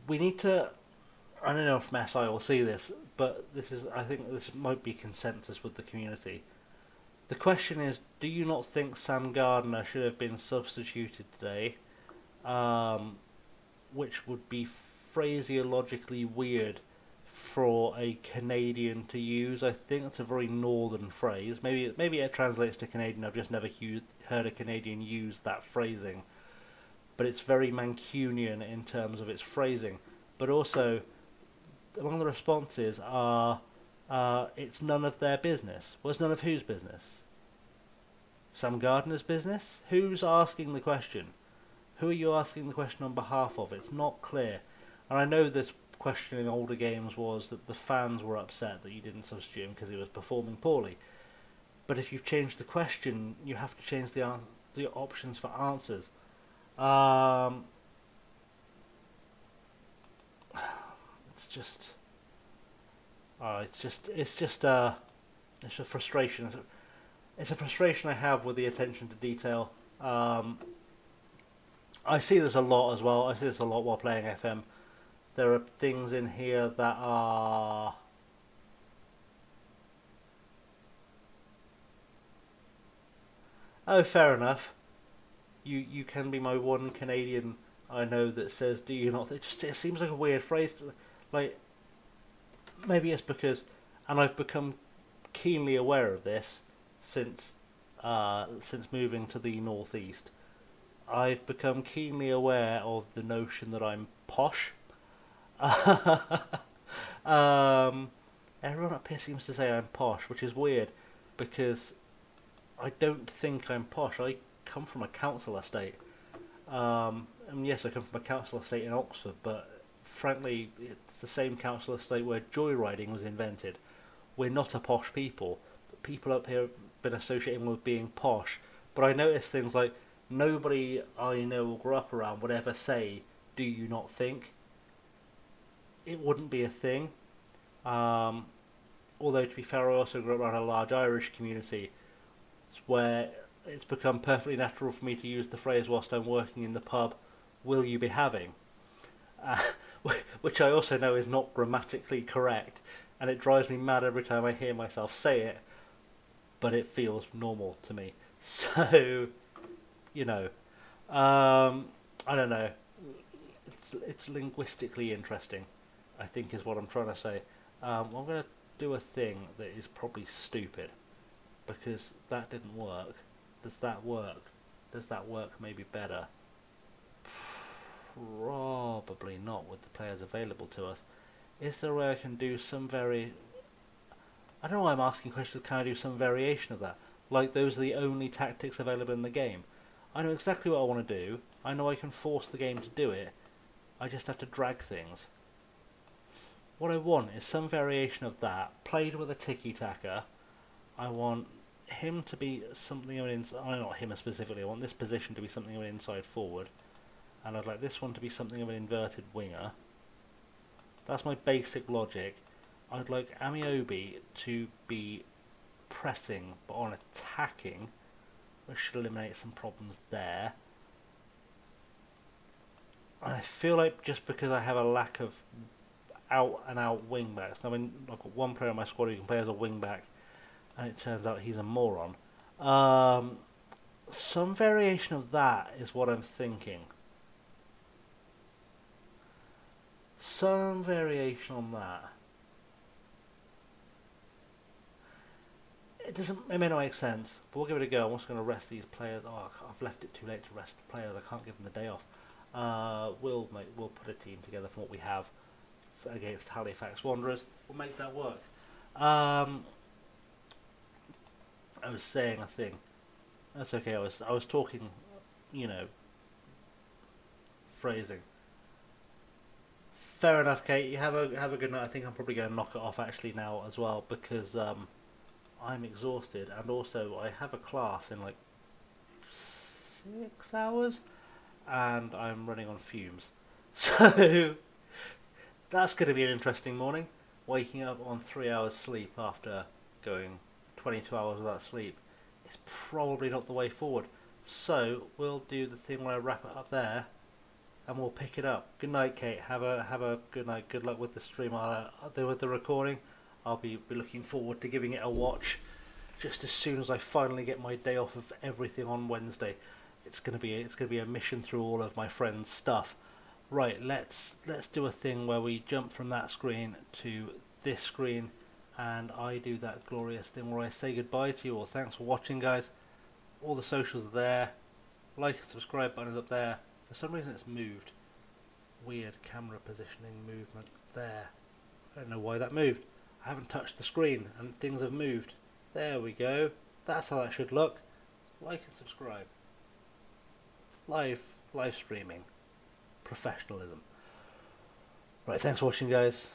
A: we need to. I don't know if MSI will see this, but this is. I think this might be consensus with the community. The question is, do you not think Sam Gardner should have been substituted today? Which would be phraseologically weird for a Canadian to use. I think it's a very northern phrase. Maybe it translates to Canadian. I've just never heard a Canadian use that phrasing. But it's very Mancunian in terms of its phrasing. But also, among the responses are, it's none of their business. Well, it's none of whose business? Sam Gardner's business? Who's asking the question? Who are you asking the question on behalf of? It's not clear. And I know this question in older games was that the fans were upset that you didn't substitute him because he was performing poorly. But if you've changed the question, you have to change the options for answers. It's just, it's a frustration. It's a frustration I have with the attention to detail. I see this a lot as well. I see this a lot while playing FM. There are things in here that are... Oh, fair enough. You can be my one Canadian I know that says, do you not... It seems like a weird phrase. Like, maybe it's because... And I've become keenly aware of this since moving to the northeast. I've become keenly aware of the notion that I'm posh. Everyone up here seems to say I'm posh, which is weird because I don't think I'm posh. I come from a council estate. And yes, I come from a council estate in Oxford, but frankly, it's the same council estate where joyriding was invented. We're not a posh people. People up here have been associating with being posh, but I notice things like nobody I know or grew up around would ever say, "Do you not think?" It wouldn't be a thing. Although to be fair, I also grew up around a large Irish community, where it's become perfectly natural for me to use the phrase whilst I'm working in the pub, "Will you be having?" Uh, which I also know is not grammatically correct, and it drives me mad every time I hear myself say it, but it feels normal to me. So, you know, I don't know. It's linguistically interesting, I think is what I'm trying to say. I'm going to do a thing that is probably stupid, because that didn't work. Does that work? Does that work maybe better? Probably not with the players available to us. Is there a way I can do some I don't know why I'm asking questions. Can I do some variation of that? Like those are the only tactics available in the game. I know exactly what I want to do. I know I can force the game to do it. I just have to drag things. What I want is some variation of that, played with a tiki-taka. I want him to be something of an inside... Not him specifically, I want this position to be something of an inside forward. And I'd like this one to be something of an inverted winger. That's my basic logic. I'd like Amiobi to be pressing, but on attacking, which should eliminate some problems there. And I feel like just because I have a lack of out-and-out wing-backs, I mean, I've got one player in my squad who can play as a wing-back, and it turns out he's a moron. Some variation of that is what I'm thinking. Some variation on that. It may not make sense, but we'll give it a go. I'm also going to rest these players. Oh, I've left it too late to rest the players. I can't give them the day off. We'll put a team together from what we have against Halifax Wanderers. We'll make that work. I was saying a thing. That's okay. I was talking, phrasing. Fair enough, Kate. You have a good night. I think I'm probably going to knock it off actually now as well because I'm exhausted, and also I have a class in like 6 hours, and I'm running on fumes. So that's going to be an interesting morning. Waking up on 3 hours sleep after going 22 hours without sleep is probably not the way forward. So we'll do the thing where I wrap it up there, and we'll pick it up. Good night, Kate. Have a good night. Good luck with the stream. I'll do with the recording. I'll be looking forward to giving it a watch just as soon as I finally get my day off of everything on Wednesday. It's gonna be a mission through all of my friends' stuff. Right, let's do a thing where we jump from that screen to this screen, and I do that glorious thing where I say goodbye to you all. Thanks for watching, guys. All the socials are there. Like and subscribe button is up there. For some reason it's moved. Weird camera positioning movement there. I don't know why that moved. I haven't touched the screen and things have moved. There we go. That's how that should look. Like and subscribe. Live streaming. Professionalism. Right, thanks for watching, guys.